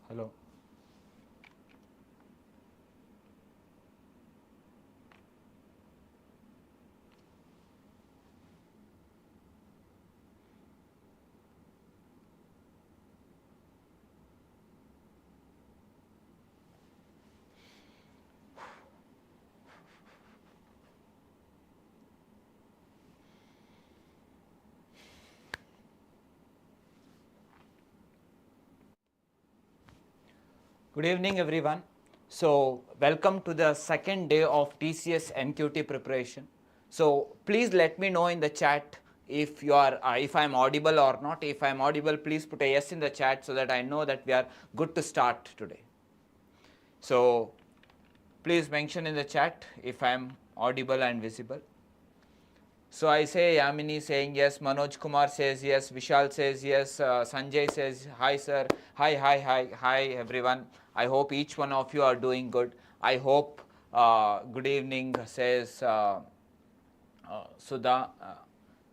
Hello. Good evening, everyone. So, welcome to the second day of TCS NQT preparation. So, please let me know in the chat if you are, if I am audible or not. If I am audible, please put a yes in the chat so that I know that we are good to start today. So, please mention in the chat if I am audible and visible. So I say Yamini saying yes, Manoj Kumar says yes, Vishal says yes, Sanjay says hi sir, hi everyone. I hope each one of you are doing good. I hope good evening says Sudha,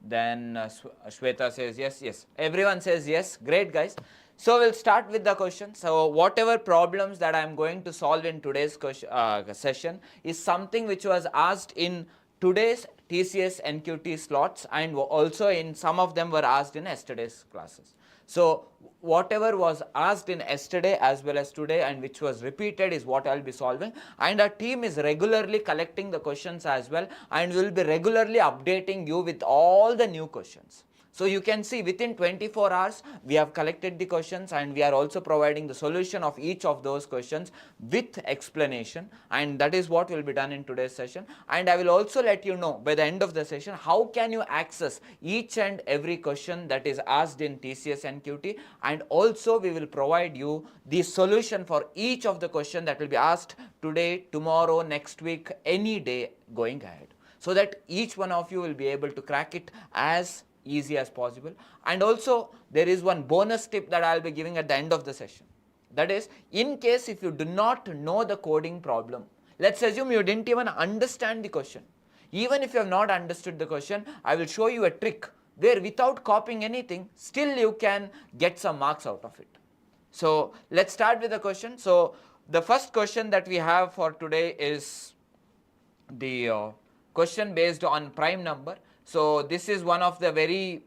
then Shweta says yes. Everyone says yes, great guys. So we'll start with the question. So whatever problems that I'm going to solve in today's session is something which was asked in today's TCS NQT slots, and also in some of them were asked in yesterday's classes. So whatever was asked in yesterday as well as today and which was repeated is what I'll be solving, and our team is regularly collecting the questions as well and will be regularly updating you with all the new questions. So you can see within 24 hours we have collected the questions, and we are also providing the solution of each of those questions with explanation, and that is what will be done in today's session. And I will also let you know by the end of the session how can you access each and every question that is asked in TCS NQT, and also we will provide you the solution for each of the question that will be asked today, tomorrow, next week, any day going ahead, so that each one of you will be able to crack it as easy as possible. And also there is one bonus tip that I'll be giving at the end of the session. That is, in case if you do not know the coding problem, let's assume you didn't even understand the question. Even if you have not understood the question, I will show you a trick where without copying anything, still you can get some marks out of it. So let's start with the question. So the first question that we have for today is the question based on prime number. So this is one of the very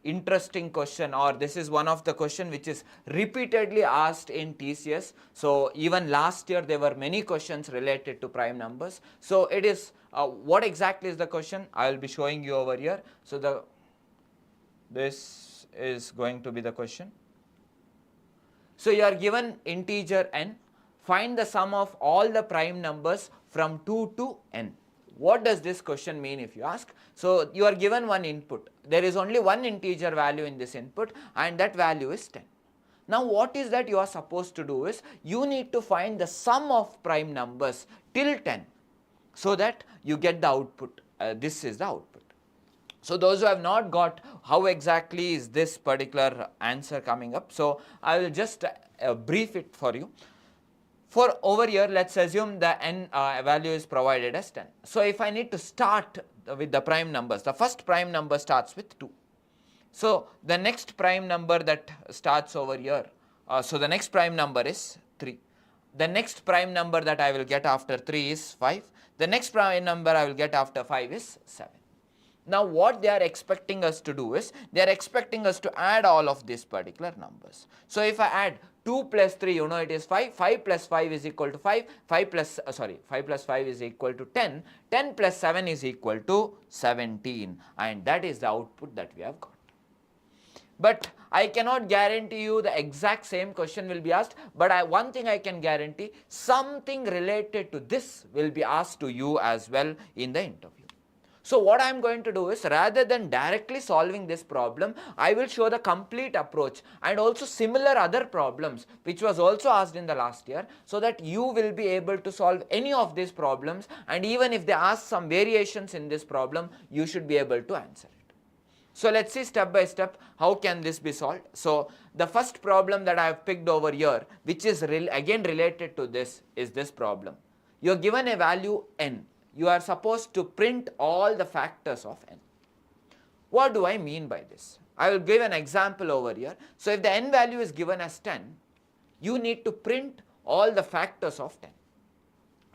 interesting question, or this is one of the question which is repeatedly asked in TCS. So even last year there were many questions related to prime numbers. So it is what exactly is the question? I will be showing you over here. So this is going to be the question. So you are given integer n, find the sum of all the prime numbers from 2 to n. What does this question mean if you ask? So you are given one input. There is only one integer value in this input, and that value is 10. Now what is that you are supposed to do is, you need to find the sum of prime numbers till 10 so that you get the output. This is the output. So those who have not got how exactly is this particular answer coming up, so I will just brief it for you. For over here, let's assume the n value is provided as 10. So if I need to start with the prime numbers, the first prime number starts with 2. So the next prime number that starts over here, so the next prime number is 3. The next prime number that I will get after 3 is 5. The next prime number I will get after 5 is 7. Now what they are expecting us to do is, they are expecting us to add all of these particular numbers. So if I add 2 plus 3, you know it is 5, 5 plus 5 is equal to 5, 5 plus 5 is equal to 10, 10 plus 7 is equal to 17, and that is the output that we have got. But I cannot guarantee you the exact same question will be asked, but one thing I can guarantee, something related to this will be asked to you as well in the interview. So what I am going to do is, rather than directly solving this problem, I will show the complete approach and also similar other problems which was also asked in the last year, so that you will be able to solve any of these problems, and even if they ask some variations in this problem, you should be able to answer it. So let's see step by step how can this be solved. So the first problem that I have picked over here, which is again related to this, is this problem. You are given a value n. You are supposed to print all the factors of n. What do I mean by this? I will give an example over here. So if the n value is given as 10, you need to print all the factors of 10.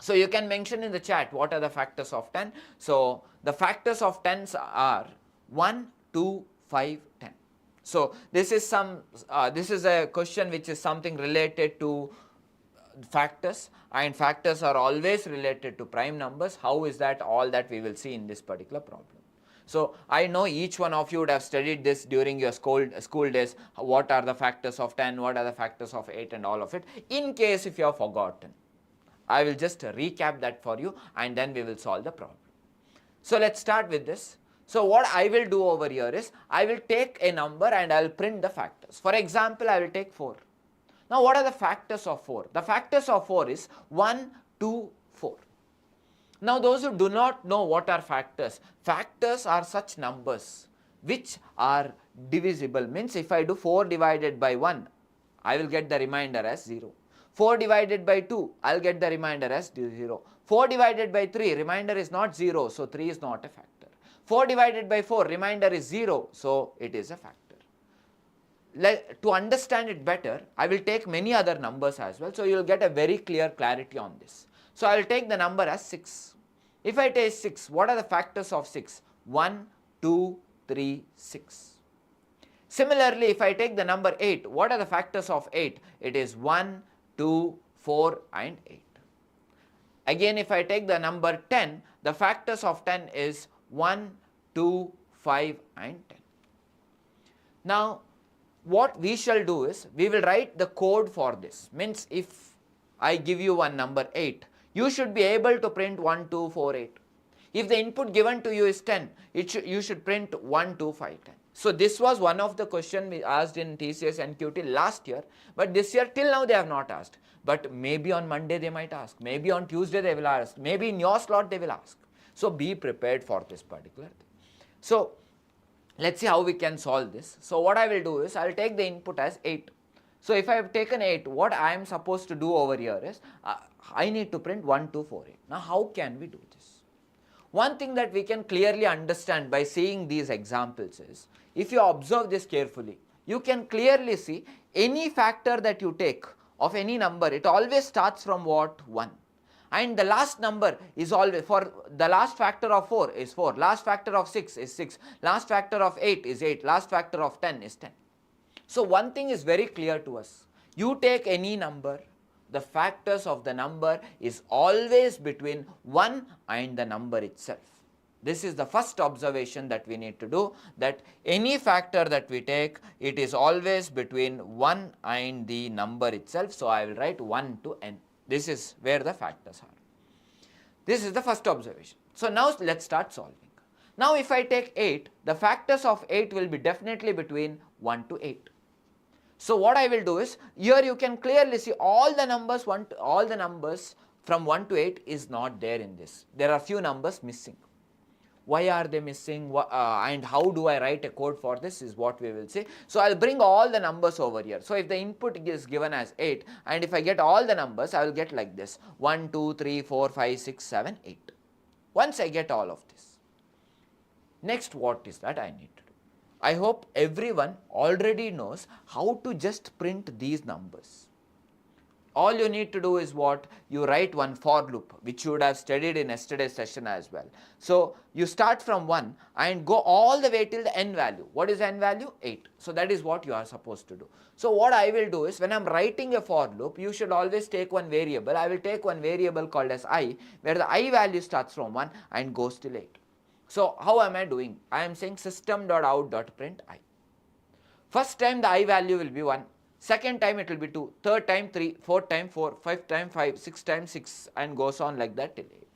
So you can mention in the chat what are the factors of 10. So the factors of 10s are 1, 2, 5, 10. So this is a question which is something related to factors, and factors are always related to prime numbers. How is that? All that we will see in this particular problem. So I know each one of you would have studied this during your school days. What are the factors of 10? What are the factors of 8 and all of it? In case if you have forgotten, I will just recap that for you and then we will solve the problem. So let's start with this. So what I will do over here is, I will take a number and I will print the factors. For example, I will take 4. Now what are the factors of 4? The factors of 4 is 1, 2, 4. Now those who do not know what are factors, factors are such numbers which are divisible. Means if I do 4 divided by 1, I will get the remainder as 0. 4 divided by 2, I will get the remainder as 0. 4 divided by 3, remainder is not 0, so 3 is not a factor. 4 divided by 4, remainder is 0, so it is a factor. To understand it better, I will take many other numbers as well, so you will get a very clear clarity on this. So I will take the number as 6. If I take 6, what are the factors of 6? 1, 2, 3, 6. Similarly, if I take the number 8, what are the factors of 8? It is 1, 2, 4 and 8. Again, if I take the number 10, the factors of 10 is 1, 2, 5 and 10. Now, what we shall do is, we will write the code for this. Means if I give you one number 8, you should be able to print 1, 2, 4, 8. If the input given to you is 10, you should print 1, 2, 5, 10. So this was one of the questions we asked in TCS NQT last year, but this year till now they have not asked. But maybe on Monday they might ask, maybe on Tuesday they will ask, maybe in your slot they will ask. So be prepared for this particular thing. So let's see how we can solve this. So what I will do is, I will take the input as 8. So if I have taken 8, what I am supposed to do over here is, I need to print 1, 2, 4, 8. Now how can we do this? One thing that we can clearly understand by seeing these examples is, if you observe this carefully, you can clearly see any factor that you take of any number, it always starts from what? 1. And the last number is always, for the last factor of 4 is 4, last factor of 6 is 6, last factor of 8 is 8, last factor of 10 is 10. So one thing is very clear to us. You take any number, the factors of the number is always between 1 and the number itself. This is the first observation that we need to do, that any factor that we take, it is always between 1 and the number itself. So I will write 1 to n. This is where the factors are. This is the first observation. So now let's start solving. Now if I take 8, the factors of 8 will be definitely between 1 to 8. So what I will do is, here you can clearly see all the numbers from 1 to 8 is not there in this. There are few numbers missing. Why are they missing, and how do I write a code for this is what we will see. So I will bring all the numbers over here. So if the input is given as 8, and if I get all the numbers, I will get like this: 1, 2, 3, 4, 5, 6, 7, 8. Once I get all of this, next what is that I need to do? I hope everyone already knows how to just print these numbers. All you need to do is what? You write one for loop, which you would have studied in yesterday's session as well. So you start from 1 and go all the way till the n value. What is n value? 8. So that is what you are supposed to do. So what I will do is, when I am writing a for loop, you should always take one variable. I will take one variable called as I, where the I value starts from 1 and goes till 8. So how am I doing? I am saying system.out.print I. First time the I value will be 1. Second time it will be 2, third time 3, fourth time 4, fifth time 5, sixth time 6 and goes on like that till 8.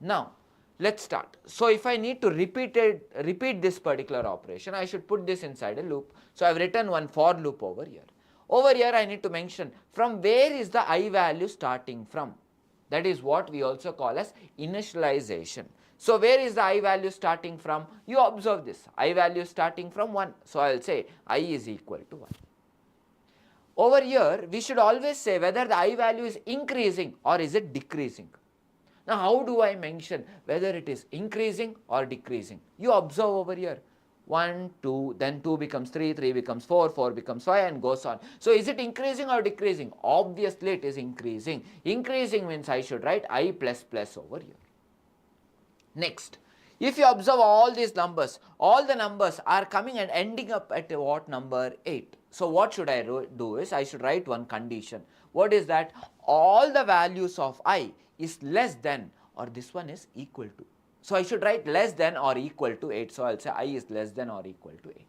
Now let's start. So if I need to repeat this particular operation, I should put this inside a loop. So I have written one for loop over here. Over here I need to mention from where is the I value starting from. That is what we also call as initialization. So where is the I value starting from? You observe this. I value starting from 1. So I will say I is equal to 1. Over here, we should always say whether the I value is increasing or is it decreasing. Now, how do I mention whether it is increasing or decreasing? You observe over here. 1, 2, then 2 becomes 3, 3 becomes 4, 4 becomes 5 and goes on. So is it increasing or decreasing? Obviously it is increasing. Increasing means I should write I plus plus over here. Next, if you observe all these numbers, all the numbers are coming and ending up at what number? 8. So what should I do is I should write one condition. What is that? All the values of I is less than or this one is equal to. So I should write less than or equal to 8. So I will say I is less than or equal to 8.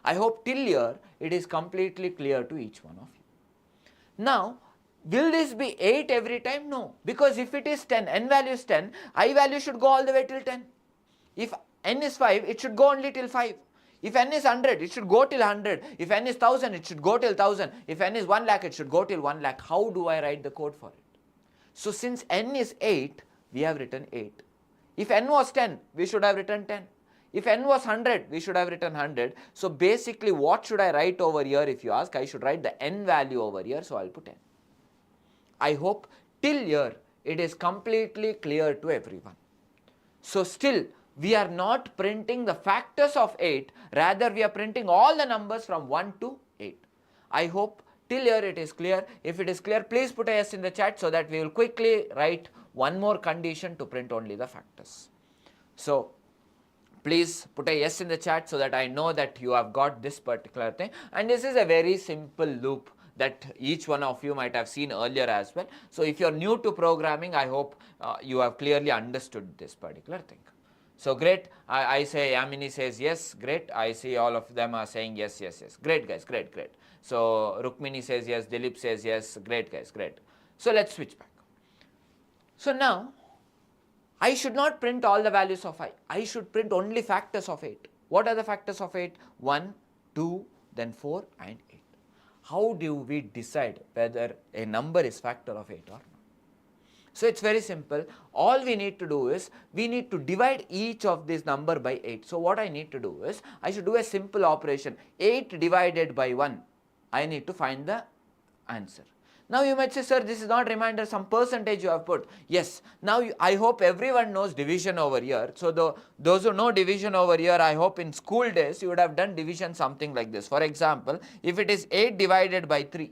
I hope till here it is completely clear to each one of you. Now, will this be 8 every time? No, because if it is 10, n value is 10, I value should go all the way till 10. If n is 5, it should go only till 5. If n is 100, it should go till 100. If n is 1000, it should go till 1000. If n is 1 lakh, it should go till 1 lakh. How do I write the code for it? So since n is 8, we have written 8. If n was 10, we should have written 10. If n was 100, we should have written 100. So basically what should I write over here if you ask? I should write the n value over here, so I will put n. I hope till here it is completely clear to everyone. So still we are not printing the factors of 8, rather we are printing all the numbers from 1 to 8. I hope till here it is clear. If it is clear, please put a yes in the chat so that we will quickly write one more condition to print only the factors. So please put a yes in the chat so that I know that you have got this particular thing, and this is a very simple loop that each one of you might have seen earlier as well. So if you are new to programming, I hope you have clearly understood this particular thing. So great, I say Yamini says yes, great, I see all of them are saying yes, yes, yes, great guys, great, great. So Rukmini says yes, Dilip says yes, great guys, great. So let's switch back. So now, I should not print all the values of I should print only factors of 8. What are the factors of 8? 1, 2, then 4 and 8. How do we decide whether a number is factor of 8 or not? So it's very simple. All we need to do is, we need to divide each of this number by 8. So what I need to do is, I should do a simple operation. 8 divided by 1, I need to find the answer. Now you might say, sir, this is not reminder, some percentage you have put. Yes, now I hope everyone knows division over here. So those who know division over here, I hope in school days you would have done division something like this. For example, if it is 8 divided by 3,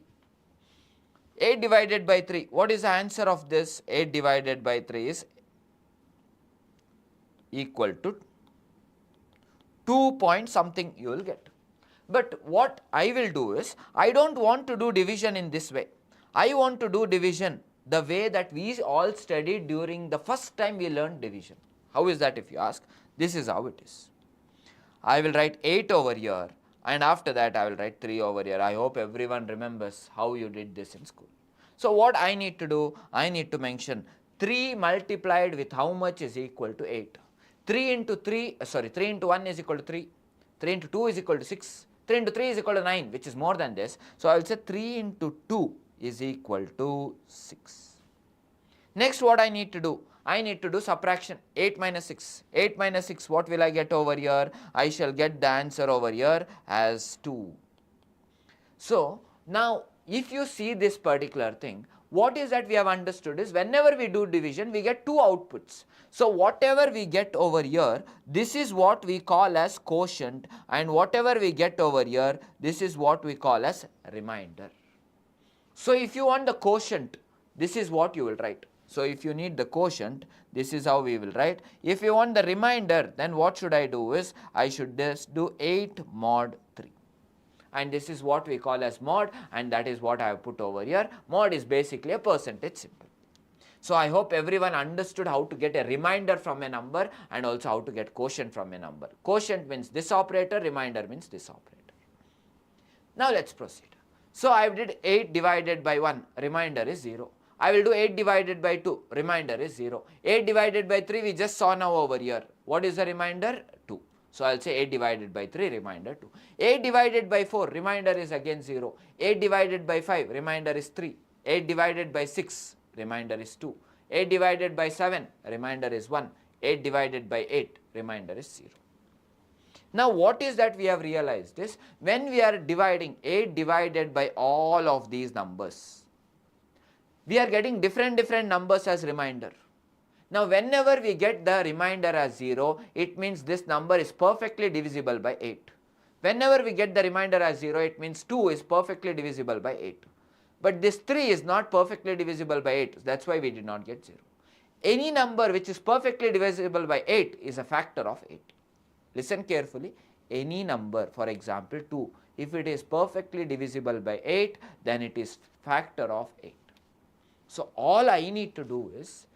8 divided by 3, what is the answer of this? 8 divided by 3 is equal to 2 point something you will get. But what I will do is, I don't want to do division in this way. I want to do division the way that we all studied during the first time we learned division. How is that if you ask? This is how it is. I will write 8 over here, and after that I will write 3 over here. I hope everyone remembers how you did this in school. So what I need to do, I need to mention 3 multiplied with how much is equal to 8. 3 into 1 is equal to 3. 3 into 2 is equal to 6. 3 into 3 is equal to 9, which is more than this. So I will say 3 into 2 is equal to 6. Next, what I need to do? I need to do subtraction. 8 minus 6. 8 minus 6, what will I get over here? I shall get the answer over here as 2. So now, if you see this particular thing, what is that we have understood is, whenever we do division, we get 2 outputs. So whatever we get over here, this is what we call as quotient, and whatever we get over here, this is what we call as remainder. So if you want the quotient, this is what you will write. So if you need the quotient, this is how we will write. If you want the remainder, then what should I do is, I should just do 8 mod 3. And this is what we call as mod, and that is what I have put over here. Mod is basically a percentage symbol. So I hope everyone understood how to get a remainder from a number, and also how to get quotient from a number. Quotient means this operator, remainder means this operator. Now let's proceed. So I did 8 divided by 1, remainder is 0. I will do 8 divided by 2, remainder is 0. 8 divided by 3 we just saw now over here. What is the remainder? 2. So I will say 8 divided by 3, remainder 2. 8 divided by 4, remainder is again 0. 8 divided by 5, remainder is 3. 8 divided by 6, remainder is 2. 8 divided by 7, remainder is 1. 8 divided by 8, remainder is 0. Now what is that we have realized is, when we are dividing 8 divided by all of these numbers, we are getting different numbers as remainder. Now whenever we get the remainder as 0, it means this number is perfectly divisible by 8. Whenever we get the remainder as 0, it means 2 is perfectly divisible by 8. But this 3 is not perfectly divisible by 8, that's why we did not get 0. Any number which is perfectly divisible by 8 is a factor of 8. Listen carefully, any number, for example 2, if it is perfectly divisible by 8, then it is factor of 8. So all I need to do is,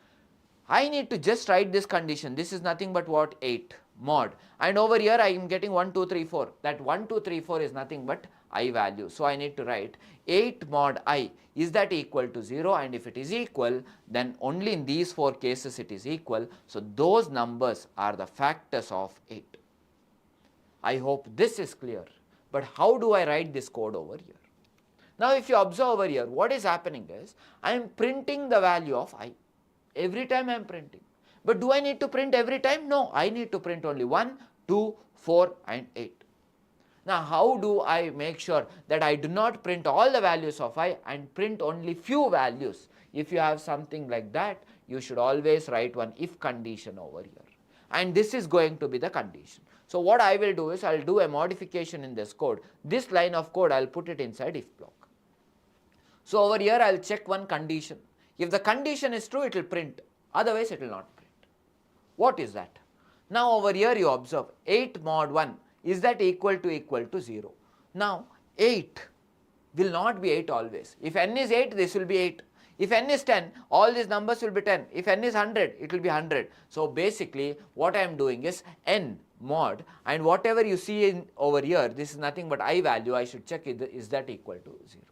I need to just write this condition. This is nothing but what? 8 mod, and over here I am getting 1 2 3 4. That 1 2 3 4 is nothing but I value. So I need to write 8 mod I, is that equal to 0, and if it is equal, then only in these 4 cases it is equal. So those numbers are the factors of 8. I hope this is clear. But how do I write this code over here? Now if you observe over here, what is happening is, I am printing the value of I. Every time I am printing. But do I need to print every time? No, I need to print only 1, 2, 4 and 8. Now how do I make sure that I do not print all the values of I and print only few values? If you have something like that, you should always write one if condition over here. And this is going to be the condition. So what I will do is, I will do a modification in this code. This line of code I will put it inside if block. So over here I will check one condition. If the condition is true, it will print, otherwise it will not print. What is that? Now over here you observe 8 mod 1, is that equal to 0? Now 8 will not be 8 always. If n is 8, this will be 8. If n is 10, all these numbers will be 10. If n is 100, it will be 100. So basically what I am doing is n mod, and whatever you see in over here, this is nothing but I value. I should check is that equal to 0.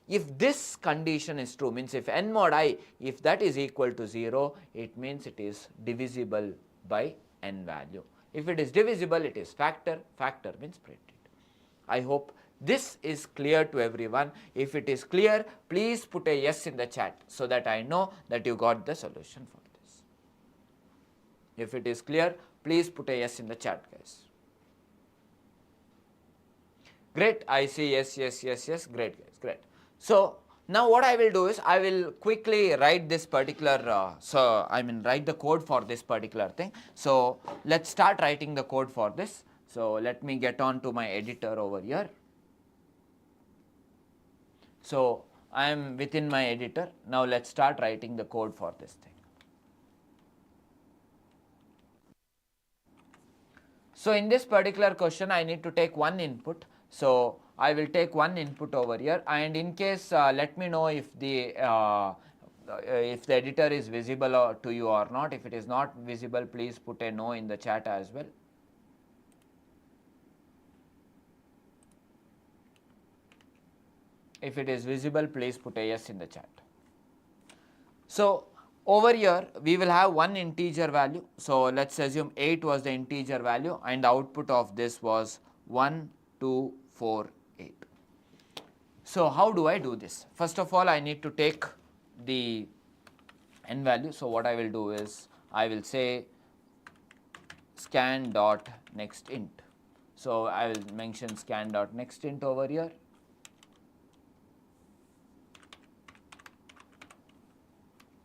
If this condition is true, means if n mod I, if that is equal to 0, it means it is divisible by n value. If it is divisible, it is factor. Factor means printed. I hope this is clear to everyone. If it is clear, please put a yes in the chat so that I know that you got the solution for this. If it is clear, please put a yes in the chat, guys. Great, I see yes, yes, yes, yes. Great, guys, great. So now what I will do is, I will quickly write this particular, write the code for this particular thing. So let's start writing the code for this. So let me get on to my editor over here. So I am within my editor. Now let's start writing the code for this thing. So in this particular question, I need to take one input. So I will take one input over here, and in case let me know if the editor is visible to you or not. If it is not visible, please put a no in the chat as well. If it is visible, please put a yes in the chat. So over here we will have one integer value. So let's assume 8 was the integer value, and the output of this was 1, 2, 4, 8. So how do I do this? First of all, I need to take the n value. So what I will do is, I will say scan dot next int. So I will mention scan dot next int over here.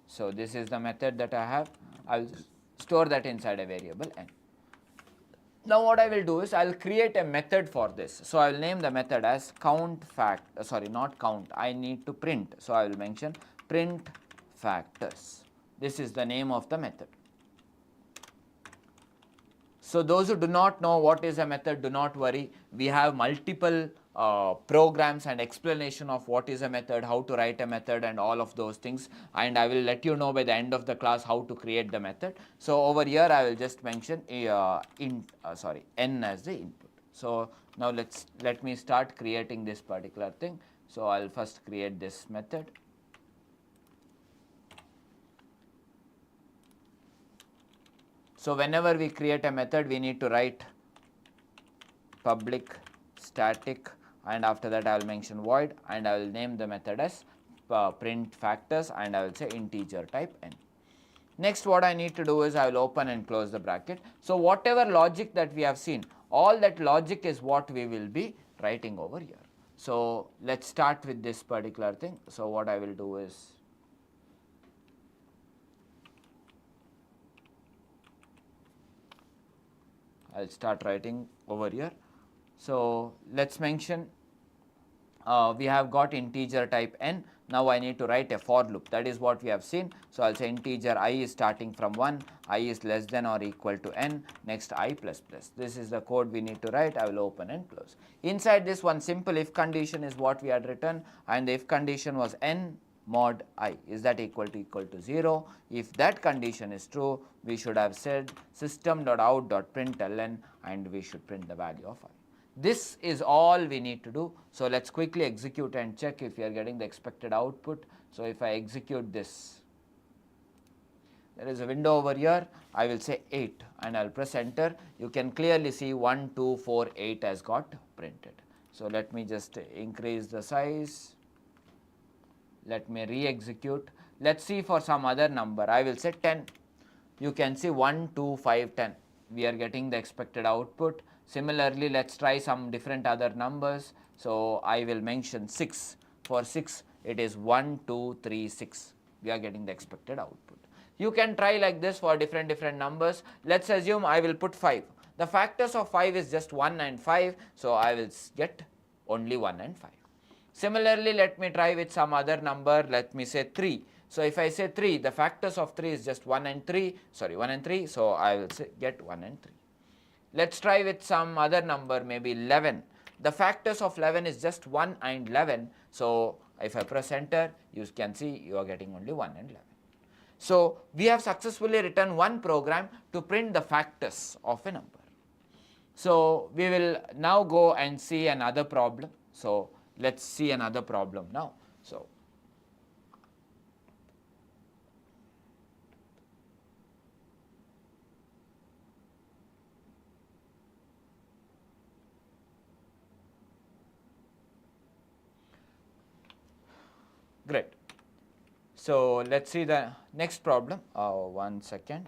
So this is the method that I have. I will store that inside a variable n. Now what I will do is, I will create a method for this. So I will name the method as count fact, not count, I need to print. So I will mention print factors. This is the name of the method. So those who do not know what is a method, do not worry. We have multiple programs and explanation of what is a method, how to write a method and all of those things, and I will let you know by the end of the class how to create the method. So over here I will just mention n as the input. So now let me start creating this particular thing. So I will first create this method. So whenever we create a method, we need to write public static, and after that I will mention void, and I will name the method as print factors, and I will say integer type n. Next what I need to do is, I will open and close the bracket. So whatever logic that we have seen, all that logic is what we will be writing over here. So let's start with this particular thing. So what I will do is, I'll start writing over here. So let's mention we have got integer type n. Now I need to write a for loop. That is what we have seen. So I'll say integer I is starting from 1, I is less than or equal to n, next I plus plus. This is the code we need to write. I will open and close. Inside this, one simple if condition is what we had written, and the if condition was n mod I, is that equal to 0. If that condition is true, we should have said system.out.println, and we should print the value of I. This is all we need to do. So let's quickly execute and check if we are getting the expected output. So if I execute this, there is a window over here. I will say 8 and I'll press enter. You can clearly see 1, 2, 4, 8 has got printed. So let me just increase the size. Let me re-execute. Let's see for some other number. I will say 10. You can see 1, 2, 5, 10. We are getting the expected output. Similarly, let's try some different other numbers. So I will mention 6. For 6, it is 1, 2, 3, 6. We are getting the expected output. You can try like this for different numbers. Let's assume I will put 5. The factors of 5 is just 1 and 5. So I will get only 1 and 5. Similarly, let me try with some other number. Let me say 3. So if I say 3, the factors of 3 is just 1 and 3. Sorry, 1 and 3. So I will say get 1 and 3. Let's try with some other number, maybe 11. The factors of 11 is just 1 and 11. So if I press enter, you can see you are getting only 1 and 11. So we have successfully written one program to print the factors of a number. So we will now go and see another problem. So let's see another problem now. So great. So let's see the next problem. 1 second.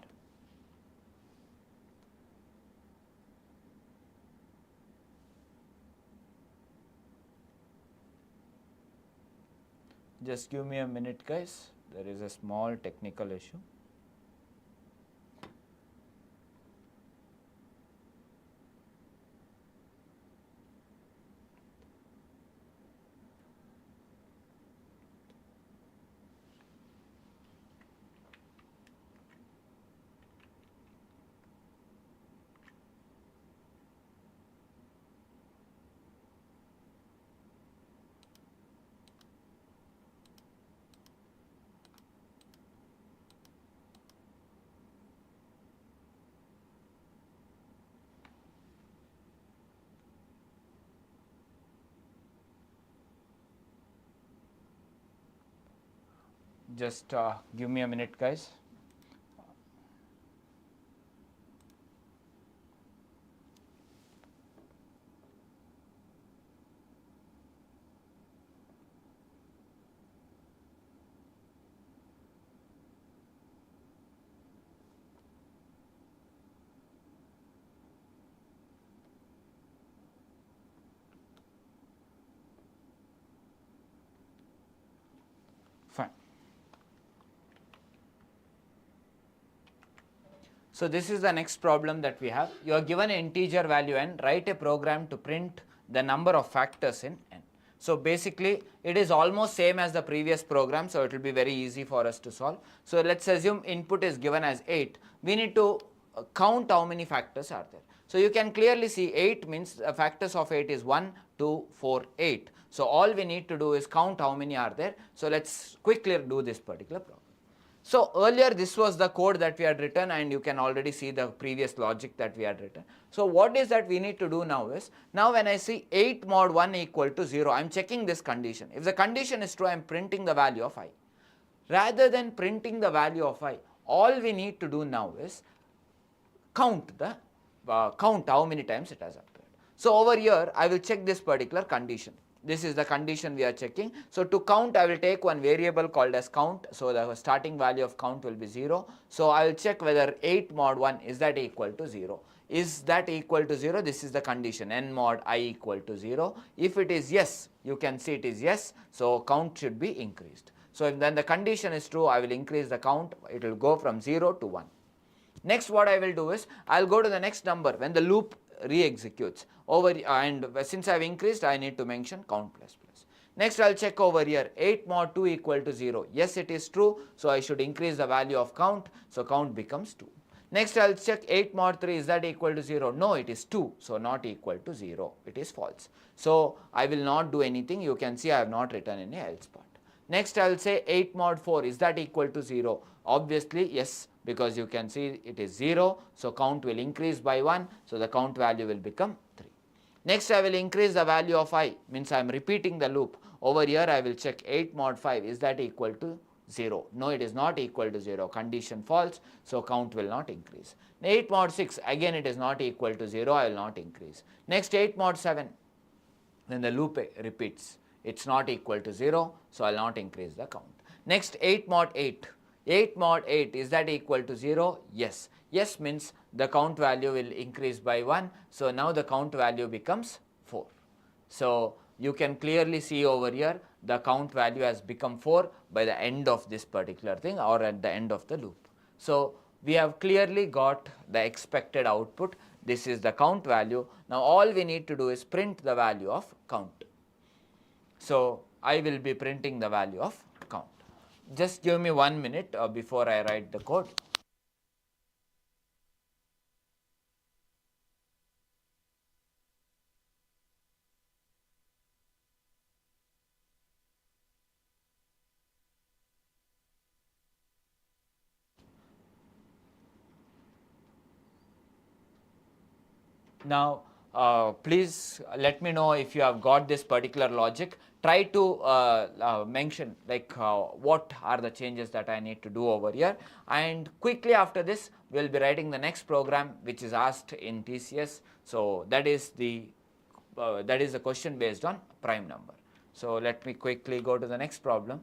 Just give me a minute, guys. There is a small technical issue. Just give me a minute, guys. Fine. So this is the next problem that we have. You are given an integer value n, write a program to print the number of factors in n. So basically it is almost same as the previous program, so it will be very easy for us to solve. So let's assume input is given as 8. We need to count how many factors are there. So you can clearly see 8 means the factors of 8 is 1, 2, 4, 8. So all we need to do is count how many are there. So let's quickly do this particular problem. So earlier this was the code that we had written, and you can already see the previous logic that we had written. So what is that we need to do now is, now when I see 8 mod 1 equal to 0, I am checking this condition. If the condition is true, I am printing the value of I. Rather than printing the value of I, all we need to do now is count how many times it has appeared. So over here I will check this particular condition. This is the condition we are checking. So to count, I will take one variable called as count. So the starting value of count will be 0. So I will check whether 8 mod 1 is that equal to 0. Is that equal to 0? This is the condition, n mod I equal to 0. If it is yes, you can see it is yes. So count should be increased. So if then the condition is true, I will increase the count. It will go from 0 to 1. Next what I will do is, I will go to the next number when the loop re-executes over, and since I have increased, I need to mention count plus plus. Next I will check over here, 8 mod 2 equal to 0. Yes, it is true, so I should increase the value of count, so count becomes 2. Next I will check 8 mod 3, is that equal to 0? No, it is 2, so not equal to 0, it is false. So I will not do anything, you can see I have not written any else part. Next I will say 8 mod 4, is that equal to 0? Obviously yes, because you can see it is 0, so count will increase by 1, so the count value will become 3. Next I will increase the value of I, means I am repeating the loop. Over here I will check 8 mod 5, is that equal to 0? No, it is not equal to 0, condition false, so count will not increase. 8 mod 6, again it is not equal to 0, I will not increase. Next 8 mod 7, when the loop repeats, it is not equal to 0, so I will not increase the count. Next 8 mod 8, 8 mod 8, is that equal to 0? Yes. Yes means the count value will increase by 1, so now the count value becomes 4. So you can clearly see over here the count value has become 4 by the end of this particular thing, or at the end of the loop. So we have clearly got the expected output. This is the count value. Now all we need to do is print the value of count. So I will be printing the value of count. Just give me 1 minute before I write the code. Now please let me know if you have got this particular logic. Try to mention like what are the changes that I need to do over here, and quickly after this we will be writing the next program which is asked in TCS. So that is the question based on prime number. So let me quickly go to the next problem.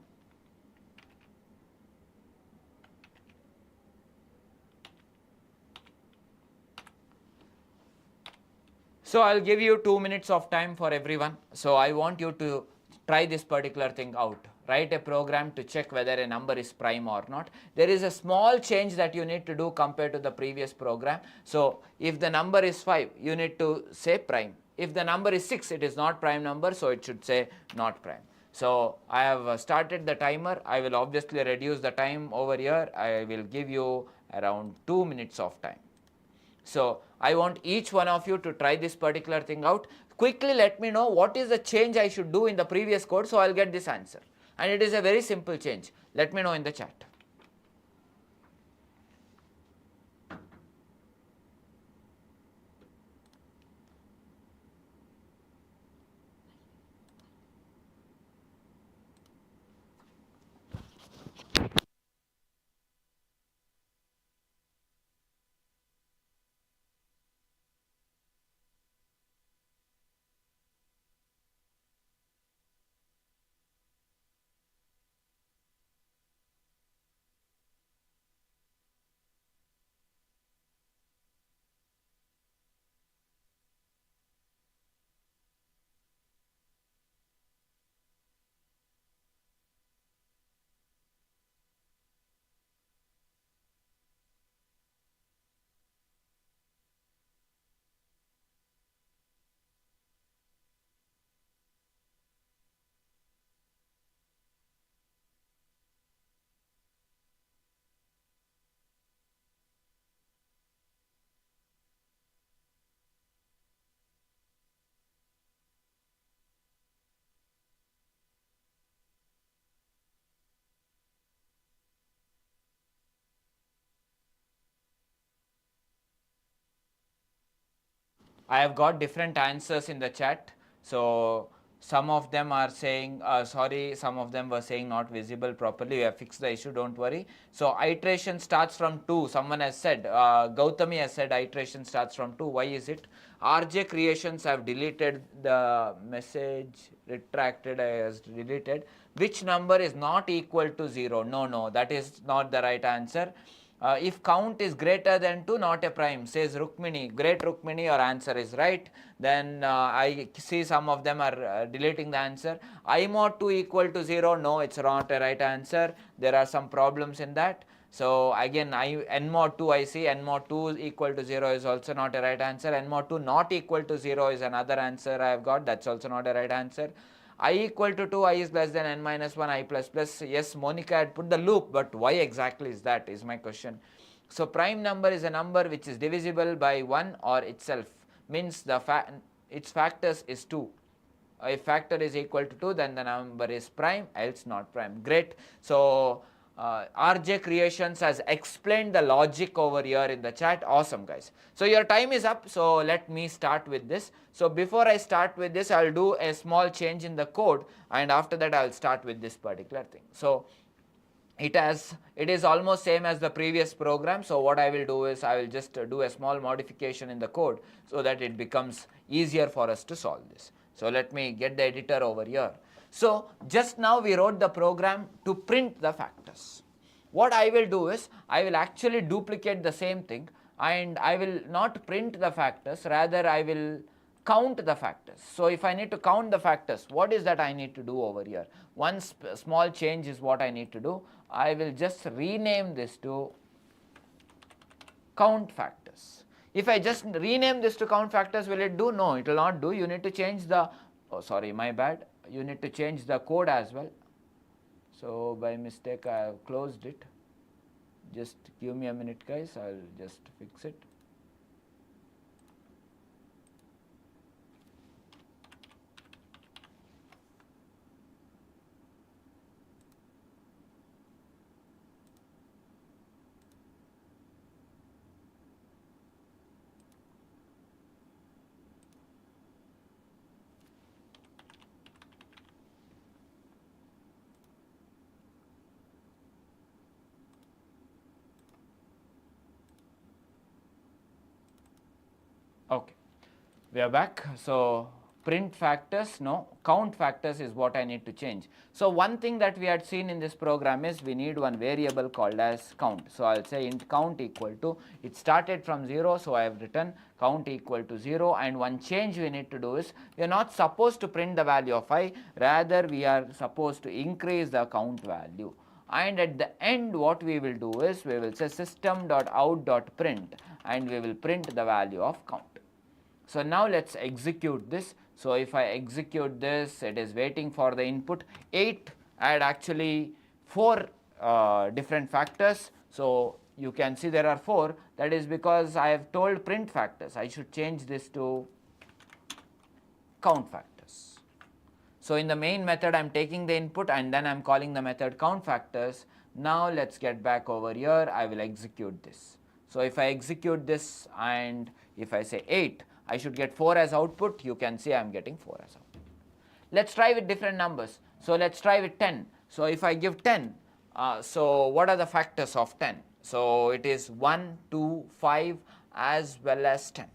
So I will give you 2 minutes of time for everyone. So I want you to try this particular thing out. Write a program to check whether a number is prime or not. There is a small change that you need to do compared to the previous program. So if the number is 5, you need to say prime. If the number is 6, it is not prime number, so it should say not prime. So I have started the timer. I will obviously reduce the time over here. I will give you around 2 minutes of time. So I want each one of you to try this particular thing out. Quickly let me know what is the change I should do in the previous code, so I will get this answer. And it is a very simple change. Let me know in the chat. I have got different answers in the chat. So some of them are saying sorry, some of them were saying not visible properly. We have fixed the issue, don't worry. So iteration starts from 2. Someone has said, Gautami has said iteration starts from 2. Why is it? RJ Creations have deleted the message, retracted, has deleted. Which number is not equal to 0? No, that is not the right answer. If count is greater than 2, not a prime, says Rukmini. Great Rukmini, your answer is right. Then I see some of them are deleting the answer. I mod 2 equal to 0, no, it's not a right answer. There are some problems in that. So again, n mod 2 I see, n mod 2 equal to 0 is also not a right answer. N mod 2 not equal to 0 is another answer I have got, that's also not a right answer. I equal to 2, I is less than n minus 1, I plus plus. Yes, Monica had put the loop, but why exactly is that is my question. So prime number is a number which is divisible by 1 or itself, means its factors is 2. If factor is equal to 2, then the number is prime, else not prime. Great. So RJ Creations has explained the logic over here in the chat. Awesome, guys. So your time is up. So let me start with this. So before I start with this, I'll do a small change in the code, and after that I'll start with this particular thing. So it is almost same as the previous program. So what I will do is I will just do a small modification in the code so that it becomes easier for us to solve this. So let me get the editor over here. So just now we wrote the program to print the factors. What I will do is I will actually duplicate the same thing, and I will not print the factors, rather I will count the factors. So if I need to count the factors, what is that I need to do over here? One small change is what I need to do. I will just rename this to count factors. If I just rename this to count factors, will it do? No, it will not do. You need to change the, oh sorry, my bad. You need to change the code as well. So by mistake I have closed it. Just give me a minute, guys. I will just fix it. Okay, we are back. So print factors, no, count factors is what I need to change. So one thing that we had seen in this program is we need one variable called as count. So I'll say int count equal to, it started from 0, so I have written count equal to 0, and one change we need to do is we are not supposed to print the value of I, rather we are supposed to increase the count value. And at the end what we will do is we will say system.out.print, and we will print the value of count. So now let's execute this. So if I execute this, it is waiting for the input. 8 had actually 4 different factors. So you can see there are 4. That is because I have told print factors. I should change this to count factors. So in the main method, I am taking the input and then I am calling the method count factors. Now let's get back over here. I will execute this. So if I execute this and if I say 8, I should get 4 as output. You can see I am getting 4 as output. Let's try with different numbers. So let's try with 10. So if I give 10, so what are the factors of 10? So it is 1, 2, 5 as well as 10.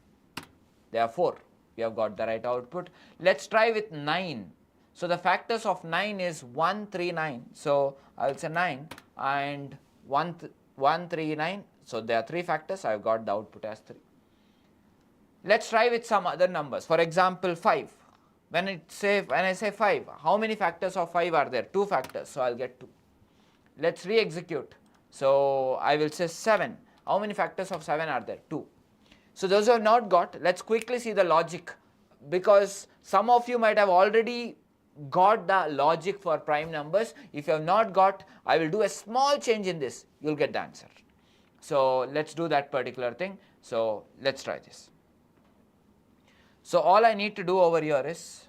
Therefore, we have got the right output. Let's try with 9. So the factors of 9 is 1, 3, 9. So I will say 9 and 1, 3, 9. So there are 3 factors. I have got the output as 3. Let's try with some other numbers. For example, 5. When I say 5, how many factors of 5 are there? 2 factors. So I'll get 2. Let's re-execute. So I will say 7. How many factors of 7 are there? 2. So those who have not got, let's quickly see the logic, because some of you might have already got the logic for prime numbers. If you have not got, I will do a small change in this. You'll get the answer. So let's do that particular thing. So let's try this. So all I need to do over here is,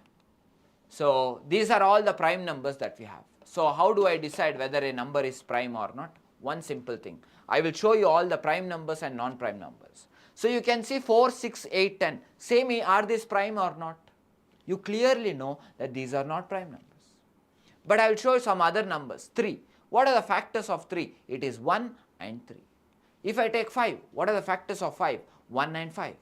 so these are all the prime numbers that we have. So how do I decide whether a number is prime or not? One simple thing. I will show you all the prime numbers and non-prime numbers. So you can see 4, 6, 8, 10. Say me, are these prime or not? You clearly know that these are not prime numbers. But I will show you some other numbers. 3. What are the factors of 3? It is 1 and 3. If I take 5, what are the factors of 5? 1 and 5.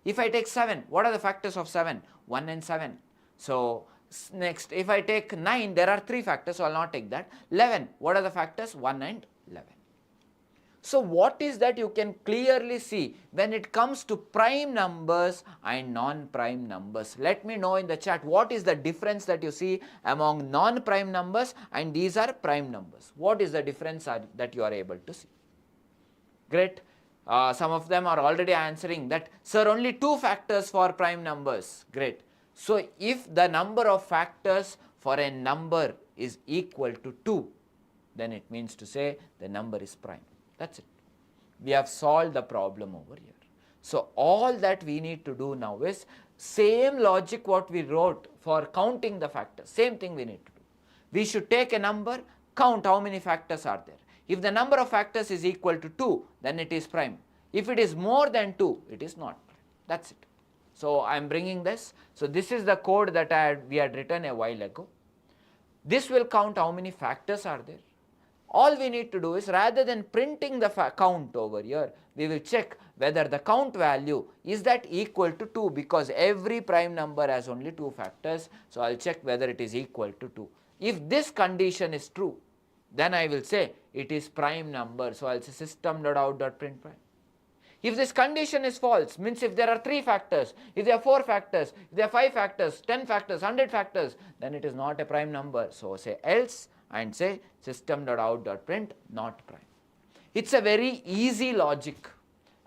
If I take 7, what are the factors of 7? 1 and 7. So next, if I take 9, there are 3 factors, so I will not take that. 11, what are the factors? 1 and 11. So what is that you can clearly see when it comes to prime numbers and non-prime numbers? Let me know in the chat what is the difference that you see among non-prime numbers and these are prime numbers. What is the difference that you are able to see? Great. Some of them are already answering that, sir, only 2 factors for prime numbers. Great. So if the number of factors for a number is equal to 2, then it means to say the number is prime. That's it. We have solved the problem over here. So all that we need to do now is same logic what we wrote for counting the factors, same thing we need to do. We should take a number, count how many factors are there. If the number of factors is equal to 2, then it is prime. If it is more than 2, it is not prime. That's it. So I am bringing this. So this is the code that we had written a while ago. This will count how many factors are there. All we need to do is, rather than printing the count over here, we will check whether the count value is that equal to 2, because every prime number has only 2 factors. So I will check whether it is equal to 2. If this condition is true, then I will say it is prime number. So I will say system.out.print prime. If this condition is false, means if there are 3 factors, if there are 4 factors, if there are 5 factors, 10 factors, 100 factors, then it is not a prime number. So say else and say system.out.print not prime. It's a very easy logic.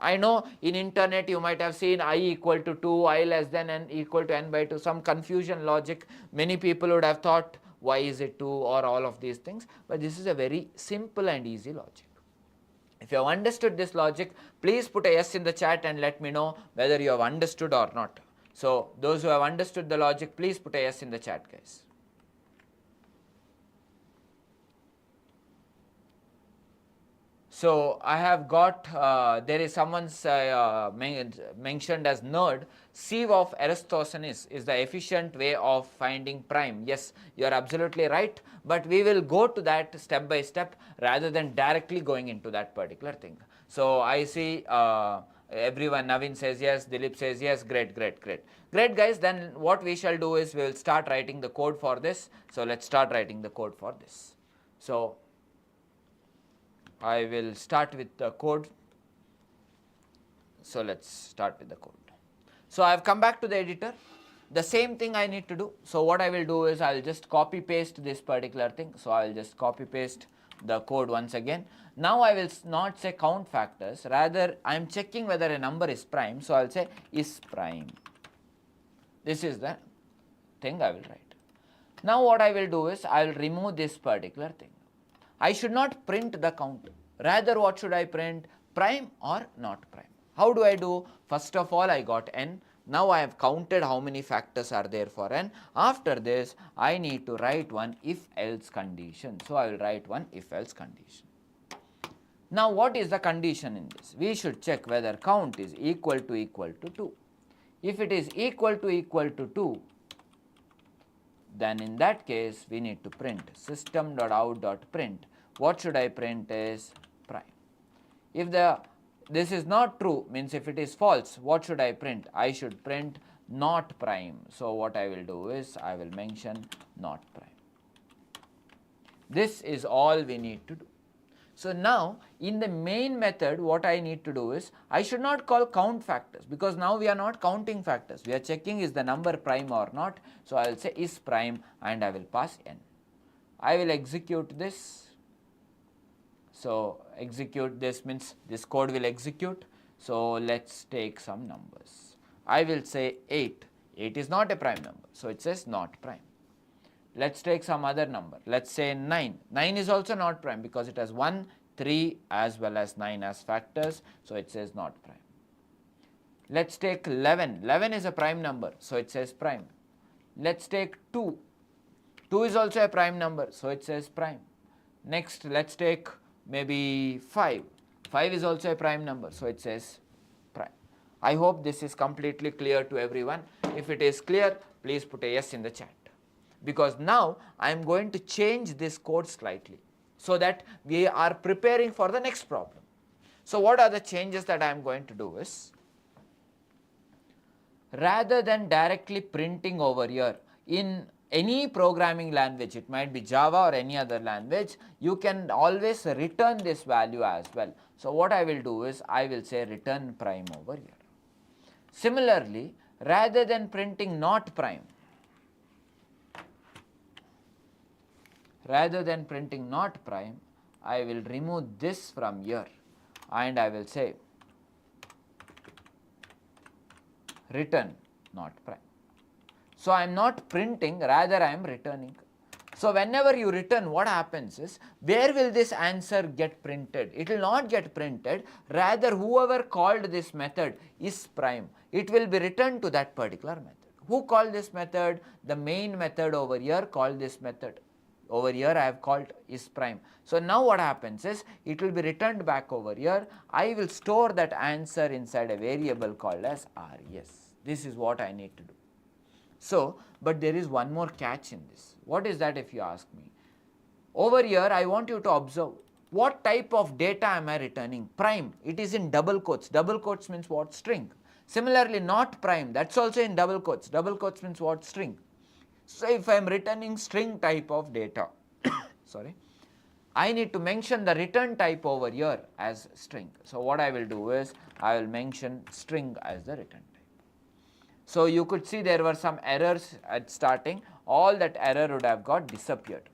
I know in internet you might have seen I equal to 2, I less than n equal to n by 2, some confusion logic. Many people would have thought why is it 2 or all of these things, but this is a very simple and easy logic. If you have understood this logic, please put a yes in the chat and let me know whether you have understood or not. So those who have understood the logic, please put a yes in the chat, guys. So I have got, there is someone's mentioned as nerd, sieve of Eratosthenes is the efficient way of finding prime. Yes, you are absolutely right, but we will go to that step by step rather than directly going into that particular thing. So I see everyone, Navin says yes, Dilip says yes, great, great, great. Great guys, then what we shall do is we will start writing the code for this. So let's start writing the code for this. So I will start with the code. So let's start with the code. So I have come back to the editor. The same thing I need to do. So what I will do is I will just copy paste this particular thing. So I will just copy paste the code once again. Now I will not say count factors, rather I am checking whether a number is prime. So I will say is prime. This is the thing I will write. Now what I will do is I will remove this particular thing. I should not print the count. Rather, what should I print? Prime or not prime. How do I do? First of all, I got n. Now I have counted how many factors are there for n. After this, I need to write one if-else condition. So I will write one if-else condition. Now what is the condition in this? We should check whether count is equal to 2. If it is equal to 2, then in that case we need to print system.out.print. What should I print is prime. If this is not true, means if it is false, what should I print? I should print not prime. So what I will do is I will mention not prime. This is all we need to do. So now in the main method what I need to do is I should not call count factors, because now we are not counting factors. We are checking is the number prime or not. So I will say is prime and I will pass n. I will execute this. So execute this means this code will execute. So let's take some numbers. I will say 8. 8 is not a prime number. So it says not prime. Let's take some other number. Let's say 9. 9 is also not prime because it has 1, 3 as well as 9 as factors. So it says not prime. Let's take 11. 11 is a prime number. So it says prime. Let's take 2. 2 is also a prime number. So it says prime. Next, let's take maybe 5. 5 is also a prime number. So it says prime. I hope this is completely clear to everyone. If it is clear, please put a yes in the chat. Because now I am going to change this code slightly so that we are preparing for the next problem. So what are the changes that I am going to do is, rather than directly printing over here in any programming language, it might be Java or any other language, you can always return this value as well. So what I will do is I will say return prime over here. Similarly, rather than printing not prime, I will remove this from here. and I will say return not prime. So I am not printing, rather I am returning. So whenever you return, what happens is, where will this answer get printed? It will not get printed, rather whoever called this method is prime. It will be returned to that particular method. Who called this method? The main method over here called this method. Over here I have called is prime. So now what happens is, it will be returned back over here. I will store that answer inside a variable called as res. This is what I need to do. So, but there is one more catch in this. What is that if you ask me? Over here I want you to observe what type of data am I returning? Prime, it is in double quotes. Double quotes means what? String. Similarly, not prime, that's also in double quotes. Double quotes means what? String. So if I am returning string type of data, sorry, I need to mention the return type over here as string. So what I will do is, I will mention string as the return type. So you could see there were some errors at starting. All that error would have got disappeared.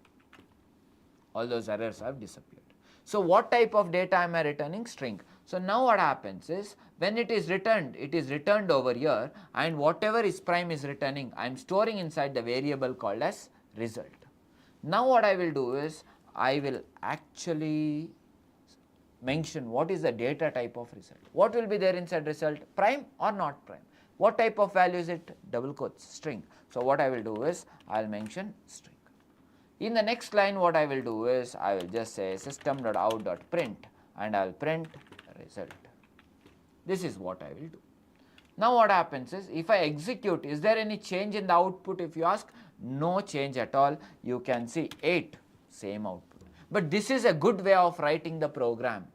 All those errors have disappeared. So what type of data am I returning? String. So now what happens is, when it is returned over here, and whatever is prime is returning, I am storing inside the variable called as result. Now what I will do is, I will actually mention what is the data type of result. What will be there inside result? Prime or not prime? What type of value is it? Double quotes, string. So what I will do is, I will mention string. In the next line, what I will do is, I will just say system.out.print, and I will print result. This is what I will do. Now what happens is, if I execute, is there any change in the output if you ask? No change at all. You can see 8, same output. But this is a good way of writing the program,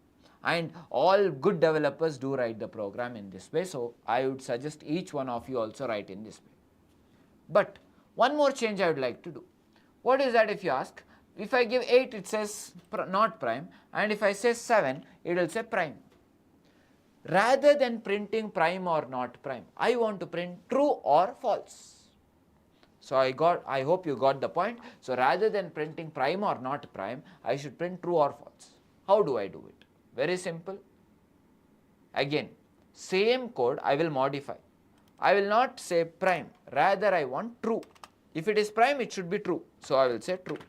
and all good developers do write the program in this way. So I would suggest each one of you also write in this way. But one more change I would like to do. What is that if you ask? If I give 8, it says not prime, and if I say 7, it will say prime. Rather than printing prime or not prime, I want to print true or false. So I hope you got the point. So rather than printing prime or not prime, I should print true or false. How do I do it? Very simple. Again, same code I will modify. I will not say prime, rather I want true. If it is prime, it should be true. So I will say true.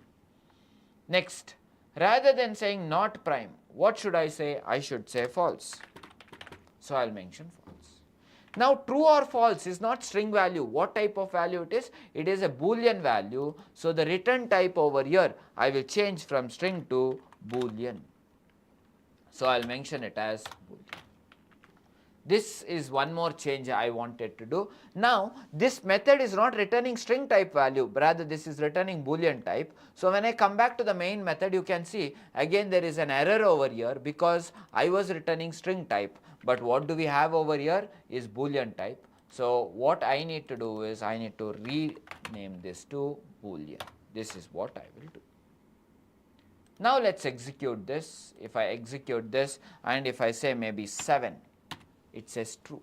Next, rather than saying not prime, what should I say? I should say false. So I will mention false. Now true or false is not string value. What type of value it is? It is a Boolean value. So the return type over here, I will change from string to Boolean. So I will mention it as Boolean. This is one more change I wanted to do. Now this method is not returning string type value, rather this is returning Boolean type. So when I come back to the main method, you can see again there is an error over here because I was returning string type, but what do we have over here is Boolean type. So what I need to do is, I need to rename this to Boolean. This is what I will do. Now let's execute this. If I execute this, and if I say maybe 7, it says true.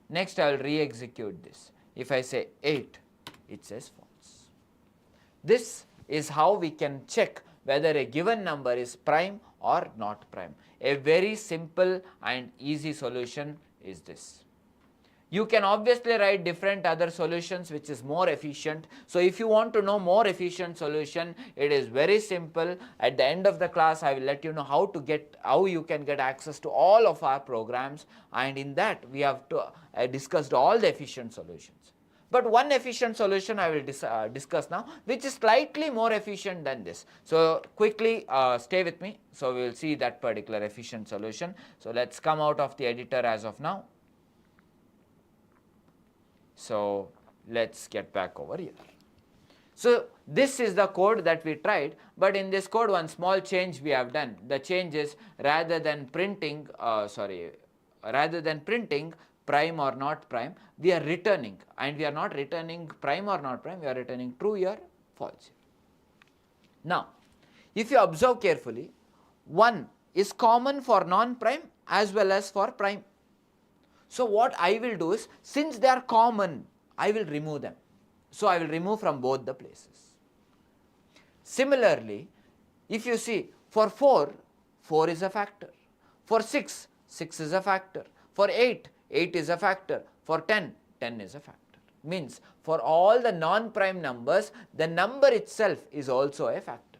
Next I will re-execute this. If I say 8, it says false. This is how we can check whether a given number is prime or not prime. A very simple and easy solution is this. You can obviously write different other solutions which is more efficient. So if you want to know more efficient solution, it is very simple. At the end of the class, I will let you know how you can get access to all of our programs, and in that we have discussed all the efficient solutions. But one efficient solution I will discuss now, which is slightly more efficient than this. So quickly stay with me. So we will see that particular efficient solution. So let's come out of the editor as of now. So let's get back over here. So this is the code that we tried, but in this code one small change we have done. The change is, rather than printing prime or not prime, we are returning, and we are not returning prime or not prime, we are returning true here, false here. Now if you observe carefully, 1 is common for non-prime as well as for prime. So what I will do is, since they are common, I will remove them. So I will remove from both the places. Similarly, if you see, for 4 is a factor. For 6, 6 is a factor. For 8, 8 is a factor. For 10, 10 is a factor. Means for all the non-prime numbers, the number itself is also a factor.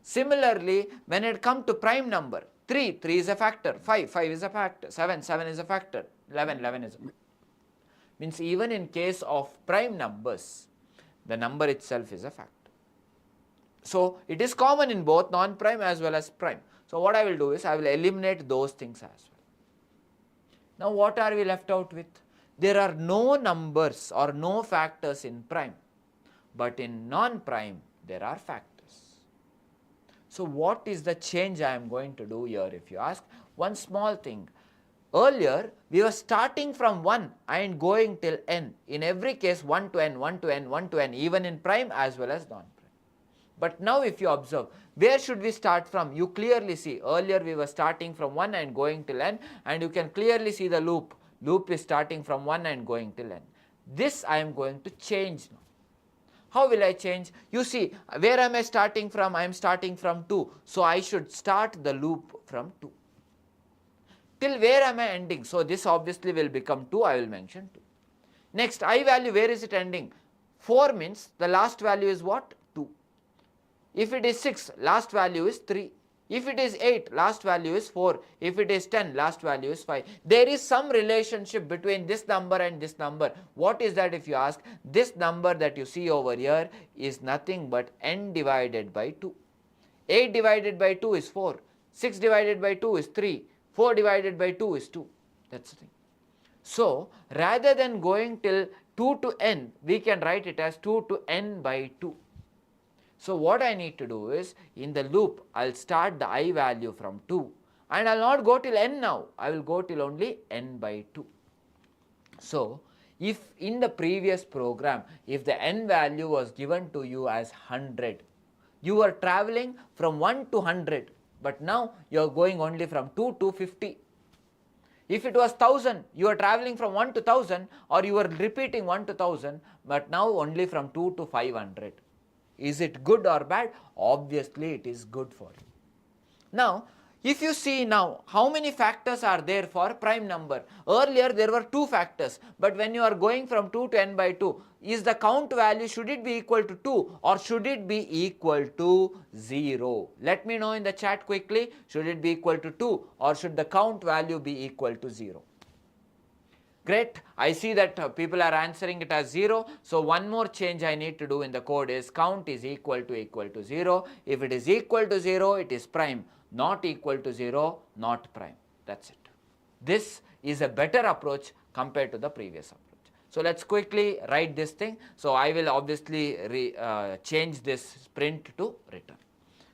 Similarly, when it comes to prime number, 3, 3 is a factor, 5, 5 is a factor, 7, 7 is a factor, 11, 11 is a factor. Means even in case of prime numbers, the number itself is a factor. So it is common in both non-prime as well as prime. So what I will do is I will eliminate those things as well. Now what are we left out with? There are no numbers or no factors in prime, but in non-prime there are factors. So what is the change I am going to do here if you ask? One small thing. Earlier we were starting from 1 and going till n. In every case 1 to n, 1 to n, 1 to n, even in prime as well as non-prime. But now if you observe, where should we start from? You clearly see, earlier we were starting from 1 and going till n, and you can clearly see the loop. Loop is starting from 1 and going till n. This I am going to change now. How will I change? You see, where am I starting from? I am starting from 2. So I should start the loop from 2. Till where am I ending? So this obviously will become 2. I will mention 2. Next, I value, where is it ending? 4 means the last value is what? 2. If it is 6, last value is 3. If it is 8, last value is 4. If it is 10, last value is 5. There is some relationship between this number and this number. What is that if you ask? This number that you see over here is nothing but n divided by 2. 8 divided by 2 is 4. 6 divided by 2 is 3. 4 divided by 2 is 2. That's the thing. So, rather than going till 2 to n, we can write it as 2 to n by 2. So what I need to do is, in the loop, I will start the I value from 2 and I will not go till n now, I will go till only n by 2. So if in the previous program, if the n value was given to you as 100, you were travelling from 1 to 100, but now you are going only from 2 to 50. If it was 1000, you are travelling from 1 to 1000, or you are repeating 1 to 1000, but now only from 2 to 500. Is it good or bad? Obviously it is good for you. Now if you see now, how many factors are there for prime number? Earlier there were 2 factors, but when you are going from 2 to n by 2, is the count value, should it be equal to 2 or should it be equal to 0? Let me know in the chat quickly, should it be equal to 2 or should the count value be equal to 0? Great, I see that people are answering it as 0. So one more change I need to do in the code is count is equal to 0. If it is equal to 0, it is prime. Not equal to 0, not prime. That's it. This is a better approach compared to the previous approach. So let's quickly write this thing. So I will obviously change this print to return.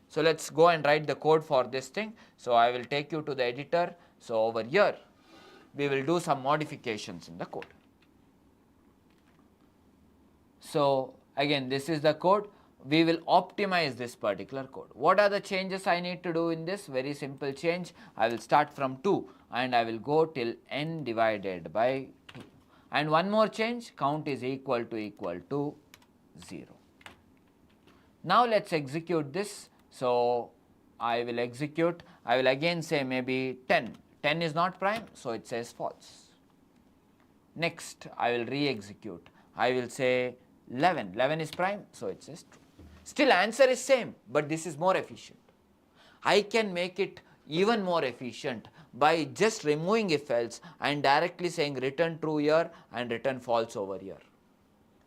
So let's go and write the code for this thing. So I will take you to the editor. So over here, we will do some modifications in the code. So again, this is the code. We will optimize this particular code. What are the changes I need to do in this? Very simple change. I will start from 2 and I will go till n divided by 2. And one more change, count is equal to 0. Now let's execute this. So I will execute. I will again say maybe 10. 10 is not prime, so it says false. Next, I will re-execute. I will say 11. 11 is prime, so it says true. Still answer is same, but this is more efficient. I can make it even more efficient by just removing if else and directly saying return true here and return false over here.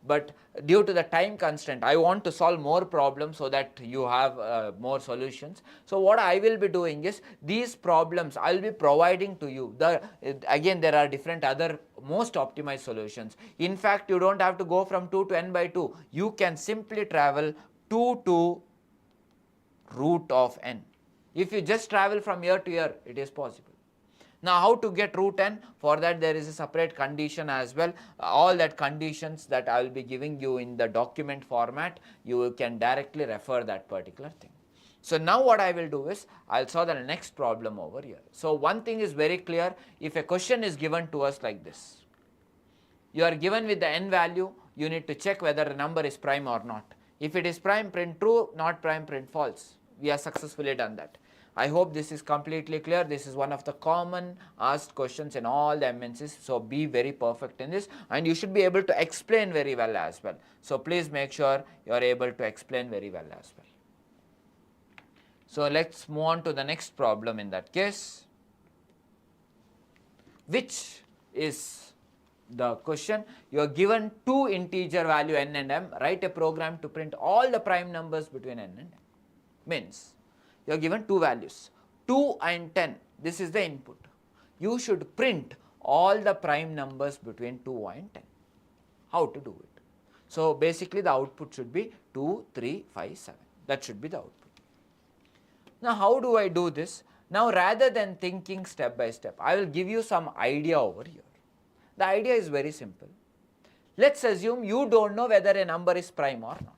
But due to the time constraint, I want to solve more problems so that you have more solutions. So what I will be doing is, these problems I will be providing to you. Again, there are different other most optimized solutions. In fact, you don't have to go from 2 to n by 2. You can simply travel 2 to root of n. If you just travel from here to here, it is possible. Now how to get root n? For that there is a separate condition as well. All that conditions that I will be giving you in the document format, you can directly refer that particular thing. So now what I will do is, I will solve the next problem over here. So one thing is very clear, if a question is given to us like this, you are given with the n value, you need to check whether the number is prime or not. If it is prime, print true, not prime, print false. We have successfully done that. I hope this is completely clear. This is one of the common asked questions in all the MNCs. So be very perfect in this, and you should be able to explain very well as well. So please make sure you are able to explain very well as well. So let's move on to the next problem in that case, which is the question. You are given two integer value n and m. Write a program to print all the prime numbers between n and m. Means you are given two values, 2 and 10. This is the input. You should print all the prime numbers between 2 and 10. How to do it? So basically the output should be 2, 3, 5, 7. That should be the output. Now how do I do this? Now rather than thinking step by step, I will give you some idea over here. The idea is very simple. Let's assume you don't know whether a number is prime or not.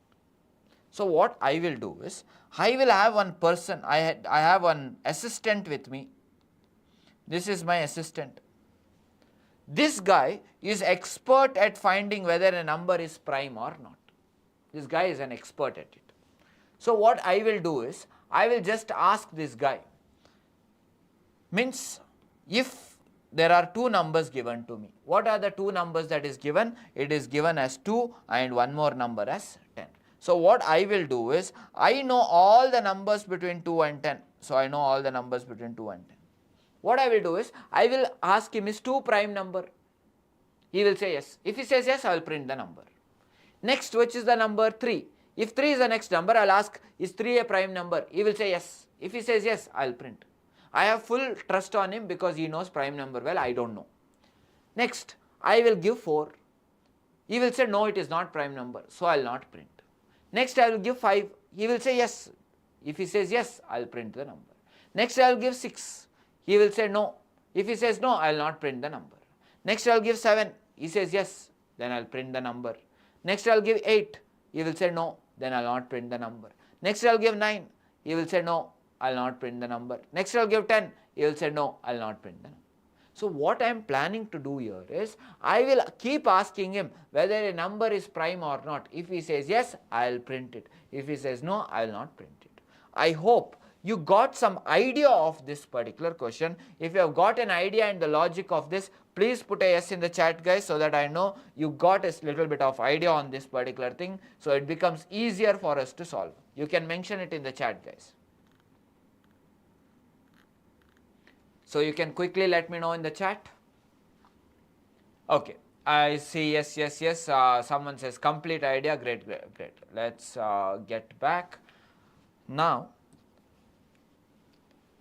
So what I will do is, I will have one person, I have one assistant with me. This is my assistant. This guy is expert at finding whether a number is prime or not. This guy is an expert at it. So what I will do is, I will just ask this guy, means if there are two numbers given to me, what are the two numbers that is given? It is given as 2 and one more number as 10. So what I will do is, I know all the numbers between 2 and 10. So I know all the numbers between 2 and 10. What I will do is, I will ask him, is 2 prime number? He will say yes. If he says yes, I will print the number. Next, which is the number 3? If 3 is the next number, I will ask, is 3 a prime number? He will say yes. If he says yes, I will print. I have full trust on him because he knows prime number well, I don't know. Next, I will give 4. He will say no, it is not prime number, so I will not print. Next, I will give 5. He will say yes. If he says yes, I will print the number. Next, I will give 6. He will say no. If he says no, I will not print the number. Next, I will give 7. He says yes, then I will print the number. Next, I will give 8. He will say no, then I will not print the number. Next, I will give 9. He will say no, I will not print the number. Next, I will give 10. He will say no, I will not print the number. So what I am planning to do here is, I will keep asking him whether a number is prime or not. If he says yes, I will print it. If he says no, I will not print it. I hope you got some idea of this particular question. If you have got an idea and the logic of this, please put a yes in the chat, guys, so that I know you got a little bit of idea on this particular thing, so it becomes easier for us to solve. You can mention it in the chat, guys. So you can quickly let me know in the chat. Okay, I see yes, yes, yes. Someone says complete idea. Great, great, great. Let's get back. Now,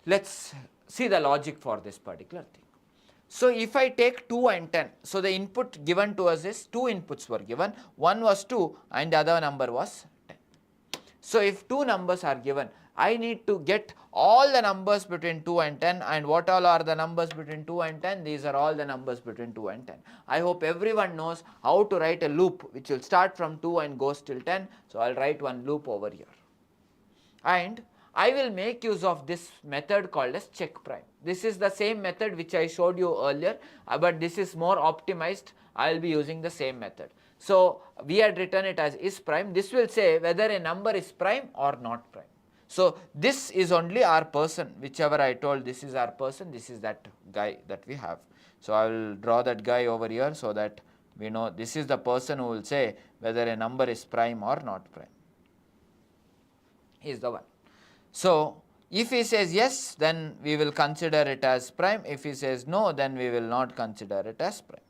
let's see the logic for this particular thing. So if I take 2 and 10, so the input given to us is 2 inputs were given. One was 2 and the other number was 10. So if two numbers are given, I need to get all the numbers between 2 and 10, and what all are the numbers between 2 and 10? These are all the numbers between 2 and 10. I hope everyone knows how to write a loop which will start from 2 and goes till 10. So I will write one loop over here. And I will make use of this method called as check prime. This is the same method which I showed you earlier, but this is more optimized. I will be using the same method. So we had written it as is prime. This will say whether a number is prime or not prime. So this is only our person, whichever I told, this is our person, this is that guy that we have. So I will draw that guy over here so that we know this is the person who will say whether a number is prime or not prime. He is the one. So if he says yes, then we will consider it as prime. If he says no, then we will not consider it as prime.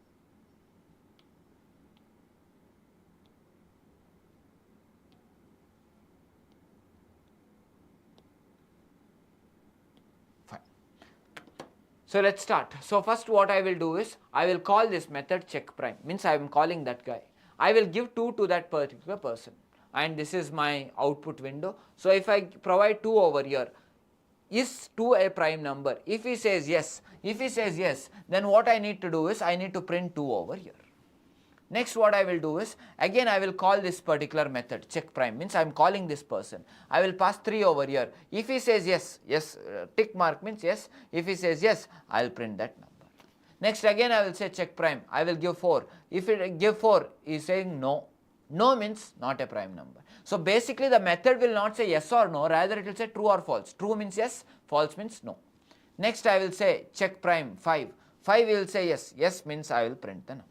So let's start. So first what I will do is, I will call this method check prime, means I am calling that guy. I will give 2 to that particular person, and this is my output window. So if I provide 2 over here, is 2 a prime number? If he says yes, then what I need to do is, I need to print 2 over here. Next what I will do is, again I will call this particular method check prime, means I am calling this person. I will pass 3 over here. If he says yes, tick mark means yes. If he says yes, I will print that number. Next again I will say check prime. I will give 4. If it give 4, he is saying no, No means not a prime number. So basically the method will not say yes or no, rather it will say true or false. True means yes, false means no. Next I will say check prime 5. 5 will say yes, yes means I will print the number.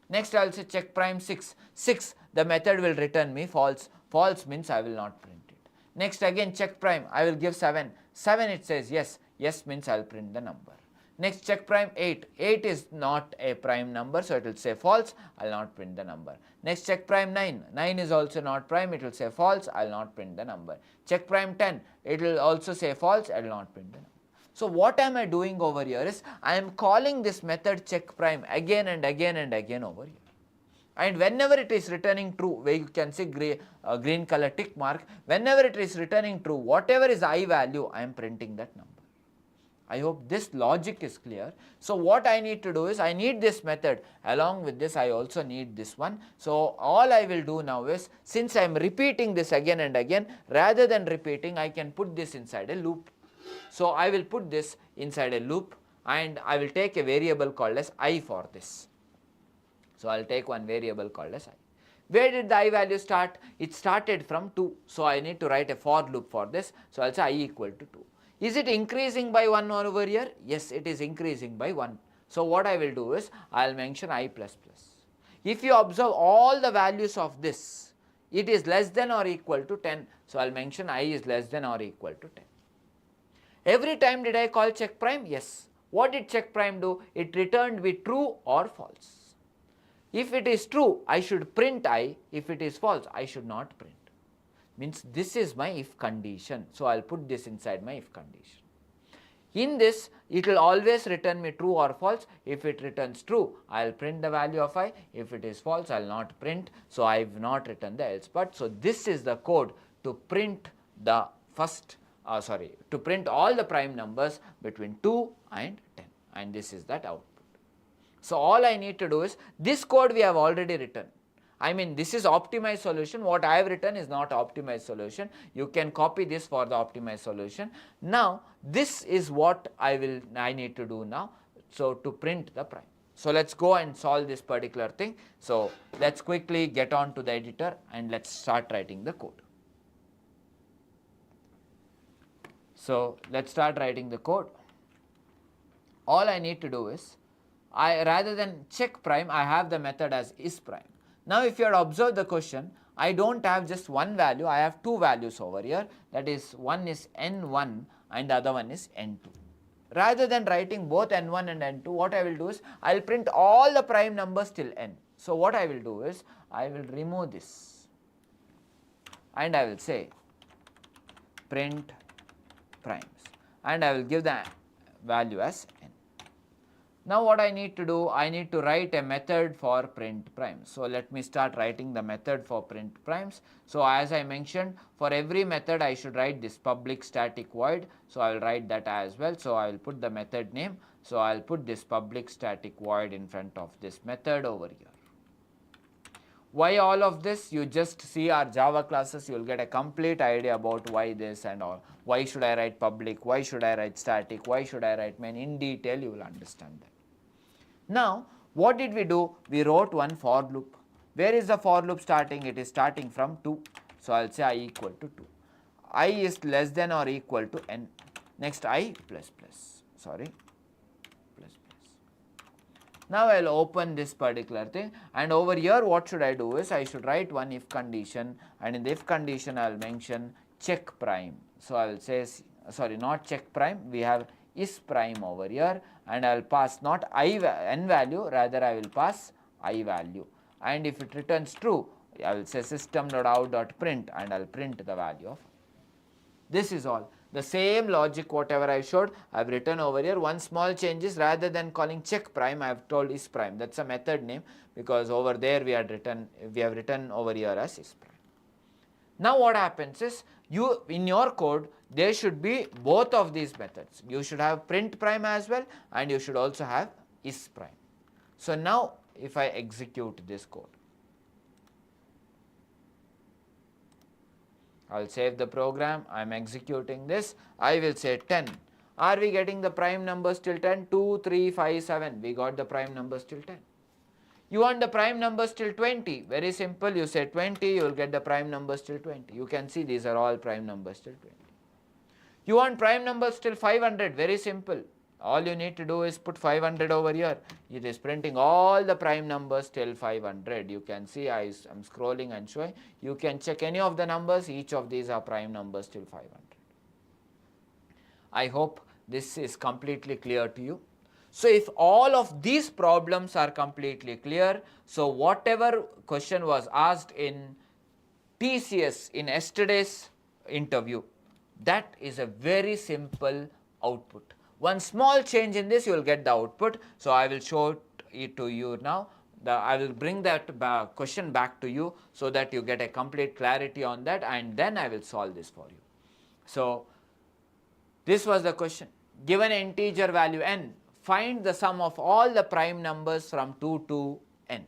Next I will say check prime 6. 6 the method will return me false, false means I will not print it. Next again check prime, I will give 7. 7 it says yes, yes means I will print the number. Next check prime 8. 8 is not a prime number, so it will say false, I will not print the number. Next check prime 9. 9 is also not prime, it will say false, I will not print the number. Check prime 10. It will also say false, I will not print the number. So what am I doing over here is, I am calling this method check prime again and again and again over here. And whenever it is returning true, where you can see green color tick mark, whenever it is returning true, whatever is I value, I am printing that number. I hope this logic is clear. So what I need to do is, I need this method, along with this I also need this one. So all I will do now is, since I am repeating this again and again, rather than repeating, I can put this inside a loop. So I will put this inside a loop and I will take a variable called as I for this. So I will take one variable called as I. Where did the I value start? It started from 2. So I need to write a for loop for this. So I will say I equal to 2. Is it increasing by 1 over here? Yes, it is increasing by 1. So what I will do is, I will mention I plus plus. If you observe all the values of this, it is less than or equal to 10. So I will mention I is less than or equal to 10. Every time did I call check prime? Yes. What did check prime do? It returned me true or false. If it is true, I should print I. If it is false, I should not print. Means this is my if condition. So I will put this inside my if condition. In this, it will always return me true or false. If it returns true, I will print the value of I. If it is false, I will not print. So I have not written the else but. So this is the code to print the to print all the prime numbers between 2 and 10, and this is that output. So all I need to do is, this code we have already written. I mean, this is optimized solution. What I have written is not optimized solution. You can copy this for the optimized solution. Now this is what I need to do now. So to print the prime. So let's go and solve this particular thing. So let's quickly get on to the editor and let's start writing the code. So let's start writing the code. All I need to do is, rather than check prime, I have the method as is prime. Now if you had observed the question, I don't have just one value, I have two values over here. That is, one is n1 and the other one is n2. Rather than writing both n1 and n2, what I will do is, I will print all the prime numbers till n. So what I will do is, I will remove this and I will say print primes and I will give the value as n. Now what I need to do, I need to write a method for print primes. So let me start writing the method for print primes. So as I mentioned, for every method I should write this public static void. So I will write that as well. So I will put the method name. So I will put this public static void in front of this method over here. Why all of this? You just see our Java classes, you will get a complete idea about why this and all. Why should I write public? Why should I write static? Why should I write main? In detail you will understand that. Now what did we do? We wrote one for loop. Where is the for loop starting? It is starting from 2. So I will say I equal to 2. I is less than or equal to n. Next I plus plus. Sorry. Now I will open this particular thing, and over here what should I do is, I should write one if condition, and in the if condition I will mention check prime. So I will say, sorry, not check prime, we have is prime over here, and I will pass not n value, rather I will pass I value, and if it returns true, I will say system.out.print and I will print the value of. This is all. The same logic whatever I showed, I have written over here. One small change is, rather than calling check prime, I have told is prime. That is a method name, because over there we have written over here as is prime. Now what happens is, you in your code there should be both of these methods. You should have print prime as well, and you should also have is prime. So now if I execute this code, I will save the program, I am executing this, I will say 10. Are we getting the prime numbers till 10? 2, 3, 5, 7, we got the prime numbers till 10. You want the prime numbers till 20. Very simple. You say 20, you will get the prime numbers till 20. You can see these are all prime numbers till 20. You want prime numbers till 500. Very simple. All you need to do is put 500 over here. It is printing all the prime numbers till 500. You can see I am scrolling and showing. You can check any of the numbers. Each of these are prime numbers till 500. I hope this is completely clear to you. So if all of these problems are completely clear, so whatever question was asked in TCS in yesterday's interview, that is a very simple output. One small change in this, you will get the output. So I will show it to you now. I will bring that question back to you so that you get a complete clarity on that, and then I will solve this for you. So this was the question. Given an integer value n, find the sum of all the prime numbers from 2 to n.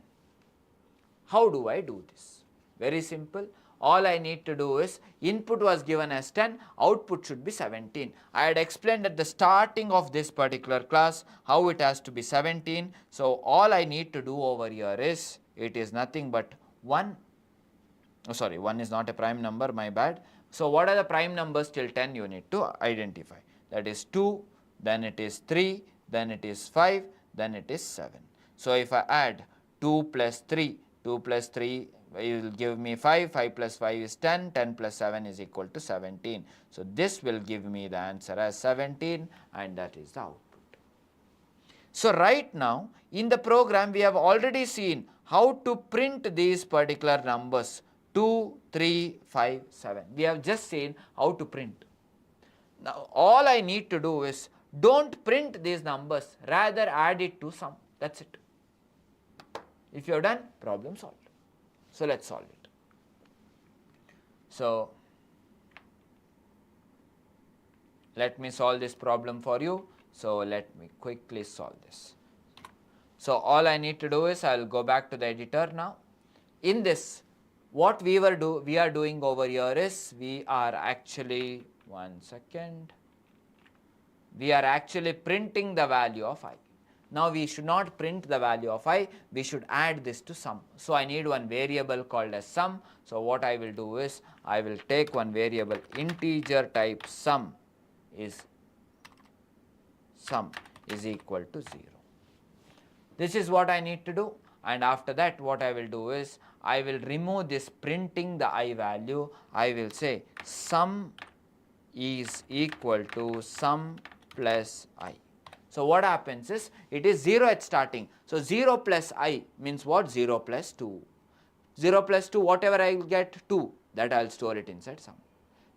How do I do this? Very simple. All I need to do is, input was given as 10, output should be 17. I had explained at the starting of this particular class how it has to be 17. So all I need to do over here is, it is nothing but 1. Oh, sorry, 1 is not a prime number, my bad. So what are the prime numbers till 10 you need to identify? That is 2, then it is 3, then it is 5, then it is 7. So if I add 2 plus 3, 2 plus 3 will give me 5, 5 plus 5 is 10, 10 plus 7 is equal to 17. So this will give me the answer as 17, and that is the output. So right now in the program we have already seen how to print these particular numbers 2, 3, 5, 7. We have just seen how to print. Now all I need to do is, don't print these numbers, rather add it to sum. That's it. If you have done, problem solved. So let's solve it. So let me solve this problem for you. So let me quickly solve this. So all I need to do is, I will go back to the editor now. In this, what we are doing over here is, we are actually, one second, we are actually printing the value of I. Now we should not print the value of I, we should add this to sum. So I need one variable called as sum. So what I will do is, I will take one variable integer type sum is equal to 0. This is what I need to do, and after that what I will do is, I will remove this printing the I value. I will say sum is equal to sum plus I. So what happens is, it is 0 at starting. So 0 plus I means what? 0 plus 2. 0 plus 2, whatever I will get 2, that I will store it inside sum.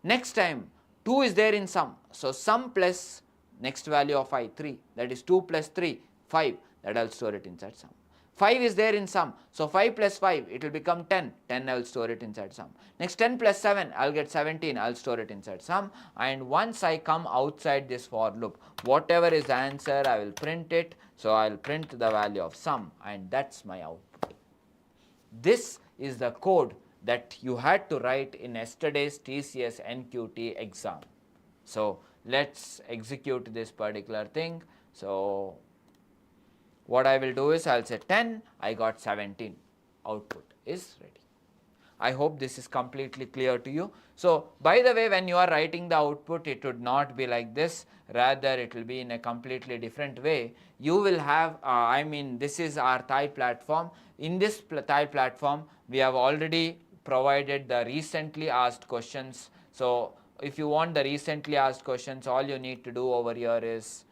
Next time 2 is there in sum. So sum plus next value of I, 3, that is 2 plus 3, 5, that I will store it inside sum. 5 is there in sum. So 5 plus 5, it will become 10. 10 I will store it inside sum. Next 10 plus 7, I will get 17. I will store it inside sum. And once I come outside this for loop, whatever is the answer, I will print it. So I will print the value of sum, and that's my output. This is the code that you had to write in yesterday's TCS NQT exam. So let's execute this particular thing. So what I will do is, I will say 10, I got 17, output is ready. I hope this is completely clear to you. So by the way, when you are writing the output, it would not be like this, rather it will be in a completely different way. You will have, this is our Thai platform. In this Thai platform, we have already provided the recently asked questions. So if you want the recently asked questions, all you need to do over here is,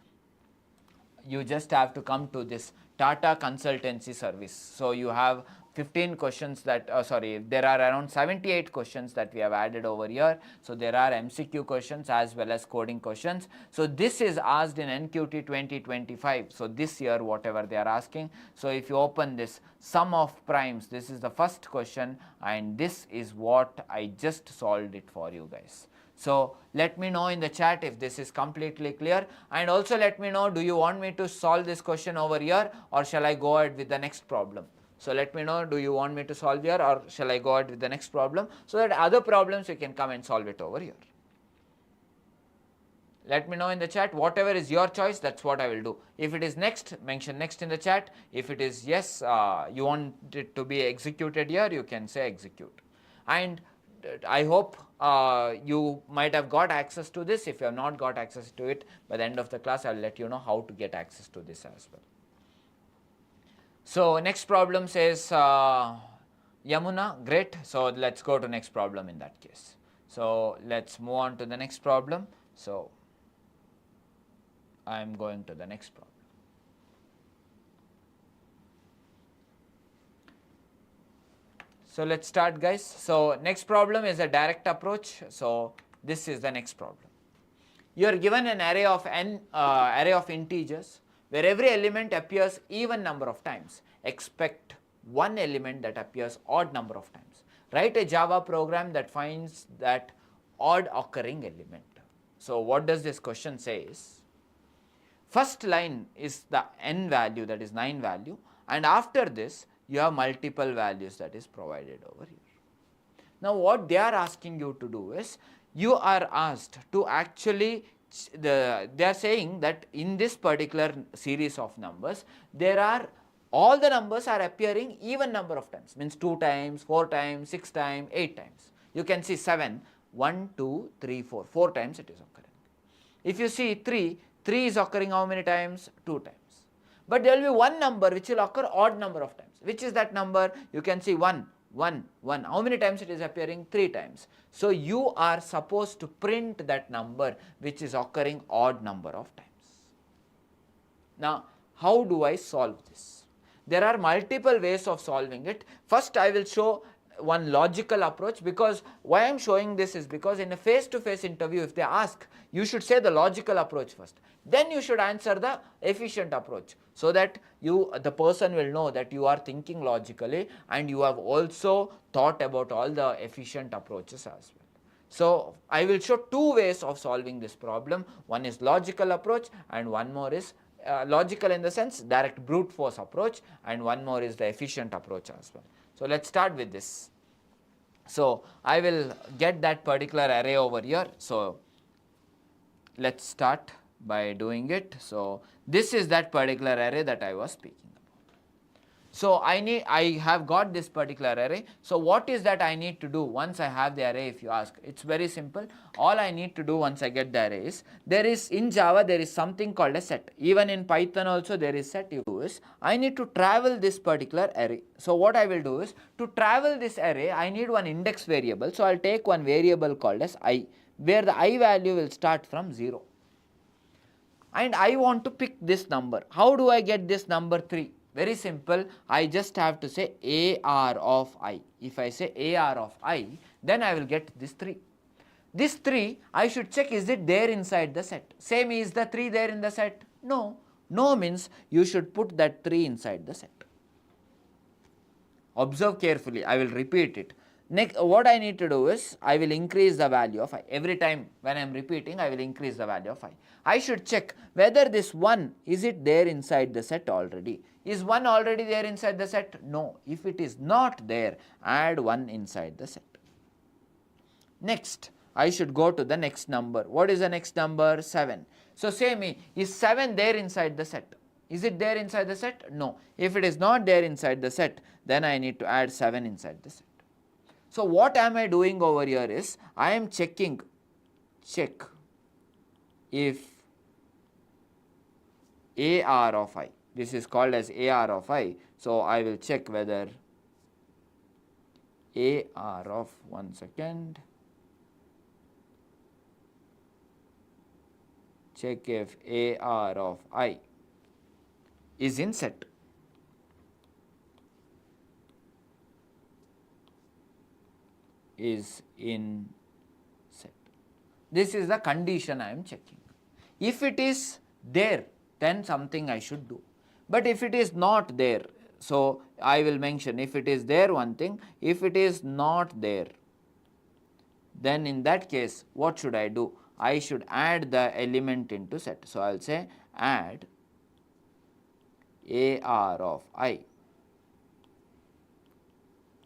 you just have to come to this Tata consultancy service. So you have 15 questions that, there are around 78 questions that we have added over here. So there are MCQ questions as well as coding questions. So this is asked in NQT 2025. So this year, whatever they are asking. So if you open this sum of primes, this is the first question, and this is what I just solved it for you guys. So let me know in the chat if this is completely clear, and also let me know, do you want me to solve this question over here, or shall I go ahead with the next problem? So let me know, do you want me to solve here, or shall I go ahead with the next problem, so that other problems you can come and solve it over here. Let me know in the chat. Whatever is your choice, that's what I will do. If it is next, mention next in the chat. If it is yes, you want it to be executed here, you can say execute. And I hope you might have got access to this. If you have not got access to it, by the end of the class, I will let you know how to get access to this as well. So next problem says Yamuna, great. So let's go to next problem in that case. So let's move on to the next problem. So I am going to the next problem. So let's start, guys. So next problem is a direct approach. So this is the next problem. You are given an array of array of integers where every element appears even number of times. Expect one element that appears odd number of times. Write a Java program that finds that odd occurring element. So what does this question say is, first line is the n value, that is 9 value, and after this you have multiple values that is provided over here. Now what they are asking you to do is, you are asked to actually, they are saying that in this particular series of numbers, there are, all the numbers are appearing even number of times, means 2 times, 4 times, 6 times, 8 times. You can see 7, 1, 2, 3, 4, 4 times it is occurring. If you see 3, 3 is occurring how many times? 2 times. But there will be one number which will occur odd number of times. Which is that number? You can see 1, 1, 1. How many times it is appearing? 3 times. So you are supposed to print that number which is occurring odd number of times. Now, how do I solve this? There are multiple ways of solving it. First, I will show one logical approach, because why I am showing this is because in a face-to-face interview, if they ask, you should say the logical approach first. Then you should answer the efficient approach, so that the person will know that you are thinking logically and you have also thought about all the efficient approaches as well. So I will show 2 ways of solving this problem. One is logical approach and one more is logical in the sense direct brute force approach, and one more is the efficient approach as well. So let's start with this. So I will get that particular array over here. So let's start by doing it. So this is that particular array that I was speaking about. So I have got this particular array. So what is that I need to do once I have the array, if you ask? It's very simple. All I need to do once I get the array is, there is in Java there is something called a set. Even in Python also there is set. You do is, I need to travel this particular array. So what I will do is, to travel this array I need one index variable. So I'll take one variable called as I, where the I value will start from 0. And I want to pick this number. How do I get this number 3? Very simple. I just have to say AR of I. If I say AR of I, then I will get this 3. This 3, I should check, is it there inside the set? Same, is the 3 there in the set? No. No means you should put that 3 inside the set. Observe carefully. I will repeat it. Next, what I need to do is, I will increase the value of I. Every time when I am repeating, I will increase the value of I. I should check whether this 1, is it there inside the set already? Is 1 already there inside the set? No. If it is not there, add 1 inside the set. Next, I should go to the next number. What is the next number? 7. So say me, is 7 there inside the set? Is it there inside the set? No. If it is not there inside the set, then I need to add 7 inside the set. So what am I doing over here is, I am checking, check if AR of I, this is called as AR of I. So I will check whether AR of, one second, check if AR of I is in set. Is in set. This is the condition I am checking. If it is there, then something I should do. But if it is not there, so I will mention, if it is there, one thing. If it is not there, then in that case, what should I do? I should add the element into set. So I will say add AR of I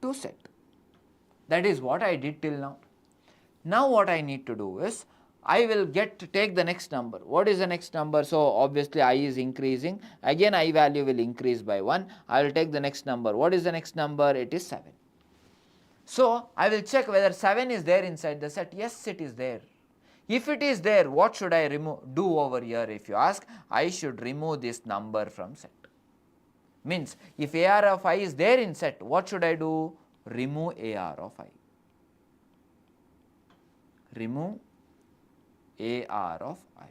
to set. That is what I did till now. Now what I need to do is, I will take the next number. What is the next number? So obviously I is increasing. Again I value will increase by 1. I will take the next number. What is the next number? It is 7. So I will check whether 7 is there inside the set. Yes, it is there. If it is there, what should I do over here? If you ask, I should remove this number from set. Means if AR of I is there in set, what should I do? Remove AR of I. Remove AR of I.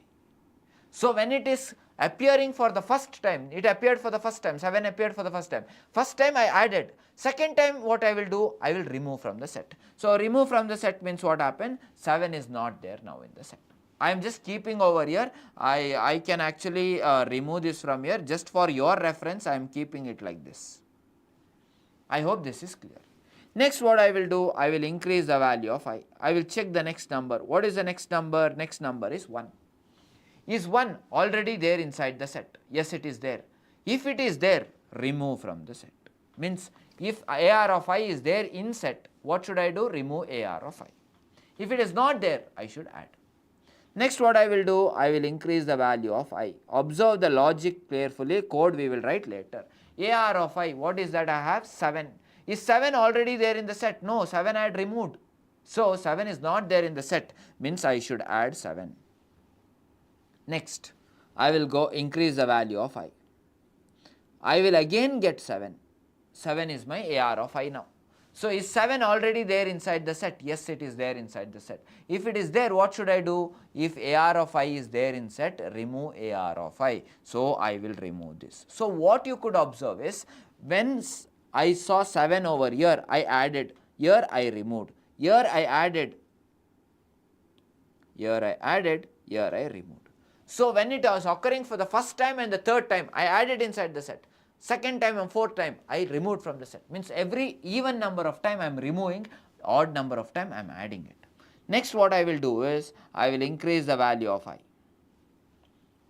So when it is appearing for the first time, it appeared for the first time, 7 appeared for the first time. First time I added, second time what I will do? I will remove from the set. So remove from the set means what happened? 7 is not there now in the set. I am just keeping over here. I can actually remove this from here. Just for your reference, I am keeping it like this. I hope this is clear. Next what I will do? I will increase the value of I. I will check the next number. What is the next number? Next number is 1. Is 1 already there inside the set? Yes, it is there. If it is there, remove from the set. Means if AR of I is there in set, what should I do? Remove AR of I. If it is not there, I should add. Next what I will do? I will increase the value of I. Observe the logic carefully. Code we will write later. AR of I, what is that I have? 7. Is 7 already there in the set? No, 7 I had removed. So 7 is not there in the set, means I should add 7. Next, I will go increase the value of I. I will again get 7. 7 is my AR of I now. So is 7 already there inside the set? Yes, it is there inside the set. If it is there, what should I do? If AR of I is there in set, remove AR of I. So I will remove this. So what you could observe is, when I saw 7 over here, I added, here I removed, here I added, here I added, here I removed. So when it was occurring for the first time and the third time, I added inside the set. Second time and fourth time, I removed from the set. Means every even number of time I am removing, odd number of time I am adding it. Next what I will do is, I will increase the value of I.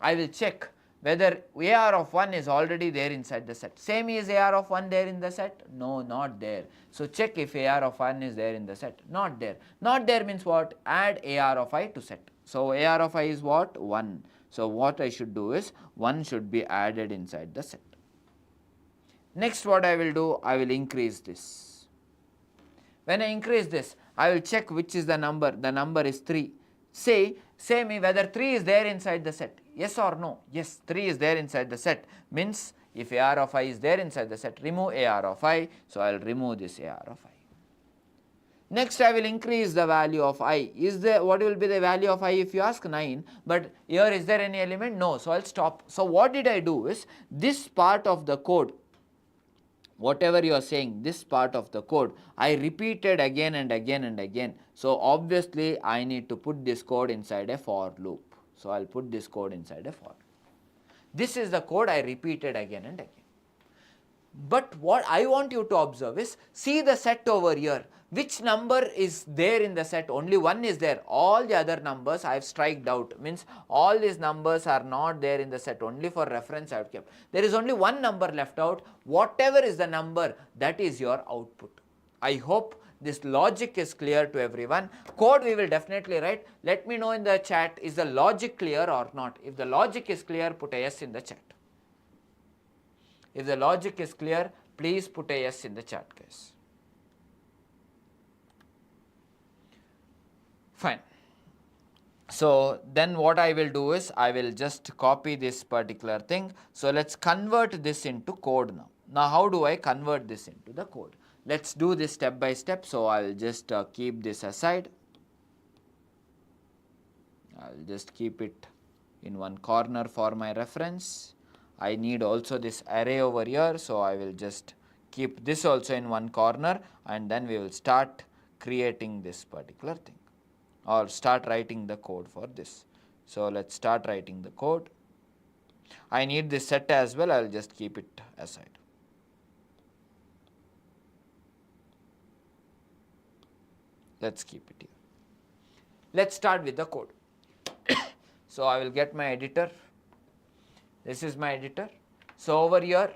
I will check whether AR of 1 is already there inside the set. Same is AR of 1 there in the set? No, not there. So check if AR of 1 is there in the set. Not there. Not there means what? Add AR of I to set. So AR of I is what? 1. So what I should do is, 1 should be added inside the set. Next what I will do? I will increase this. When I increase this, I will check which is the number. The number is 3. Say me whether 3 is there inside the set. Yes or no? Yes, 3 is there inside the set. Means if AR of I is there inside the set, remove AR of I. So I will remove this AR of I. Next I will increase the value of I. What will be the value of I if you ask? 9. But here is there any element? No. So I will stop. So what did I do is, this part of the code, whatever you are saying, this part of the code, I repeated again and again and again. So obviously I need to put this code inside a for loop. So I will put this code inside a for loop. This is the code I repeated again and again. But what I want you to observe is, see the set over here. Which number is there in the set? Only 1 is there. All the other numbers I have striked out. Means all these numbers are not there in the set. Only for reference I have kept. There is only 1 number left out. Whatever is the number, that is your output. I hope this logic is clear to everyone. Code we will definitely write. Let me know in the chat, is the logic clear or not? If the logic is clear, put a yes in the chat. If the logic is clear, please put a yes in the chat, guys. Fine. So then what I will do is, I will just copy this particular thing. So let's convert this into code now. Now how do I convert this into the code? Let's do this step by step. So I will just keep this aside. I will just keep it in one corner for my reference. I need also this array over here. So I will just keep this also in one corner, and then we will start creating this particular thing, or start writing the code for this. So let's start writing the code. I need this set as well. I will just keep it aside. Let's keep it here. Let's start with the code. So I will get my editor. This is my editor. So over here,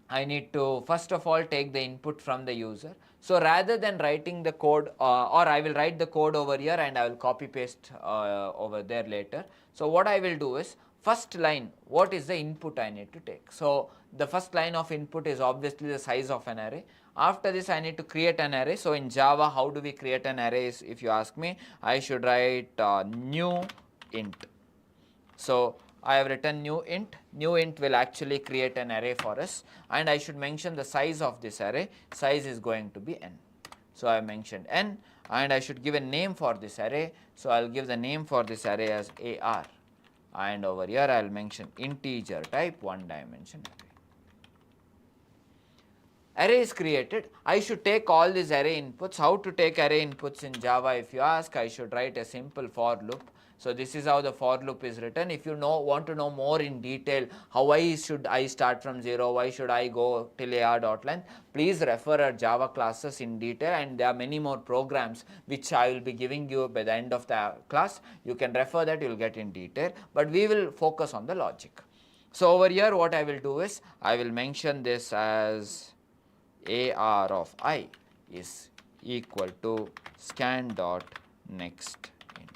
I need to first of all take the input from the user. So rather than writing the code, or I will write the code over here and I will copy paste over there later. So what I will do is, first line, what is the input I need to take? So the first line of input is obviously the size of an array. After this I need to create an array. So in Java, how do we create an array? If you ask me, I should write new int. So I have written new int will actually create an array for us, and I should mention the size of this array. Size is going to be n. So I mentioned n, and I should give a name for this array. So I will give the name for this array as AR, and over here I will mention integer type one dimension array. Array is created. I should take all these array inputs. How to take array inputs in Java? If you ask, I should write a simple for loop. So this is how the for loop is written. If you want to know more in detail, why should I start from 0, why should I go till AR.length, please refer our Java classes in detail, and there are many more programs which I will be giving you by the end of the class. You can refer that, you will get in detail, but we will focus on the logic. So over here what I will do is, I will mention this as AR of I is equal to scan dot next int.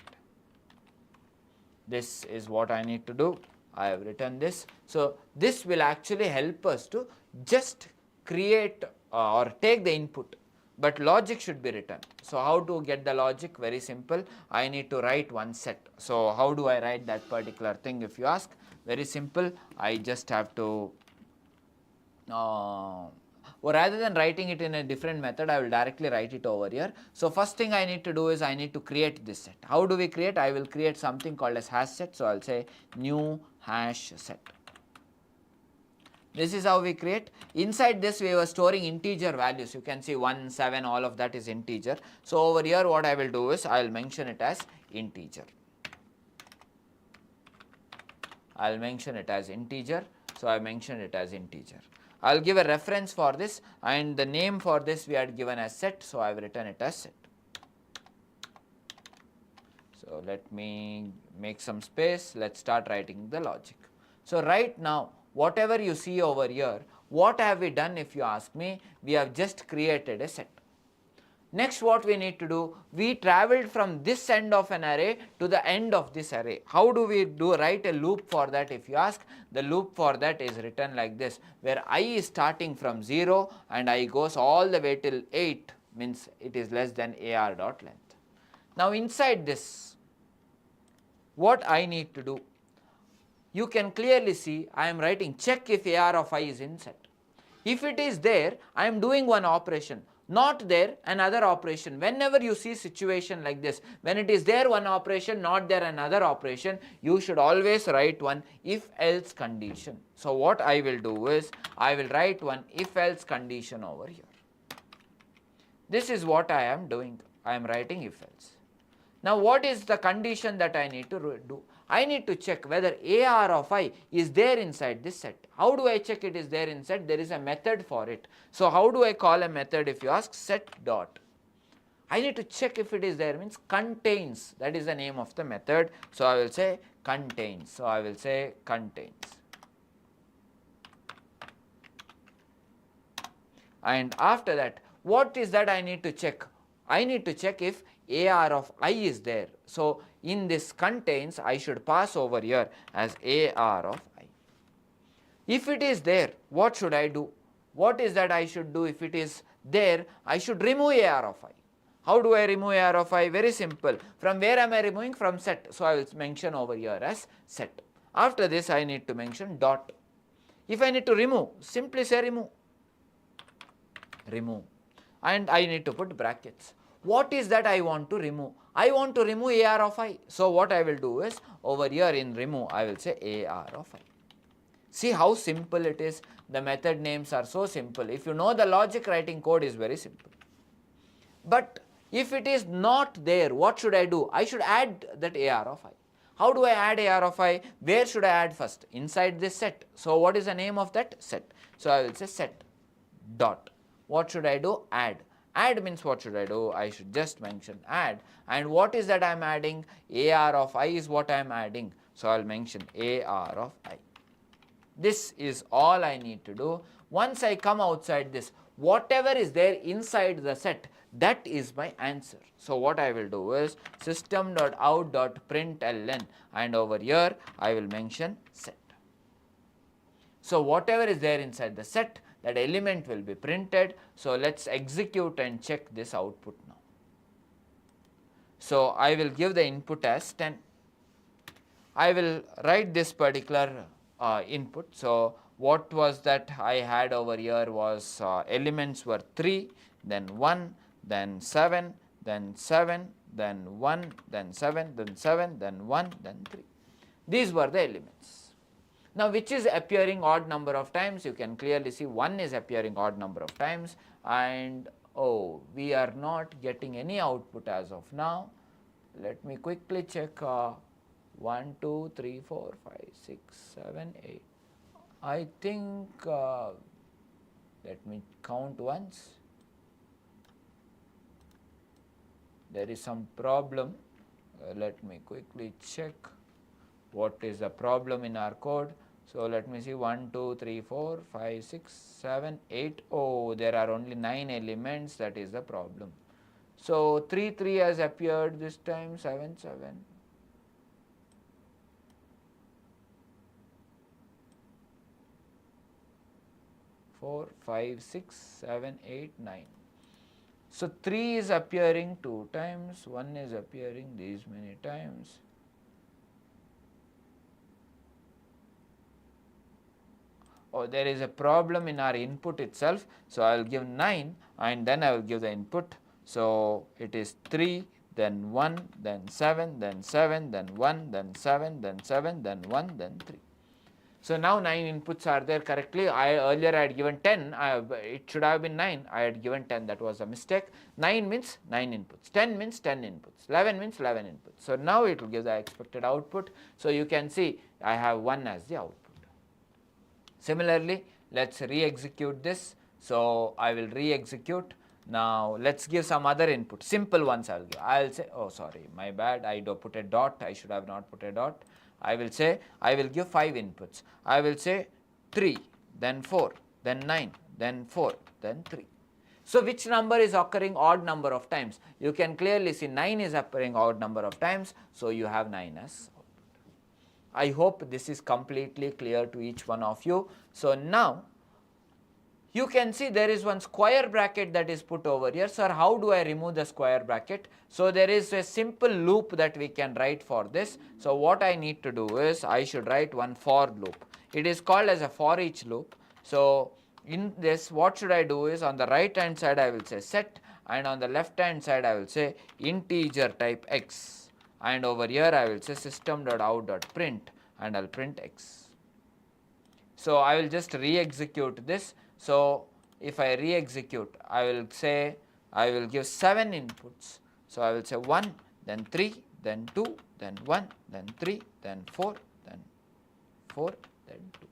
This is what I need to do. I have written this. So this will actually help us to just create or take the input, but logic should be written. So how to get the logic? Very simple. I need to write one set. So how do I write that particular thing, if you ask? Very simple. I just have to rather than writing it in a different method, I will directly write it over here. So first thing I need to do is, I need to create this set. How do we create? I will create something called as hash set. So I will say new hash set. This is how we create. Inside this we were storing integer values. You can see 1, 7, all of that is integer. So over here what I will do is, I will mention it as integer. I will mention it as integer. So I mentioned it as integer. I will give a reference for this, and the name for this we had given as set. So I have written it as set. So let me make some space. Let's start writing the logic. So right now, whatever you see over here, what have we done? If you ask me, we have just created a set. Next, what we need to do, we traveled from this end of an array to the end of this array. How do we write a loop for that? If you ask, the loop for that is written like this, where I is starting from 0 and I goes all the way till 8, means it is less than AR.length. Now inside this, what I need to do, you can clearly see I am writing check if AR of I is in set. If it is there, I am doing one operation. Not there, another operation. Whenever you see situation like this, when it is there one operation, not there another operation, you should always write one if else condition. So what I will do is, I will write one if else condition over here. This is what I am doing. I am writing if else. Now what is the condition that I need to do? I need to check whether AR of I is there inside this set. How do I check it is there inside? There is a method for it. So how do I call a method? If you ask, set dot. I need to check if it is there, means contains. That is the name of the method. So I will say contains. So I will say contains. And after that, what is that I need to check? I need to check if AR of I is there. So in this contains, I should pass over here as AR of I. If it is there, what should I do? What is that I should do? If it is there, I should remove AR of I. How do I remove AR of I? Very simple. From where am I removing? From set. So I will mention over here as set. After this, I need to mention dot. If I need to remove, simply say remove. Remove. And I need to put brackets. What is that I want to remove? I want to remove AR of I. So what I will do is, over here in remove, I will say AR of I. See how simple it is. The method names are so simple. If you know the logic, writing code is very simple. But if it is not there, what should I do? I should add that AR of I. How do I add AR of I? Where should I add first? Inside this set. So what is the name of that set? So I will say set dot. What should I do? Add. Add means what should I do? I should just mention add. And what is that I am adding? AR of I is what I am adding. So I will mention AR of I. This is all I need to do. Once I come outside this, whatever is there inside the set, that is my answer. So what I will do is system.out.println, and over here I will mention set. So whatever is there inside the set, that element will be printed. So let's execute and check this output now. So I will give the input as 10. I will write this particular input. So what was that I had over here was elements were 3, then 1, then 7, then 7, then 1, then 7, then 7, then 1, then 3. These were the elements. Now which is appearing odd number of times? You can clearly see 1 is appearing odd number of times, and oh, we are not getting any output as of now. Let me quickly check. 1, 2, 3, 4, 5, 6, 7, 8. I think, let me count once. There is some problem. Let me quickly check what is the problem in our code. So let me see, 1, 2, 3, 4, 5, 6, 7, 8. Oh, there are only 9 elements. That is the problem. So 3, 3 has appeared this time, 7, 7. 4, 5, 6, 7, 8, 9. So 3 is appearing 2 times, 1 is appearing these many times. Oh, there is a problem in our input itself. So I will give 9 and then I will give the input. So it is 3, then 1, then 7, then 7, then 1, then 7, then 7, then 1, then 3. So now 9 inputs are there correctly. Earlier I had given 10, it should have been 9, I had given 10, that was a mistake. 9 means 9 inputs, 10 means 10 inputs, 11 means 11 inputs. So now it will give the expected output. So you can see I have 1 as the output. Similarly, let's re-execute this. So I will re-execute. Now let's give some other input, simple ones I will give. I will say, oh sorry, my bad, I put a dot, I should have not put a dot. I will say, I will give 5 inputs. I will say 3, then 4, then 9, then 4, then 3. So which number is occurring odd number of times? You can clearly see 9 is occurring odd number of times. So you have 9 as output. I hope this is completely clear to each one of you. So now you can see there is one square bracket that is put over here. Sir, how do I remove the square bracket? So there is a simple loop that we can write for this. So what I need to do is I should write one for loop. It is called as a for each loop. So in this, what should I do is on the right hand side I will say set, and on the left hand side I will say integer type x, and over here I will say system.out.print and I will print x. So I will just re-execute this. So if I re-execute, I will say, I will give 7 inputs. So I will say 1, then 3, then 2, then 1, then 3, then 4, then 4, then 2.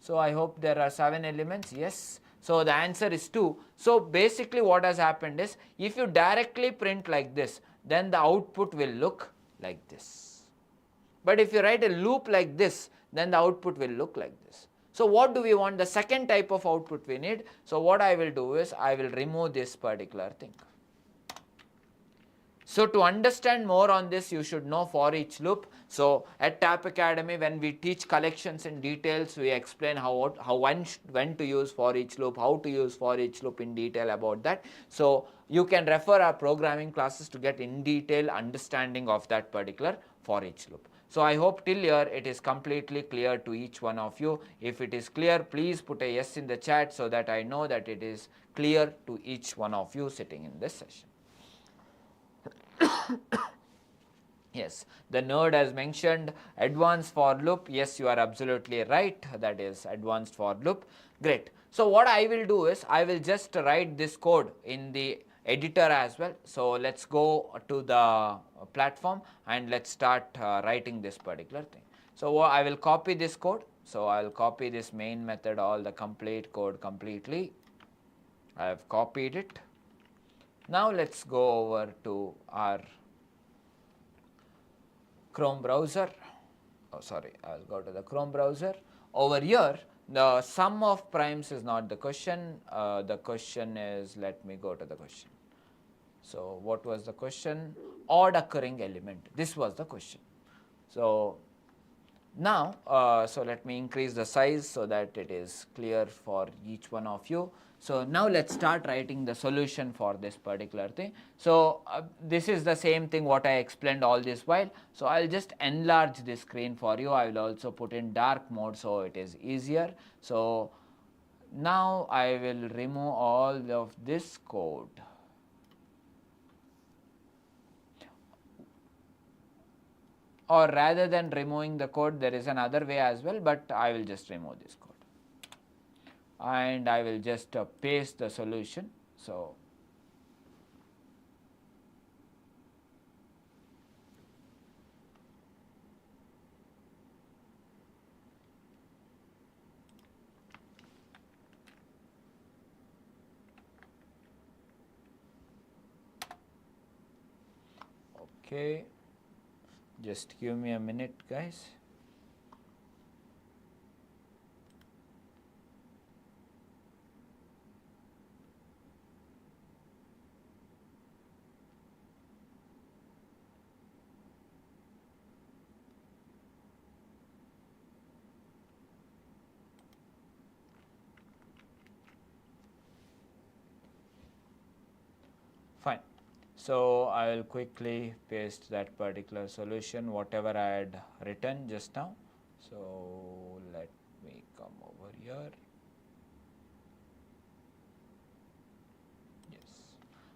So I hope there are 7 elements. Yes. So the answer is 2. So basically what has happened is, if you directly print like this, then the output will look like this. But if you write a loop like this, then the output will look like this. So what do we want? The second type of output we need. So what I will do is I will remove this particular thing. So to understand more on this, you should know for each loop. So at TAP Academy, when we teach collections in details, we explain when to use for each loop, how to use for each loop in detail about that. So you can refer our programming classes to get in detail understanding of that particular for each loop. So I hope till here it is completely clear to each one of you. If it is clear, please put a yes in the chat so that I know that it is clear to each one of you sitting in this session. Yes, the nerd has mentioned advanced for loop. Yes, you are absolutely right. That is advanced for loop. Great. So what I will do is I will just write this code in the editor as well. So let's go to the platform and let's start writing this particular thing. So I will copy this code. So I will copy this main method, all the complete code completely. I have copied it. Now let's go over to our Chrome browser. Oh sorry, I will go to the Chrome browser. Over here The sum of primes is not the question. The question is, let me go to the question. So what was the question? Odd occurring element. This was the question. So now, so let me increase the size so that it is clear for each one of you. So now let's start writing the solution for this particular thing. So this is the same thing what I explained all this while. So I'll just enlarge this screen for you. I will also put in dark mode so it is easier. So now I will remove all of this code. Or rather than removing the code, there is another way as well, but I will just remove this code. And I will just paste the solution. So okay, just give me a minute, guys. Fine. So I will quickly paste that particular solution, whatever I had written just now. So let me come over here. Yes,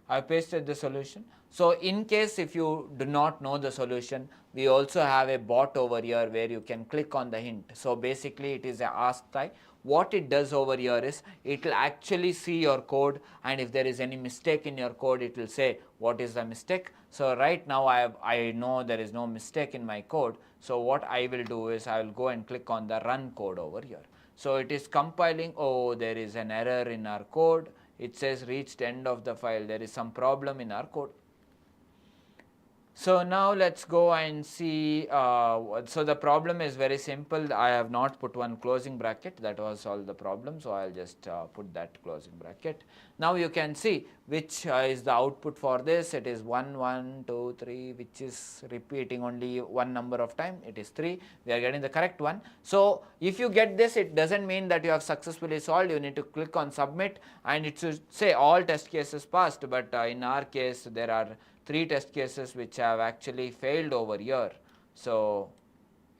I pasted the solution. So in case if you do not know the solution, we also have a bot over here where you can click on the hint. So basically it is a ask type. What it does over here is it will actually see your code, and if there is any mistake in your code, it will say what is the mistake. So right now I know there is no mistake in my code. So what I will do is I will go and click on the run code over here. So it is compiling. Oh, there is an error in our code. It says reached end of the file. There is some problem in our code. So now let's go and see. So the problem is very simple. I have not put one closing bracket. That was all the problem. So I'll just put that closing bracket. Now you can see which is the output for this. It is 1, 1, 2, 3, which is repeating only one number of time. It is 3. We are getting the correct one. So if you get this, it doesn't mean that you have successfully solved. You need to click on submit, and it should say all test cases passed. But in our case, there are 3 test cases which have actually failed over here. So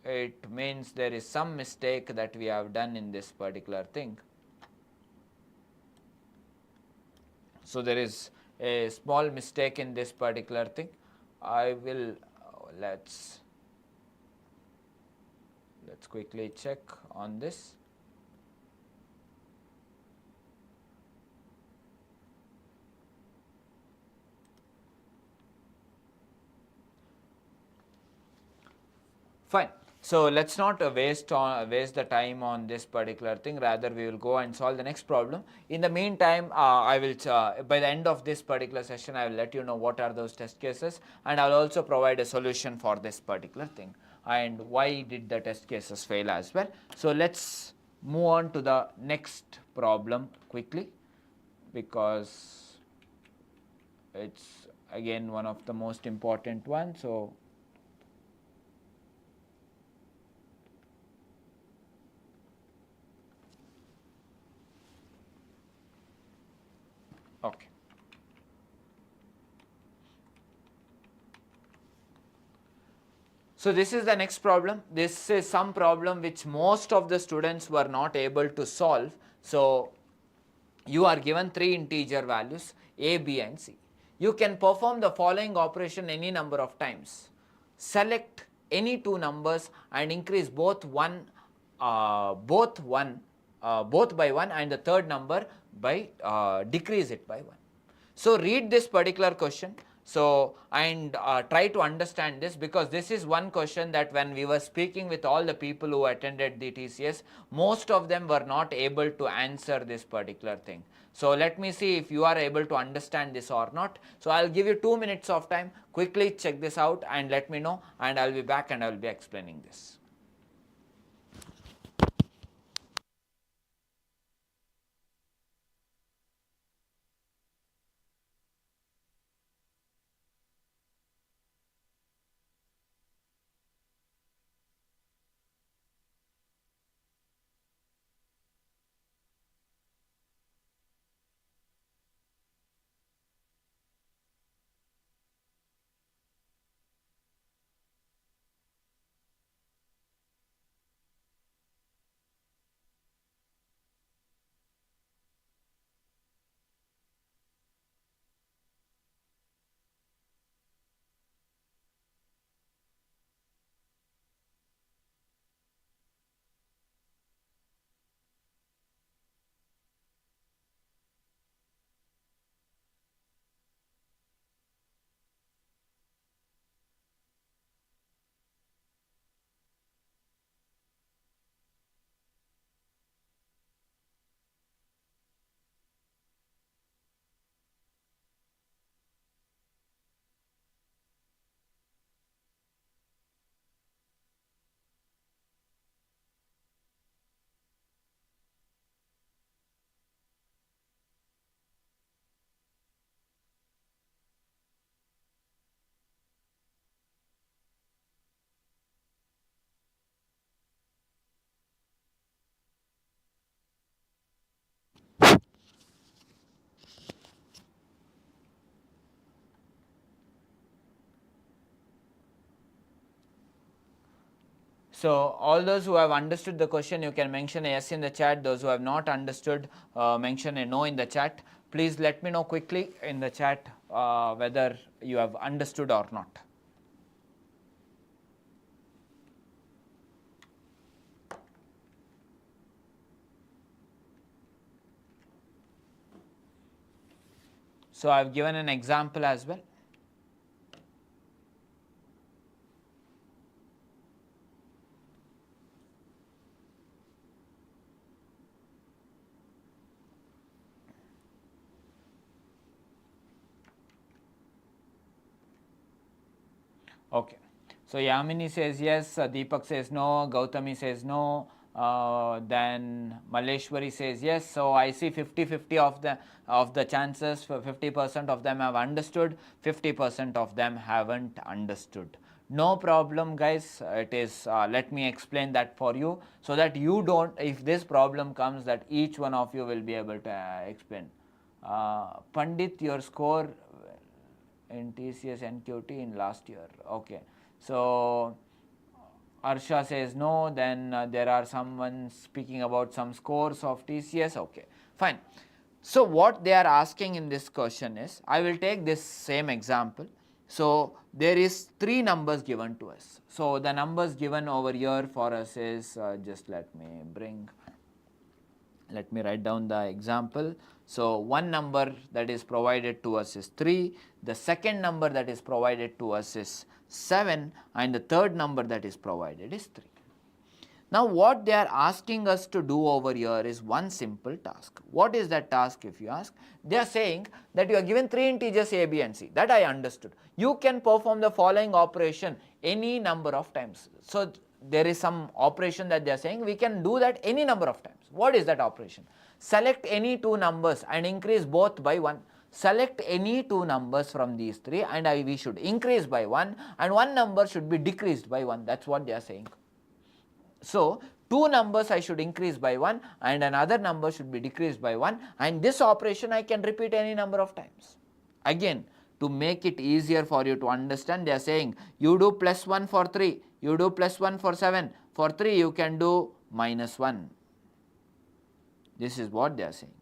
it means there is some mistake that we have done in this particular thing. So there is a small mistake in this particular thing. I will let's quickly check on this. Fine. So let's not waste the time on this particular thing. Rather, we will go and solve the next problem. In the meantime, I will by the end of this particular session, I will let you know what are those test cases, and I will also provide a solution for this particular thing and why did the test cases fail as well. So let's move on to the next problem quickly, because it's again one of the most important ones. So okay. So this is the next problem. This is some problem which most of the students were not able to solve. So you are given 3 integer values a, b and c. You can perform the following operation any number of times. Select any 2 numbers and increase both by 1 and the third number by decrease it by 1. So read this particular question. So and try to understand this, because this is one question that when we were speaking with all the people who attended the TCS, most of them were not able to answer this particular thing. So let me see if you are able to understand this or not. So I'll give you 2 minutes of time. Quickly check this out and let me know, and I'll be back and I'll be explaining this. So all those who have understood the question, you can mention a yes in the chat. Those who have not understood, mention a no in the chat. Please let me know quickly in the chat whether you have understood or not. So I have given an example as well. Okay. So Yamini says yes, Deepak says no, Gautami says no, then Maleshwari says yes. So I see 50-50 of the chances, 50% of them have understood, 50% of them haven't understood. No problem, guys. It is let me explain that for you, so that you don't, if this problem comes, that each one of you will be able to explain. Pandit, your score in TCS NQT in last year. Okay. So Arsha says no, then there are someone speaking about some scores of TCS. Okay, fine. So what they are asking in this question is, I will take this same example. So there is 3 numbers given to us. So the numbers given over here for us is, just let me write down the example. So one number that is provided to us is 3, the second number that is provided to us is 7, and the third number that is provided is 3. Now what they are asking us to do over here is one simple task. What is that task, if you ask? They are saying that you are given 3 integers a, b and c. That I understood. You can perform the following operation any number of times. So there is some operation that they are saying we can do that any number of times. What is that operation? Select any 2 numbers and increase both by 1. Select any 2 numbers from these 3 and we should increase by 1, and one number should be decreased by 1. That's what they are saying. So 2 numbers I should increase by 1 and another number should be decreased by 1, and this operation I can repeat any number of times. Again, to make it easier for you to understand, they are saying you do +1 for 3, you do +1 for 7, for 3 you can do -1. This is what they are saying.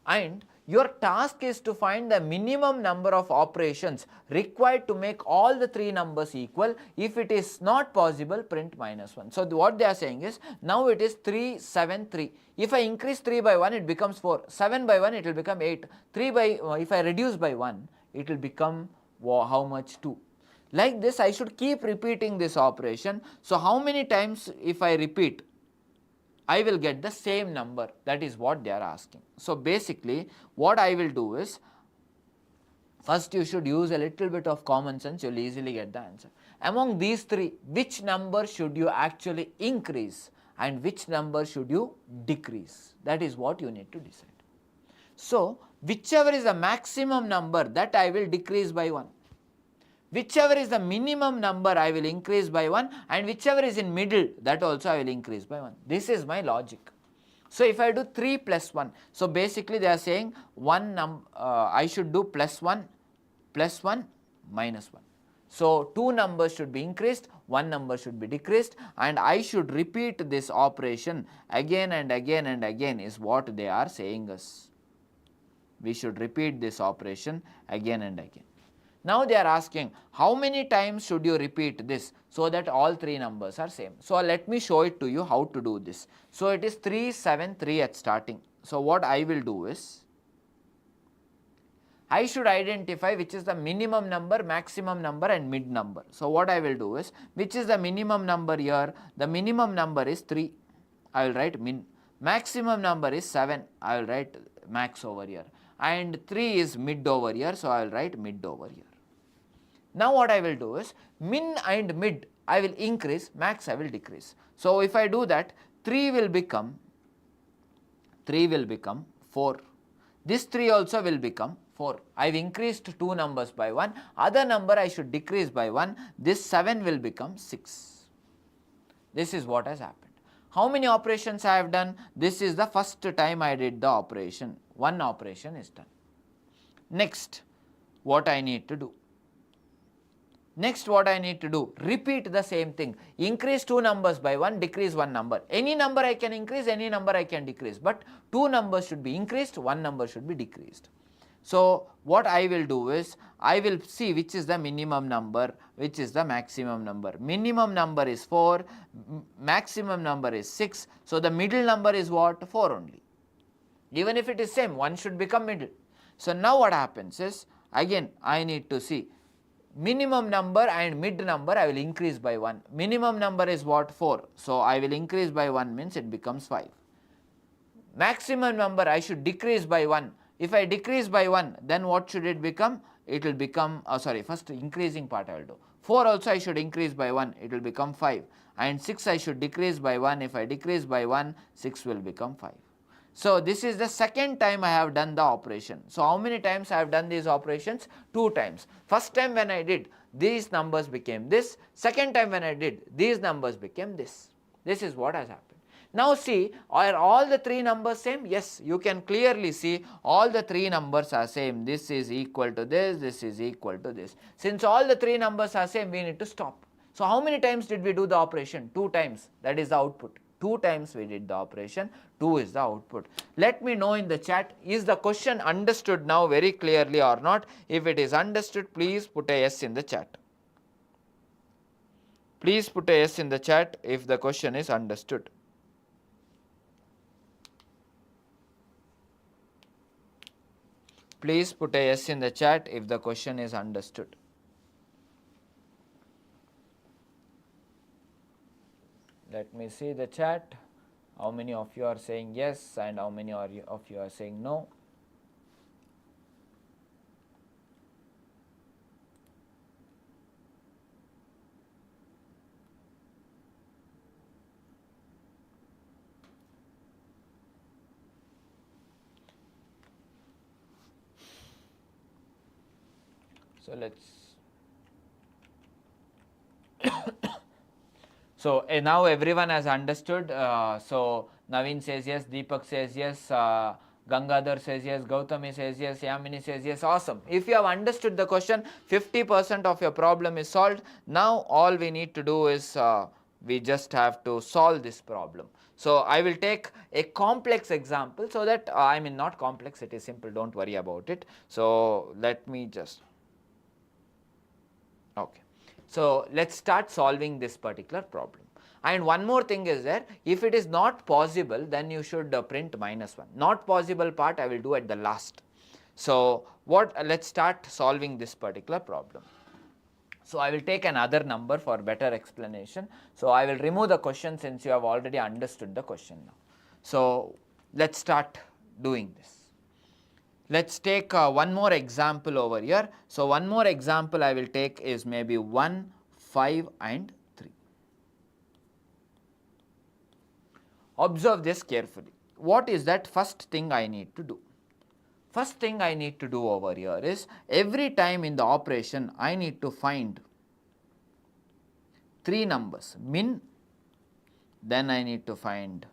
And your task is to find the minimum number of operations required to make all the 3 numbers equal. If it is not possible, print -1. So what they are saying is, now it is 3, 7, 3. If I increase 3 by 1, it becomes 4. 7 by 1, it will become 8. 3 by, if I reduce by 1, it will become how much? 2. Like this, I should keep repeating this operation. So how many times if I repeat, I will get the same number. That is what they are asking. So basically what I will do is, first you should use a little bit of common sense, you will easily get the answer. Among these 3, which number should you actually increase and which number should you decrease? That is what you need to decide. So whichever is the maximum number, that I will decrease by 1. Whichever is the minimum number, I will increase by 1, and whichever is in middle, that also I will increase by 1. This is my logic. So if I do 3 plus 1, so basically they are saying I should do +1, +1, -1. So 2 numbers should be increased, 1 number should be decreased, and I should repeat this operation again and again and again, is what they are saying us. We should repeat this operation again and again. Now they are asking how many times should you repeat this so that all 3 numbers are same. So let me show it to you how to do this. So it is 3, 7, 3 at starting. So what I will do is, I should identify which is the minimum number, maximum number and mid number. So what I will do is, which is the minimum number here? The minimum number is 3. I will write min. Maximum number is 7. I will write max over here. And 3 is mid over here. So I will write mid over here. Now what I will do is, min and mid I will increase, max I will decrease. So if I do that, 3 will become 4. This 3 also will become 4. I have increased 2 numbers by 1. Other number I should decrease by 1. This 7 will become 6. This is what has happened. How many operations I have done? This is the first time I did the operation. 1 operation is done. Next, what I need to do? Next what I need to do, repeat the same thing. Increase two numbers by 1, decrease one number. Any number I can increase, any number I can decrease, but two numbers should be increased, one number should be decreased. So what I will do is, I will see which is the minimum number, which is the maximum number. Minimum number is 4, maximum number is 6, so the middle number is what? 4 only. Even if it is same, 1 should become middle. So now what happens is, again I need to see minimum number and mid number I will increase by 1. Minimum number is what? 4. So I will increase by 1 means it becomes 5. Maximum number I should decrease by 1. If I decrease by 1, then what should it become? It will become, first increasing part I will do. 4 also I should increase by 1, it will become 5. And 6 I should decrease by 1. If I decrease by 1, 6 will become 5. So this is the second time I have done the operation. So how many times I have done these operations? 2 times. First time when I did, these numbers became this. Second time when I did, these numbers became this. This is what has happened. Now see, are all the 3 numbers same? Yes, you can clearly see all the 3 numbers are same. This is equal to this is equal to this. Since all the 3 numbers are same, we need to stop. So how many times did we do the operation? 2 times. That is the output. 2 times we did the operation, 2 is the output. Let me know in the chat, is the question understood now very clearly or not? If it is understood, please put a yes in the chat. Please put a yes in the chat if the question is understood. Please put a yes in the chat if the question is understood. Let me see the chat. How many of you are saying yes and how many of you are saying no? So let's so now everyone has understood. So Naveen says yes, Deepak says yes, Gangadhar says yes, Gautami says yes, Yamini says yes. Awesome. If you have understood the question, 50% of your problem is solved. Now all we need to do is we just have to solve this problem. So I will take a complex example so that I mean not complex, it is simple, don't worry about it. So let me just okay. So let's start solving this particular problem. And one more thing is there, if it is not possible, then you should print -1. Not possible part I will do at the last. So let's start solving this particular problem. So I will take another number for better explanation. So I will remove the question since you have already understood the question now. So let's start doing this. Let's take one more example over here. So one more example I will take is maybe 1, 5 and 3. Observe this carefully. What is that first thing I need to do? First thing I need to do over here is, every time in the operation I need to find 3 numbers, min, then I need to find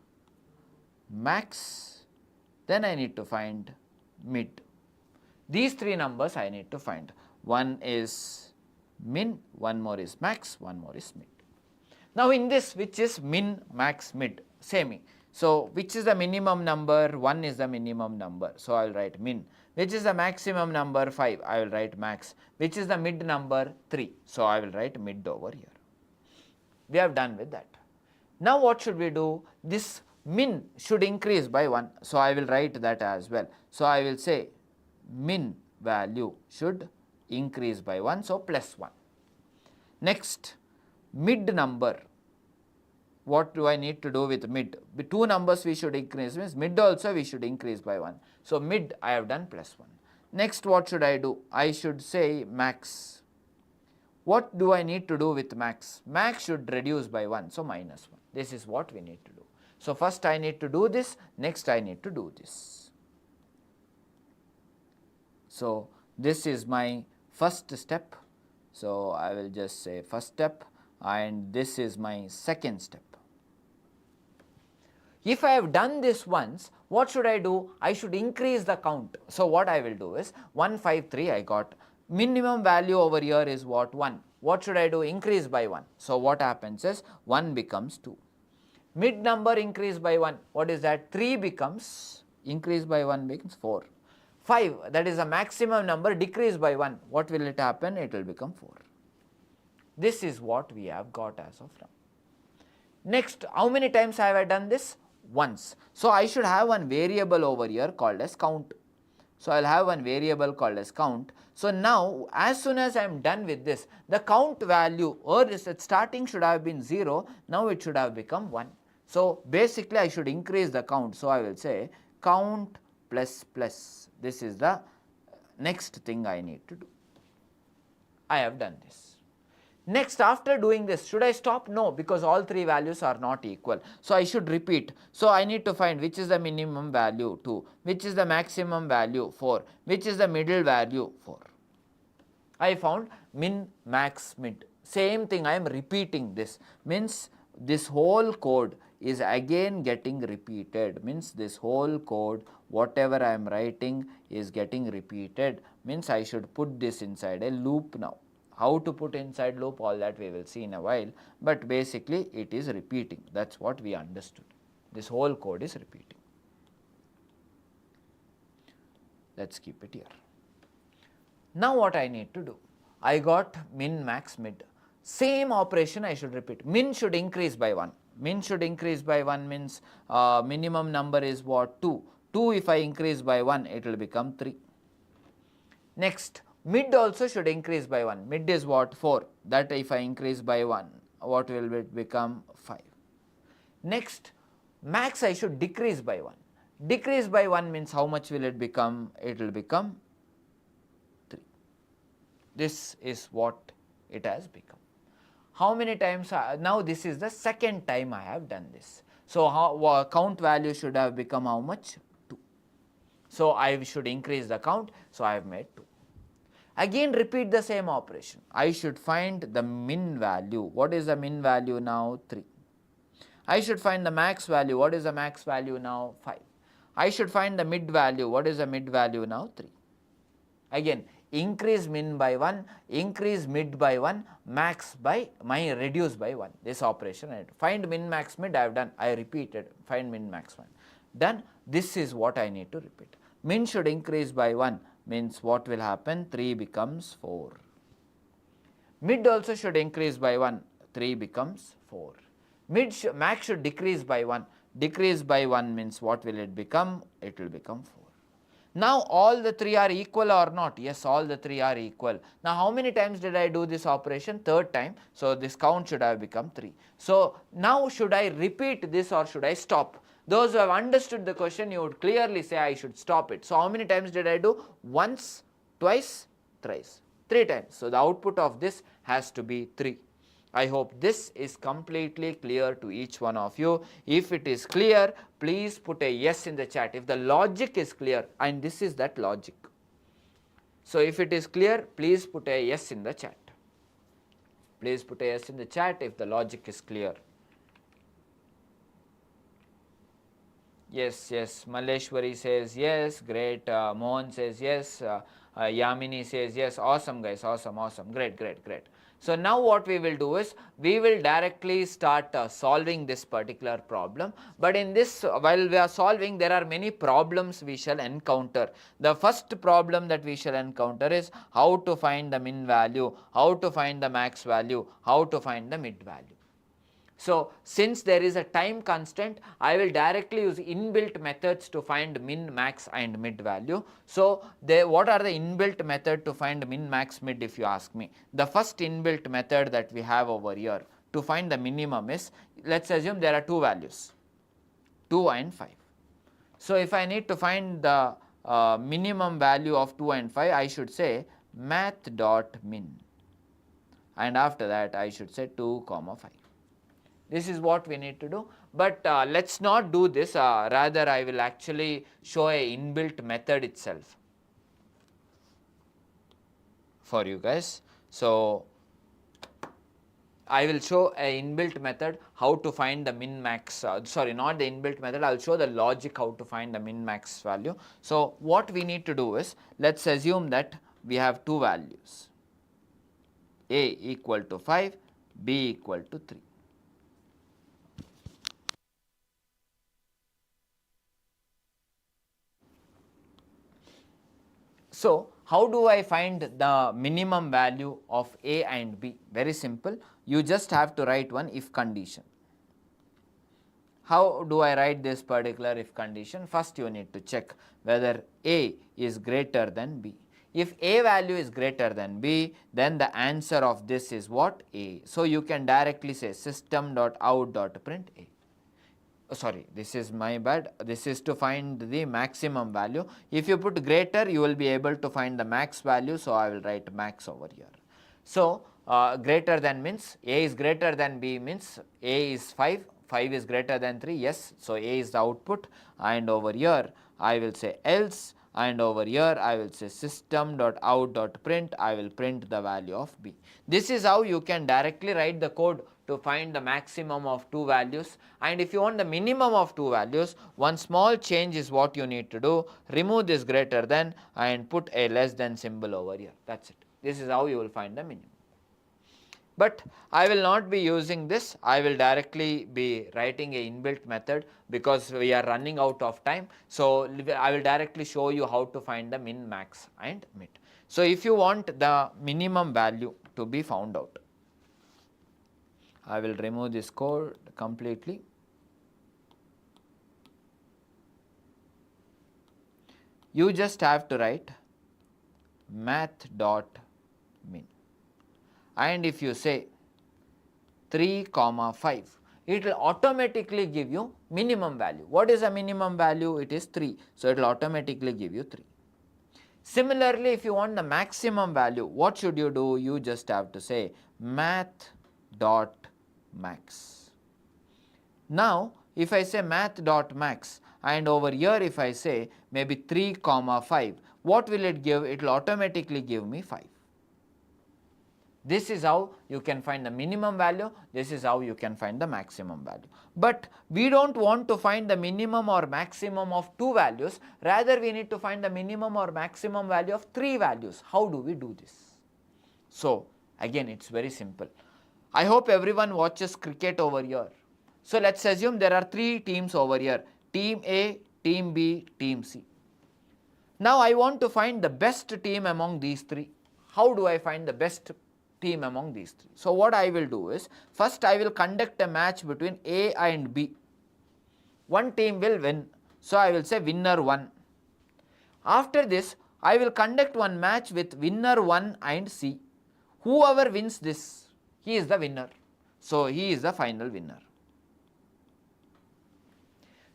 max, then I need to find mid. These 3 numbers I need to find. One is min, one more is max, one more is mid. Now in this, which is min, max, mid, same. So which is the minimum number? 1 is the minimum number, so I will write min. Which is the maximum number? 5, I will write max. Which is the mid number? 3, so I will write mid over here. We have done with that. Now what should we do? This min should increase by 1, so I will write that as well. So I will say min value should increase by 1, so plus 1. Next, mid number. What do I need to do with mid? With 2 numbers we should increase, means mid also we should increase by 1. So mid I have done plus 1. Next, what should I do? I should say max. What do I need to do with max? Max should reduce by 1, so minus 1. This is what we need to do. So first I need to do this, next I need to do this. So this is my first step. So I will just say first step, and this is my second step. If I have done this once, what should I do? I should increase the count. So what I will do is 1, 5, 3 I got. Minimum value over here is what? 1. what should I do? Increase by 1. So what happens is 1 becomes 2. Mid number increase by 1, what is that? 3 becomes, increase by 1 becomes 4. 5, that is a maximum number, decrease by 1, what will it happen? It will become 4. This is what we have got as of now. Next, how many times have I done this? Once. So I should have one variable over here called as count. So I will have one variable called as count. So now as soon as I am done with this, the count value or this starting should have been 0, now it should have become 1. So basically I should increase the count. So I will say count plus plus. This is the next thing I need to do. I have done this. Next, after doing this, should I stop? No, because all 3 values are not equal. So I should repeat. So I need to find which is the minimum value 2, which is the maximum value 4, which is the middle value 4. I found min, max, mid. Same thing, I am repeating this. Means this whole code is again getting repeated. Means this whole code, whatever I am writing is getting repeated. Means I should put this inside a loop now. How to put inside loop, all that we will see in a while, but basically it is repeating. That is what we understood. This whole code is repeating. Let us keep it here. Now what I need to do? I got min, max, mid. Same operation I should repeat. Min should increase by 1. Min should increase by 1 means minimum number is what? 2. 2 if I increase by 1, it will become 3. Next, mid also should increase by 1. Mid is what? 4. That if I increase by 1, what will it become? 5. Next, max I should decrease by 1. Decrease by 1 means how much will it become? It will become 3. This is what it has become. How many times? Now this is the second time I have done this. So count value should have become how much? 2. So I should increase the count. So I have made 2. Again repeat the same operation. I should find the min value. What is the min value now? 3. I should find the max value. What is the max value now? 5. I should find the mid value. What is the mid value now? 3. Again increase min by 1, increase mid by 1, max by reduce by 1. This operation I find min, max, mid I have done. I repeated find min, max, 1. Done. This is what I need to repeat. Min should increase by 1. Means what will happen? 3 becomes 4. Mid also should increase by 1. 3 becomes 4. Max should decrease by 1. Decrease by 1 means what will it become? It will become 4. Now all the 3 are equal or not? Yes, all the 3 are equal. Now how many times did I do this operation? Third time. So this count should have become 3. So now should I repeat this or should I stop? Those who have understood the question, you would clearly say I should stop it. So how many times did I do? Once, twice, thrice, 3 times. So the output of this has to be 3. I hope this is completely clear to each one of you. If it is clear, please put a yes in the chat. If the logic is clear, and this is that logic. So if it is clear, please put a yes in the chat. Please put a yes in the chat if the logic is clear. Yes, yes, Malleshwari says yes, great, Mohan says yes, Yamini says yes, awesome guys, awesome, great, great, great. So now what we will do is, we will directly start solving this particular problem, but in this, while we are solving, there are many problems we shall encounter. The first problem that we shall encounter is how to find the min value, how to find the max value, how to find the mid value. So since there is a time constraint, I will directly use inbuilt methods to find min, max and mid value. So what are the inbuilt method to find min, max, mid if you ask me? The first inbuilt method that we have over here to find the minimum is, let us assume there are 2 values, 2 and 5. So if I need to find the minimum value of 2 and 5, I should say math.min, and after that I should say 2, 5. This is what we need to do, but let us not do this, rather I will actually show a inbuilt method itself for you guys. So I will show a inbuilt method how to find the min, max, sorry, not the inbuilt method, I will show the logic how to find the min, max value. So what we need to do is, let us assume that we have 2 values, A equal to 5, B equal to 3. So, how do I find the minimum value of A and B? Very simple. You just have to write one if condition. How do I write this particular if condition? First you need to check whether A is greater than B. If A value is greater than B, then the answer of this is what? A. So, you can directly say system.out.print A. Oh, sorry, this is my bad. This is to find the maximum value. If you put greater, you will be able to find the max value. So, I will write max over here. So, greater than means A is greater than B means A is 5, 5 is greater than 3, yes. So, A is the output, and over here I will say else, and over here I will say system.out.print, I will print the value of B. This is how you can directly write the code to find the maximum of two values, and if you want the minimum of two values, one small change is what you need to do. Remove this greater than and put a less than symbol over here. That is it. This is how you will find the minimum. But I will not be using this. I will directly be writing a inbuilt method because we are running out of time. So, I will directly show you how to find the min, max and mid. So, if you want the minimum value to be found out, I will remove this code completely. You just have to write math.min, and if you say 3, 5, it will automatically give you minimum value. What is a minimum value? It is 3. So, it will automatically give you 3. Similarly, if you want the maximum value, what should you do? You just have to say math.max. Now, if I say math.max and over here if I say maybe 3, 5, what will it give? It will automatically give me 5. This is how you can find the minimum value, this is how you can find the maximum value. But we do not want to find the minimum or maximum of two values, rather we need to find the minimum or maximum value of three values. How do we do this? So, again it is very simple. I hope everyone watches cricket over here. So, let us assume there are three teams over here, team A, team B, team C. Now, I want to find the best team among these three. How do I find the best team among these three? So, what I will do is, first I will conduct a match between A and B. One team will win. So, I will say winner 1. After this, I will conduct one match with winner 1 and C. Whoever wins this, he is the winner. So, he is the final winner.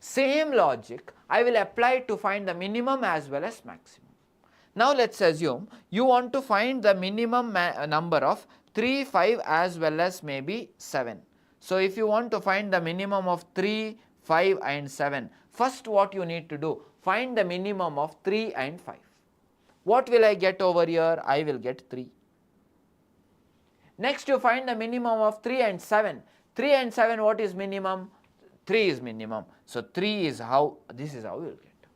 Same logic I will apply to find the minimum as well as maximum. Now, let us assume you want to find the minimum number of 3, 5 as well as maybe 7. So, if you want to find the minimum of 3, 5 and 7, first what you need to do? Find the minimum of 3 and 5. What will I get over here? I will get 3. Next you find the minimum of 3 and 7. 3 and 7 what is minimum? 3 is minimum. So, 3 is how, this is how you will get.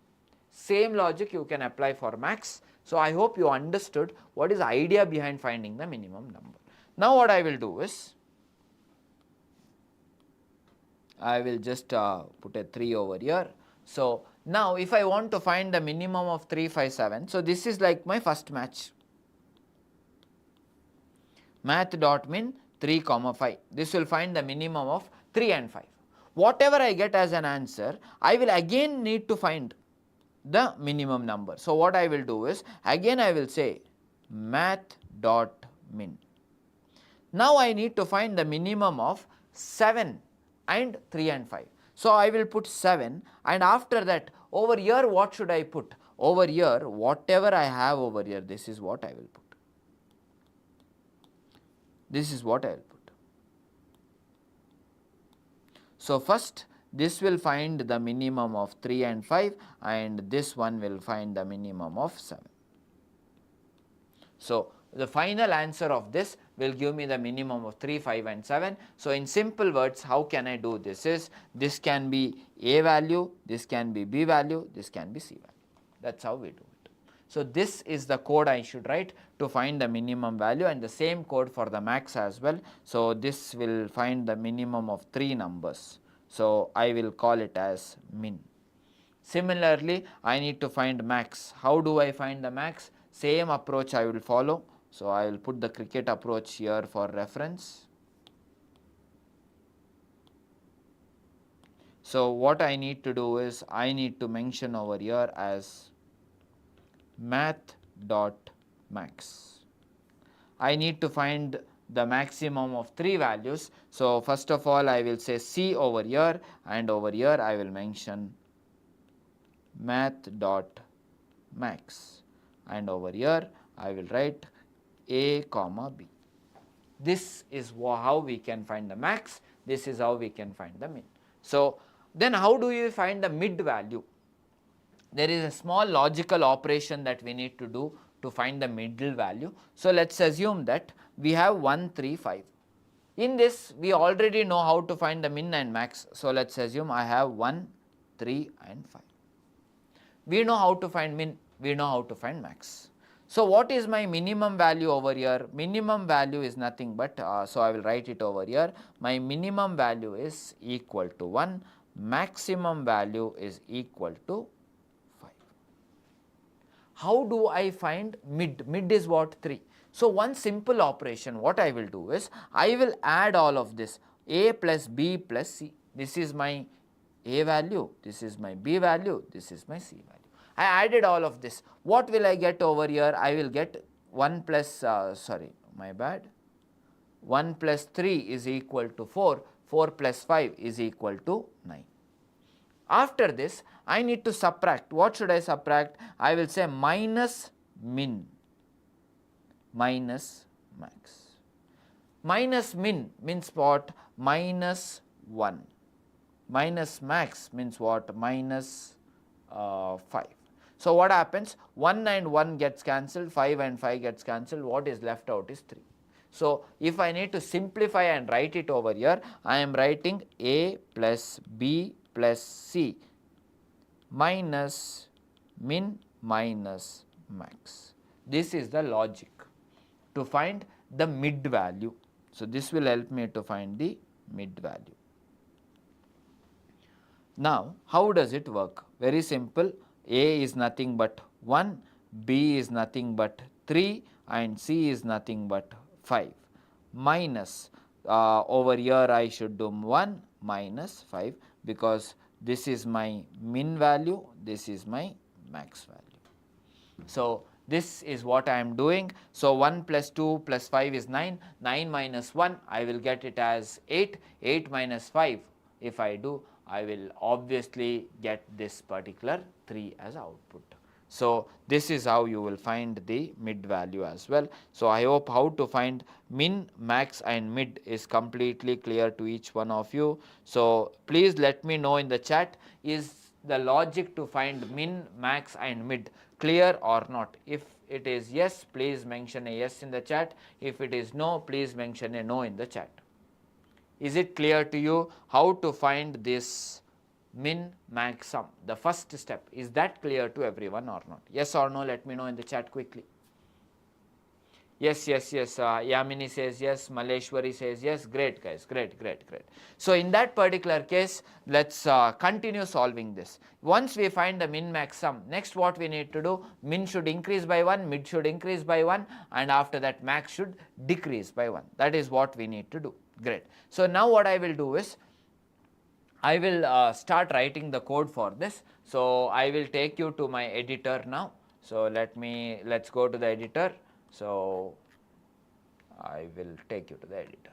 Same logic you can apply for max. So, I hope you understood what is the idea behind finding the minimum number. Now, what I will do is, I will just put a 3 over here. So, now if I want to find the minimum of 3, 5, 7, so this is like my first match. Math.min 3, 5. This will find the minimum of 3 and 5. Whatever I get as an answer, I will again need to find the minimum number. So, what I will do is, again I will say math.min. Now, I need to find the minimum of 7 and 3 and 5. So, I will put 7, and after that over here what should I put? Over here whatever I have over here, this is what I will put. This is what I will put. So, first this will find the minimum of 3 and 5, and this one will find the minimum of 7. So, the final answer of this will give me the minimum of 3, 5 and 7. So, in simple words, how can I do this is, this can be A value, this can be B value, this can be C value. That is how we do it. So this is the code I should write to find the minimum value, and the same code for the max as well. So this will find the minimum of 3 numbers. So I will call it as min. Similarly, I need to find max. How do I find the max? Same approach I will follow. So I will put the cricket approach here for reference. So what I need to do is I need to mention over here as math.max. I need to find the maximum of 3 values. So first of all I will say C over here, and over here I will mention math.max, and over here I will write A comma B. This is how we can find the max, this is how we can find the min. So then how do you find the mid value? There is a small logical operation that we need to do to find the middle value. So let's assume that we have 1, 3, 5. In this we already know how to find the min and max. So let's assume I have 1, 3 and 5. We know how to find min, we know how to find max. So what is my minimum value over here? Minimum value is nothing but, so I will write it over here. My minimum value is equal to 1, maximum value is equal to 5. How do I find mid? Mid is what? 3. So one simple operation, what I will do is, I will add all of this, A plus B plus C. This is my A value, this is my B value, this is my C value. I added all of this. What will I get over here? I will get 1 plus, 1 plus 3 is equal to 4, 4 plus 5 is equal to 9. After this, I need to subtract. What should I subtract? I will say minus min, minus max. Minus min means what? Minus 1. Minus max means what? Minus 5. So what happens? 1 and 1 gets cancelled, 5 and 5 gets cancelled, what is left out is 3. So if I need to simplify and write it over here, I am writing A plus B plus C minus min minus max. This is the logic to find the mid value. So this will help me to find the mid value. Now how does it work? Very simple. A is nothing but 1, B is nothing but 3 and C is nothing but 5, minus over here I should do 1 minus 5, because this is my min value, this is my max value. So this is what I am doing. So 1 plus 2 plus 5 is 9, 9 minus 1 I will get it as 8, 8 minus 5 if I do, I will obviously get this particular 3 as output. So this is how you will find the mid value as well. So I hope how to find min, max and mid is completely clear to each one of you. So please let me know in the chat, is the logic to find min, max and mid clear or not? If it is yes, please mention a yes in the chat. If it is no, please mention a no in the chat. Is it clear to you how to find this min, max, sum? The first step, is that clear to everyone or not? Yes or no, let me know in the chat quickly. Yes, yes, yes. Yamini says yes, Maleshwari says yes. Great guys, great, great, great. So in that particular case, let's continue solving this. Once we find the min, max, sum, next what we need to do, min should increase by 1, mid should increase by 1, and after that max should decrease by 1. That is what we need to do. Great. So now what I will do is, I will start writing the code for this. So I will take you to my editor now. So let's go to the editor. So I will take you to the editor.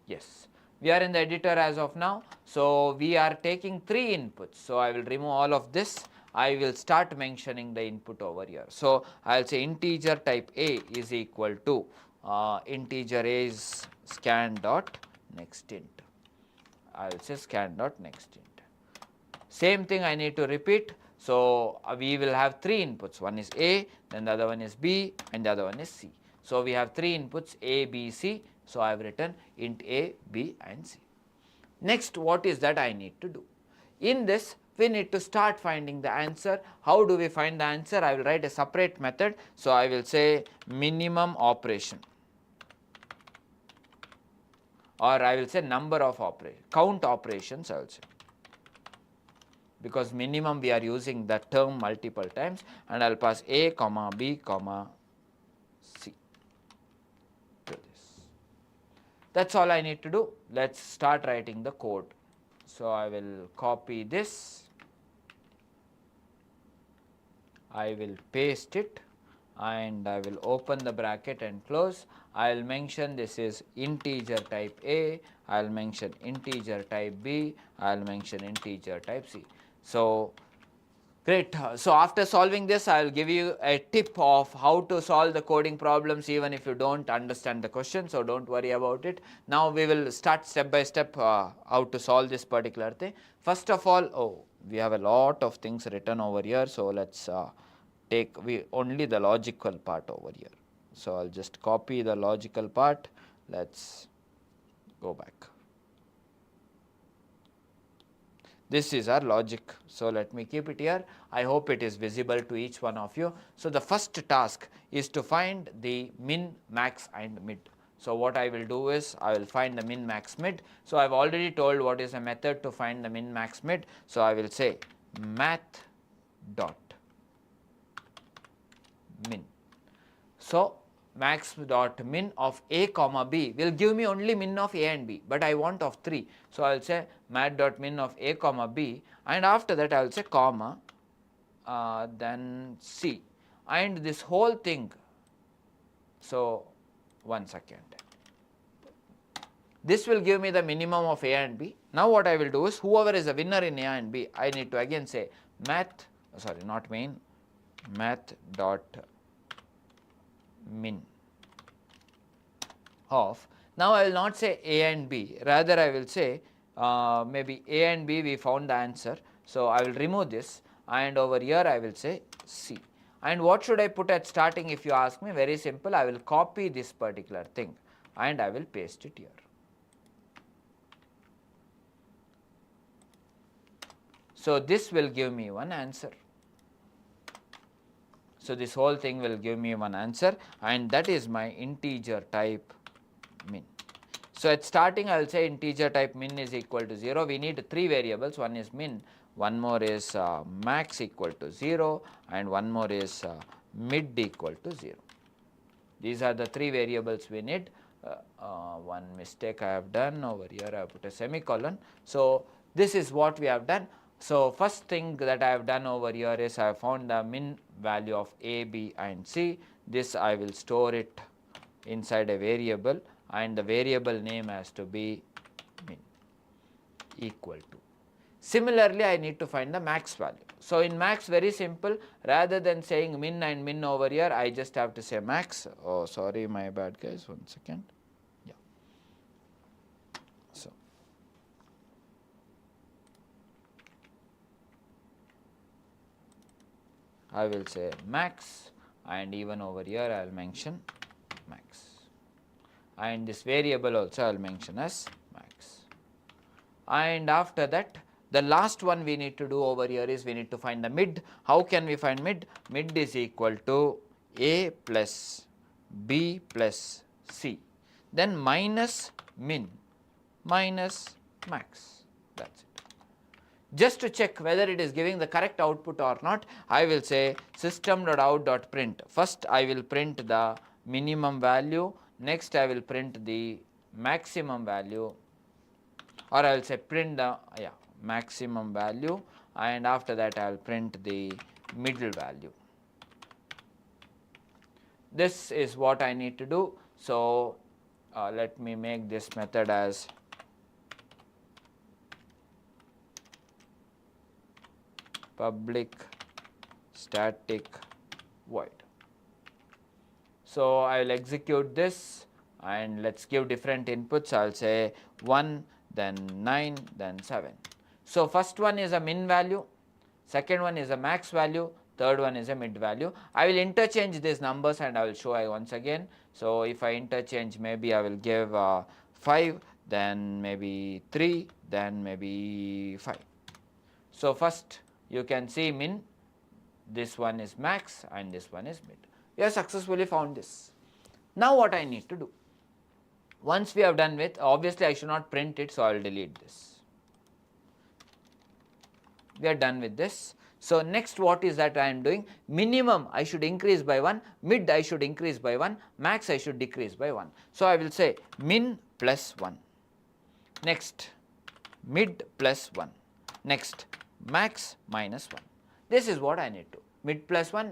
Yes, we are in the editor as of now. So we are taking 3 inputs. So I will remove all of this. I will start mentioning the input over here. So I will say integer type A is equal to integer A is scan dot next int. I will say scan dot next int. Same thing I need to repeat. So we will have 3 inputs. One is A, then the other one is B, and the other one is C. So we have 3 inputs A, B, C. So I have written int A, B, and C. Next, what is that I need to do? In this, we need to start finding the answer. How do we find the answer? I will write a separate method. So, I will say minimum operation, or I will say number of count operations I will say, because minimum we are using that term multiple times, and I will pass A comma B comma C to this. That is all I need to do. Let us start writing the code. So, I will copy this, I will paste it, and I will open the bracket and close. I will mention this is integer type A, I will mention integer type B, I will mention integer type C. So, great. So, after solving this, I will give you a tip of how to solve the coding problems even if you do not understand the question. So, do not worry about it. Now, we will start step by step how to solve this particular thing. First of all, we have a lot of things written over here. So, let us take only the logical part over here. So, I will just copy the logical part. Let us go back. This is our logic. So, let me keep it here. I hope it is visible to each one of you. So, the first task is to find the min, max and mid. So, what I will do is I will find the min, max, mid. So, I have already told what is a method to find the min, max, mid. So, I will say math dot min. So, max dot min of A comma B will give me only min of A and B, but I want of 3. So, I will say math dot min of A comma B, and after that I will say comma then C, and this whole thing. So, one second, this will give me the minimum of A and B. Now, what I will do is whoever is the winner in A and B, I need to again say math dot min of, now I will not say A and B, rather I will say maybe A and B we found the answer. So, I will remove this, and over here I will say C. And what should I put at starting if you ask me? Very simple, I will copy this particular thing and I will paste it here. So, this will give me one answer. So, this whole thing will give me one answer, and that is my integer type min. So, at starting I will say integer type min is equal to 0. We need 3 variables, one is min, one more is max equal to 0, and one more is mid equal to 0. These are the 3 variables we need. One mistake I have done over here, I have put a semicolon. So, this is what we have done. So, first thing that I have done over here is I have found the min value of A, B and C. This I will store it inside a variable, and the variable name has to be min equal to. Similarly, I need to find the max value. So, in max very simple, rather than saying min and min over here, I just have to say max. Oh, sorry, my bad guys, one second. Yeah. So, I will say max, and even over here I will mention max, and this variable also I will mention as max. And after that, the last one we need to do over here is we need to find the mid. How can we find mid? Mid is equal to A plus B plus C, then minus min minus max. That is it. Just to check whether it is giving the correct output or not, I will say system.out.print. First I will print the minimum value, next I will print the maximum value, or I will say print the maximum value, and after that I will print the middle value. This is what I need to do. So, let me make this method as public static void. So, I will execute this, and let us give different inputs. I will say 1, then 9, then 7. So, first one is a min value, second one is a max value, third one is a mid value. I will interchange these numbers and I will show you once again. So, if I interchange, maybe I will give 5, then maybe 3, then maybe 5. So first you can see min, this one is max and this one is mid. We have successfully found this. Now what I need to do? Once we have done with, obviously I should not print it, so I will delete this. We are done with this. So next what is that I am doing? Minimum I should increase by 1, mid I should increase by 1, max I should decrease by 1. So I will say min plus 1. Next mid plus 1. Next max minus 1. This is what I need to. Mid plus 1,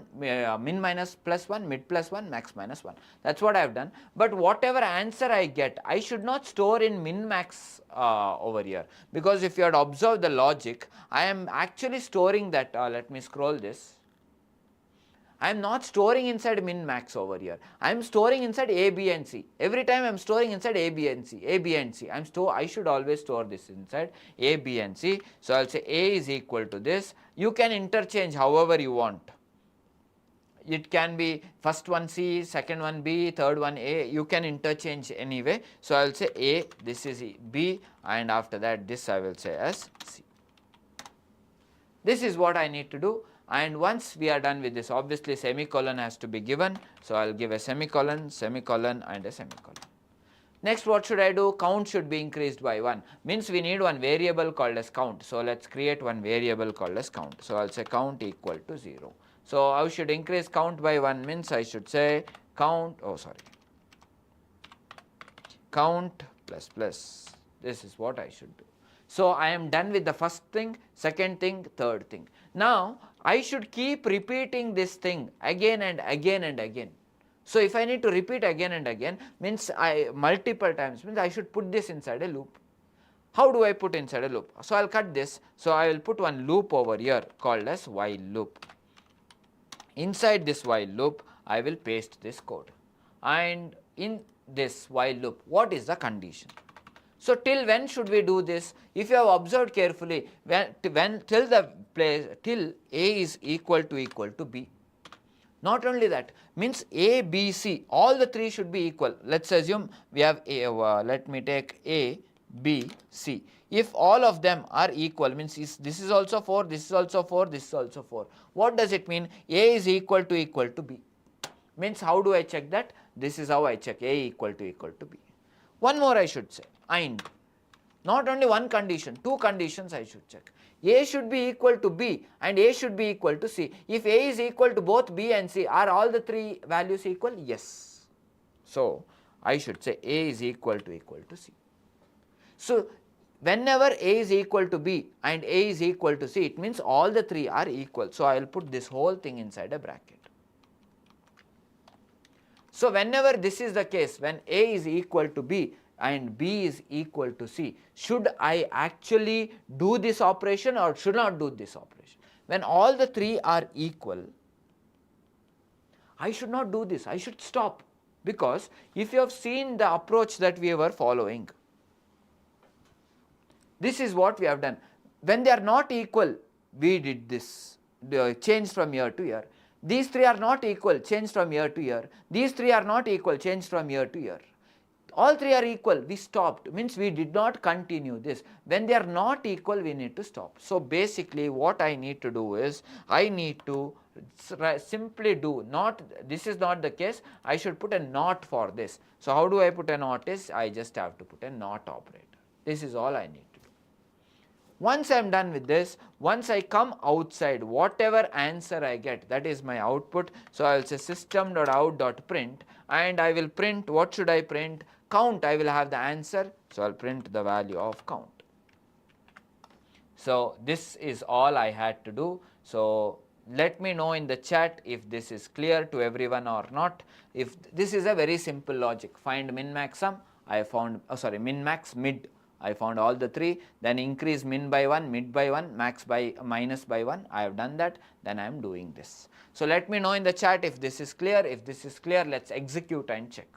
min minus plus 1, mid plus 1, max minus 1. That is what I have done. But whatever answer I get, I should not store in min max over here. Because if you had observed the logic, I am actually storing that, let me scroll this. I am not storing inside min max over here. I am storing inside A, B and C. Every time I am storing inside A, B and C, A, B and C. I should always store this inside A, B and C. So I will say A is equal to this. You can interchange however you want. It can be first one C, second one B, third one A. You can interchange anyway. So I will say A, this is B, and after that this I will say as C. This is what I need to do. And once we are done with this, obviously semicolon has to be given. So I will give a semicolon, semicolon and a semicolon. Next what should I do? Count should be increased by 1. Means we need one variable called as count. So let us create one variable called as count. So I will say count equal to 0. So I should increase count by 1 means I should say count, count plus plus. This is what I should do. So I am done with the first thing, second thing, third thing. Now I should keep repeating this thing again and again and again. So if I need to repeat again and again means multiple times means I should put this inside a loop. How do I put inside a loop? So I will cut this. So I will put one loop over here called as while loop. Inside this while loop I will paste this code. And in this while loop, what is the condition? So till when should we do this? If you have observed carefully, till A is equal to B. Not only that, means A, B, C, all the three should be equal. Let us assume we have A, let me take A, B, C. If all of them are equal, means this is also 4, this is also 4, this is also 4. What does it mean? A is equal to B. Means how do I check that? This is how I check A equal to B. One more I should say, and not only one condition, two conditions I should check. A should be equal to B and A should be equal to C. If A is equal to both B and C, are all the three values equal? Yes. So I should say A is equal to C. So whenever A is equal to B and A is equal to C, it means all the three are equal. So I will put this whole thing inside a bracket. So whenever this is the case, when A is equal to B and B is equal to C, should I actually do this operation or should not do this operation? When all the three are equal, I should not do this, I should stop, because if you have seen the approach that we were following, this is what we have done. When they are not equal, we did this, change from here to here. These three are not equal, change from here to here. These three are not equal, change from here to here. All three are equal, we stopped, means we did not continue this. When they are not equal, we need to stop. So basically what I need to do is, I need to simply do, this is not the case, I should put a not for this. So how do I put a not is, I just have to put a not operator. This is all I need to do. Once I am done with this, once I come outside, whatever answer I get, that is my output. So I will say system.out.print and I will print, what should I print? Count, I will have the answer. So I will print the value of count. So this is all I had to do. So let me know in the chat if this is clear to everyone or not. If this is a very simple logic, find min max sum, I found, min max mid. I found all the three, then increase min by 1, mid by 1, max by minus by 1, I have done that, then I am doing this. So let me know in the chat if this is clear. If this is clear, let us execute and check.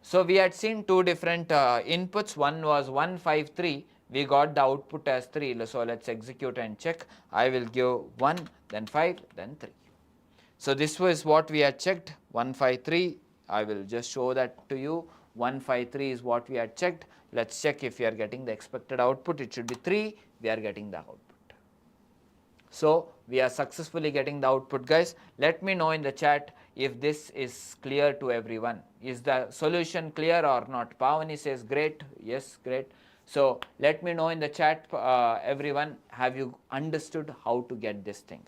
So we had seen two different inputs, one was 153, we got the output as 3, so let us execute and check. I will give 1, then 5, then 3. So this was what we had checked, 153, I will just show that to you, 153 is what we had checked. Let's check if we are getting the expected output. It should be 3. We are getting the output. So we are successfully getting the output, guys. Let me know in the chat if this is clear to everyone. Is the solution clear or not? Pavani says great. Yes, great. So let me know in the chat, everyone, have you understood how to get this thing?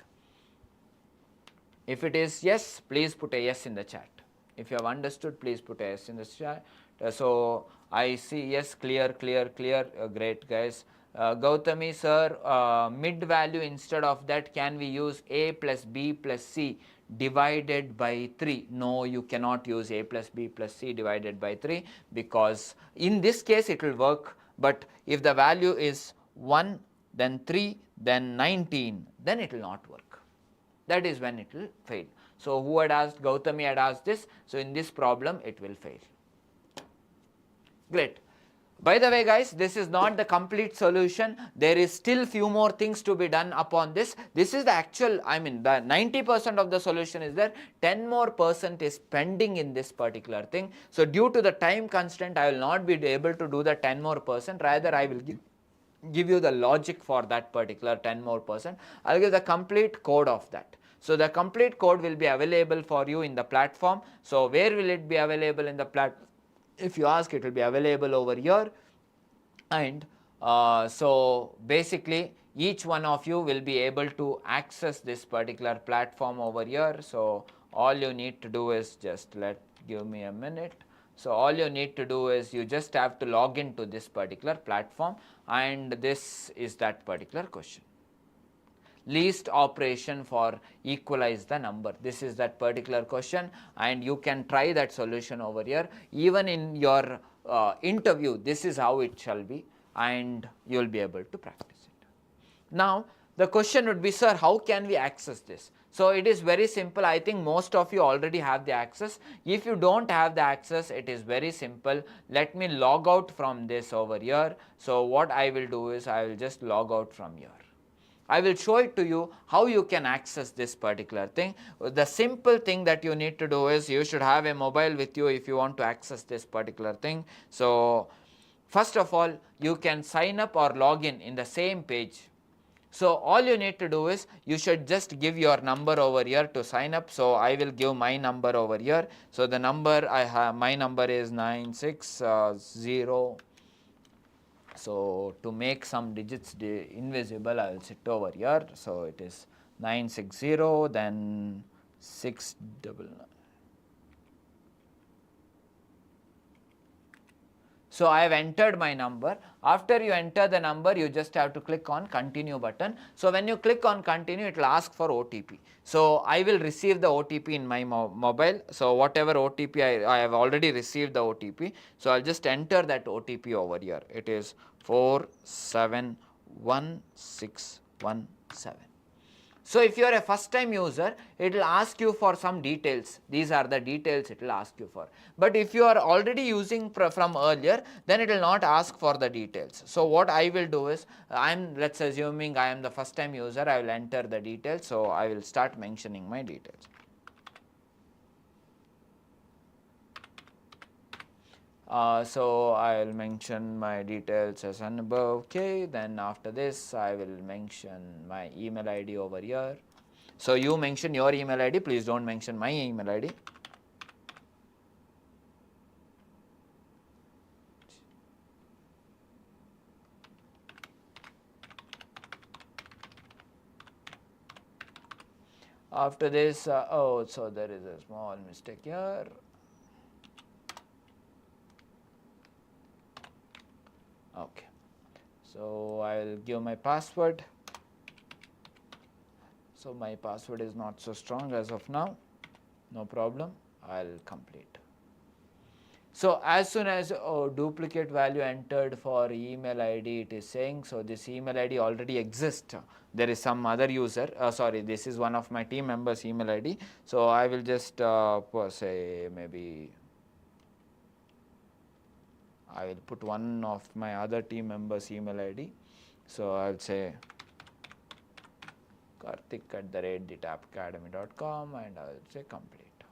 If it is yes, please put a yes in the chat. If you have understood, please put a yes in the chat. So I see yes, clear, clear, clear. Great, guys. Gautami sir, mid value, instead of that, can we use a plus b plus c divided by 3? No, you cannot use a plus b plus c divided by 3, because in this case it will work, but if the value is 1, then 3, then 19, then it will not work. That is when it will fail. So who had asked? Gautami had asked this. So in this problem it will fail. Great. By the way, guys, this is not the complete solution. There is still few more things to be done upon this. This is the actual, I mean, the 90% of the solution is there. 10 more % is pending in this particular thing. So due to the time constraint, I will not be able to do the 10 more %. Rather, I will give you the logic for that particular 10 more %. I will give the complete code of that. So the complete code will be available for you in the platform. So where will it be available in the platform? If you ask, it will be available over here, and so basically each one of you will be able to access this particular platform over here. So all you need to do is just give me a minute. So all you need to do is you just have to log into this particular platform, and this is that particular question. Least operation for equalize the number. This is that particular question, and you can try that solution over here. Even in your interview, this is how it shall be, and you will be able to practice it. Now the question would be, sir, how can we access this? So it is very simple. I think most of you already have the access. If you don't have the access, it is very simple. Let me log out from this over here. So what I will do is I will just log out from here. I will show it to you how you can access this particular thing. The simple thing that you need to do is you should have a mobile with you if you want to access this particular thing. So first of all, you can sign up or log in the same page. So all you need to do is you should just give your number over here to sign up. So I will give my number over here. So the number I have, my number is 960. So to make some digits invisible, I will sit over here. So it is 960, then 699. So I have entered my number. After you enter the number, you just have to click on continue button. So when you click on continue, it will ask for OTP. So I will receive the OTP in my mobile. So whatever OTP I have already received the OTP. So I'll just enter that OTP over here. It is 471617. So if you are a first time user, it will ask you for some details. These are the details it will ask you for. But if you are already using from earlier, then it will not ask for the details. So what I will do is, let's assuming I am the first time user, I will enter the details. So I will start mentioning my details. So I will mention my details as above. Okay, then after this I will mention my email ID over here. So you mention your email ID, please don't mention my email ID. After this, so there is a small mistake here. Okay, so I will give my password. So my password is not so strong as of now. No problem, I'll complete. So as soon as duplicate value entered for email ID, it is saying, so this email ID already exists. There is some other user, sorry, this is one of my team members' email ID. So I will just say maybe I will put one of my other team members' email ID. So I will say Karthik@thetapacademy.com, and I will say complete.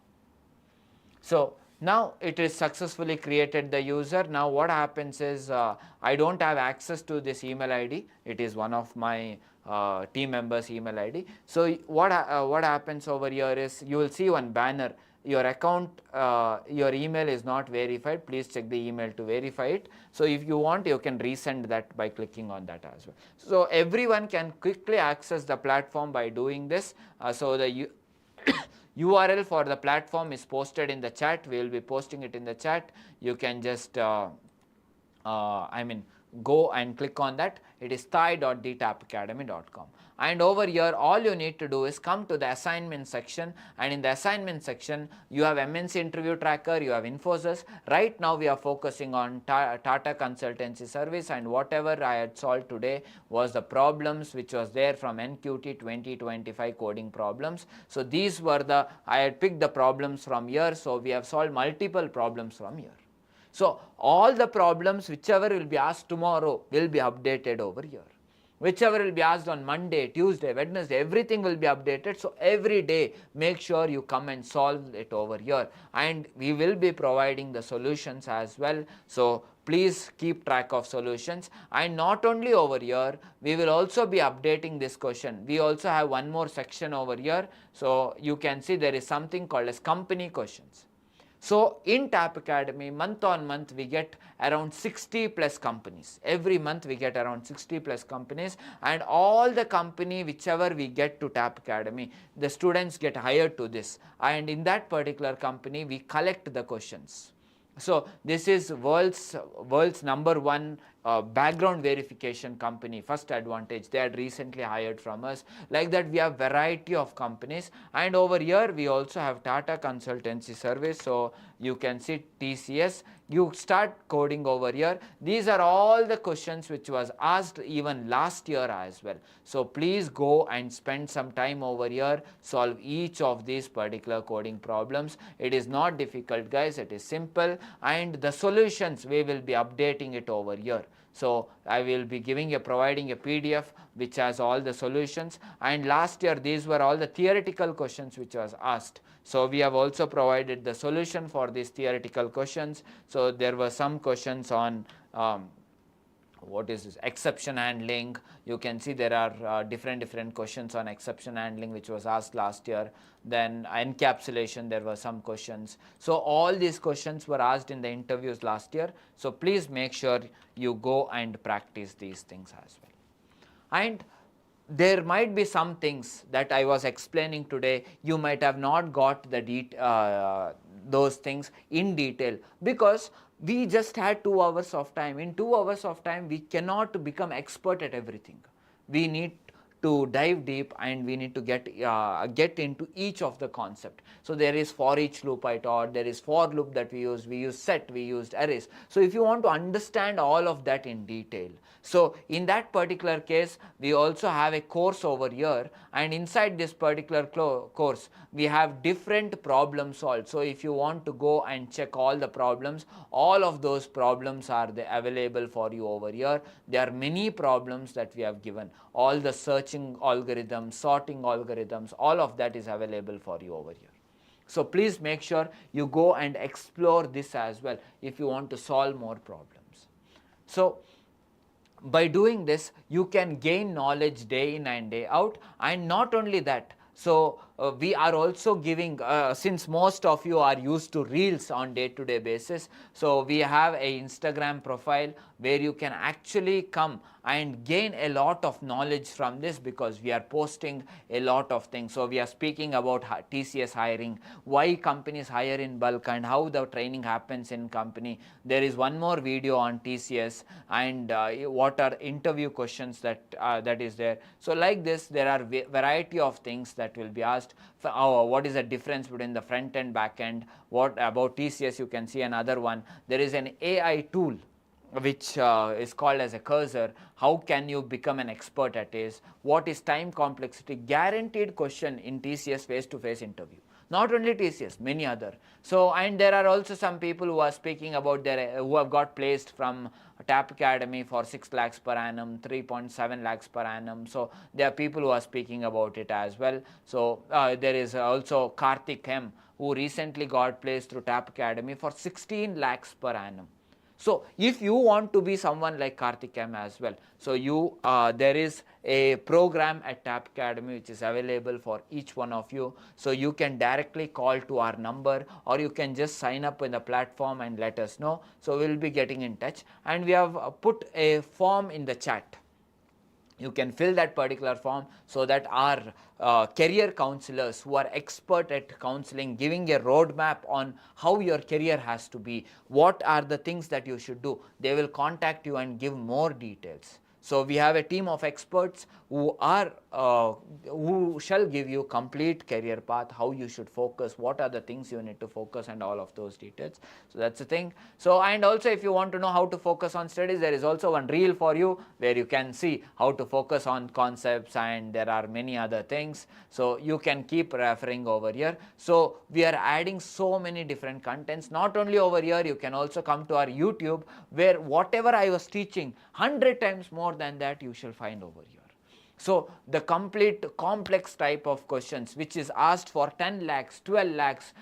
So Now it is successfully created the user. Now what happens is I don't have access to this email ID. It is one of my team members' email ID. So what happens over here is you will see one banner. Your account, your email is not verified. Please check the email to verify it. So if you want, you can resend that by clicking on that as well. So everyone can quickly access the platform by doing this. So the URL for the platform is posted in the chat. We will be posting it in the chat. You can just go and click on that. It is thai.dtapacademy.com. And over here, all you need to do is come to the assignment section, and in the assignment section, you have MNC interview tracker, you have Infosys. Right now, we are focusing on Tata Consultancy Service, and whatever I had solved today was the problems which was there from NQT 2025 coding problems. So these were I had picked the problems from here, so we have solved multiple problems from here. So all the problems whichever will be asked tomorrow will be updated over here. Whichever will be asked on Monday, Tuesday, Wednesday, everything will be updated. So every day make sure you come and solve it over here, and we will be providing the solutions as well. So please keep track of solutions. And not only over here, we will also be updating this question. We also have one more section over here. So you can see there is something called as company questions. So in TAP Academy, month on month, we get around 60 plus companies. Every month we get around 60 plus companies, and all the company whichever we get to TAP Academy, the students get hired to this, and in that particular company we collect the questions. So this is world's number one background verification company, First Advantage. They had recently hired from us. Like that, we have variety of companies, and over here we also have Tata Consultancy Service. So you can see TCS. You start coding over here. These are all the questions which was asked even last year as well. So please go and spend some time over here, solve each of these particular coding problems. It is not difficult, guys. It is simple, and the solutions we will be updating it over here. So I will be providing a PDF which has all the solutions, and last year these were all the theoretical questions which was asked. So we have also provided the solution for these theoretical questions. So there were some questions on what is this exception handling. You can see there are different questions on exception handling which was asked last year. Then encapsulation, there were some questions. So all these questions were asked in the interviews last year. So please make sure you go and practice these things as well. And there might be some things that I was explaining today, you might have not got those things in detail, because we just had 2 hours of time. In 2 hours of time, we cannot become expert at everything. We need to dive deep, and we need to get into each of the concept. So there is for each loop I taught, there is for loop that we used set, we used arrays. So if you want to understand all of that in detail, so in that particular case, we also have a course over here, and inside this particular course, we have different problems solved. So if you want to go and check all the problems, all of those problems are available for you over here. There are many problems that we have given. All the searching algorithms, sorting algorithms, all of that is available for you over here. So please make sure you go and explore this as well if you want to solve more problems. So by doing this, you can gain knowledge day in and day out. And not only that, so we are also giving, since most of you are used to reels on day-to-day basis, so we have a Instagram profile where you can actually come and gain a lot of knowledge from this, because we are posting a lot of things. So we are speaking about TCS hiring, why companies hire in bulk, and how the training happens in company. There is one more video on TCS, and what are interview questions that is there. So like this, there are variety of things that will be asked. What is the difference between the front and back end? What about TCS? You can see another one. There is an AI tool which is called as a cursor. How can you become an expert at it? What is time complexity? Guaranteed question in TCS face-to-face interview. Not only TCS, many other. So, and there are also some people who are speaking about who have got placed from TAP Academy for 6 lakhs per annum, 3.7 lakhs per annum. So, there are people who are speaking about it as well. So, there is also Karthik M, who recently got placed through TAP Academy for 16 lakhs per annum. So, if you want to be someone like Karthik M as well, so there is a program at TAP Academy which is available for each one of you. So, you can directly call to our number, or you can just sign up in the platform and let us know. So, we will be getting in touch, and we have put a form in the chat. You can fill that particular form so that our career counselors who are expert at counseling, giving a roadmap on how your career has to be, what are the things that you should do, they will contact you and give more details. So, we have a team of experts who shall give you complete career path, how you should focus, what are the things you need to focus, and all of those details. So, that's the thing. So, and also if you want to know how to focus on studies, there is also one reel for you where you can see how to focus on concepts, and there are many other things. So, you can keep referring over here. So, we are adding so many different contents. Not only over here, you can also come to our YouTube, where whatever I was teaching 100 times more than that you shall find over here. So, the complete complex type of questions which is asked for 10 lakhs, 12 lakhs,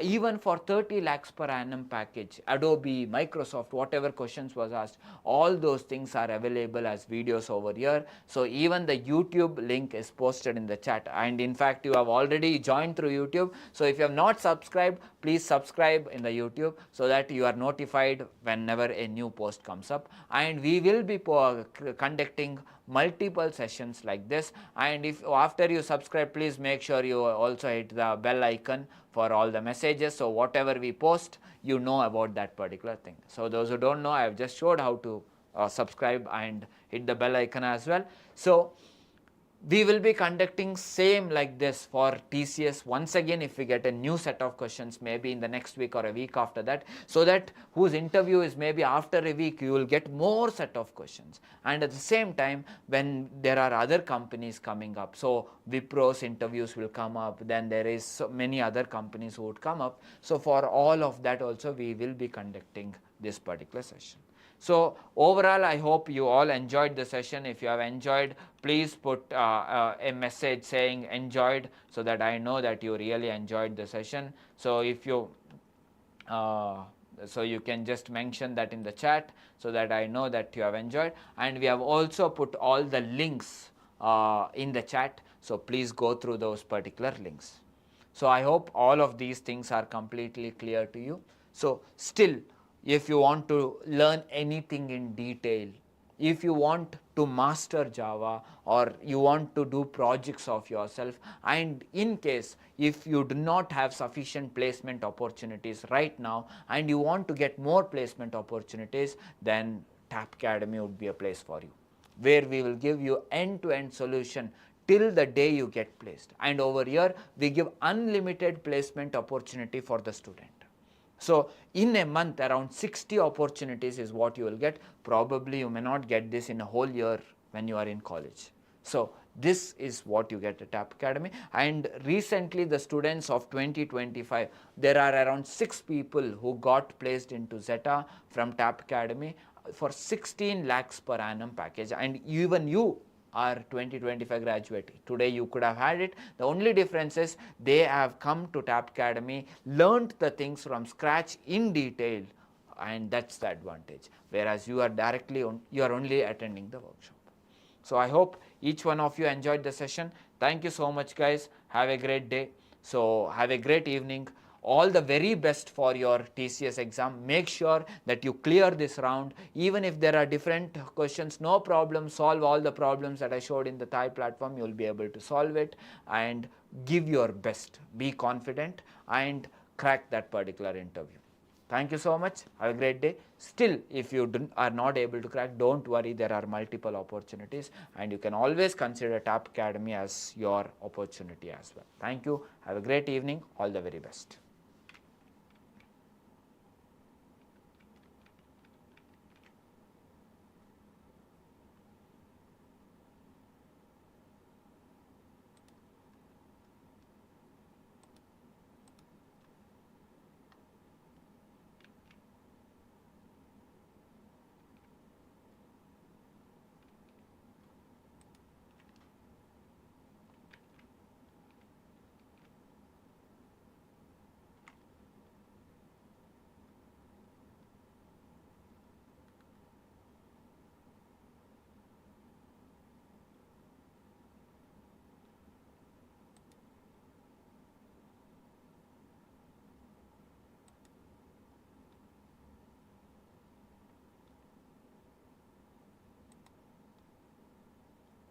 even for 30 lakhs per annum package, Adobe, Microsoft, whatever questions was asked, all those things are available as videos over here. So, even the YouTube link is posted in the chat, and in fact, you have already joined through YouTube. So, if you have not subscribed, please subscribe in the YouTube so that you are notified whenever a new post comes up, and we will be conducting multiple sessions like this. And if after you subscribe, please make sure you also hit the bell icon for all the messages, so whatever we post, you know about that particular thing. So, those who don't know, I have just showed how to subscribe and hit the bell icon as well. So, we will be conducting same like this for TCS once again if we get a new set of questions, maybe in the next week or a week after that, so that whose interview is maybe after a week, you will get more set of questions. And at the same time, when there are other companies coming up, so Wipro's interviews will come up, then there is so many other companies who would come up. So, for all of that also we will be conducting this particular session. So, overall I hope you all enjoyed the session. If you have enjoyed, please put a message saying enjoyed, so that I know that you really enjoyed the session. So, if you so you can just mention that in the chat so that I know that you have enjoyed, and we have also put all the links in the chat. So, please go through those particular links. So, I hope all of these things are completely clear to you. So, still, if you want to learn anything in detail, if you want to master Java, or you want to do projects of yourself, and in case if you do not have sufficient placement opportunities right now and you want to get more placement opportunities, then TAP Academy would be a place for you, where we will give you end-to-end solution till the day you get placed. And over here we give unlimited placement opportunity for the student. So, in a month around 60 opportunities is what you will get. Probably you may not get this in a whole year when you are in college. So, this is what you get at TAP Academy. And recently the students of 2025, there are around 6 people who got placed into Zeta from TAP Academy for 16 lakhs per annum package, and even you are 2025 graduate. Today you could have had it. The only difference is they have come to TAP Academy, learned the things from scratch in detail, and that's the advantage. Whereas you are you are only attending the workshop. So, I hope each one of you enjoyed the session. Thank you so much, guys. Have a great day. So, have a great evening. All the very best for your TCS exam. Make sure that you clear this round. Even if there are different questions, no problem. Solve all the problems that I showed in the Thai platform. You will be able to solve it, and give your best. Be confident and crack that particular interview. Thank you so much. Have a great day. Still, if you are not able to crack, don't worry. There are multiple opportunities, and you can always consider TAP Academy as your opportunity as well. Thank you. Have a great evening. All the very best.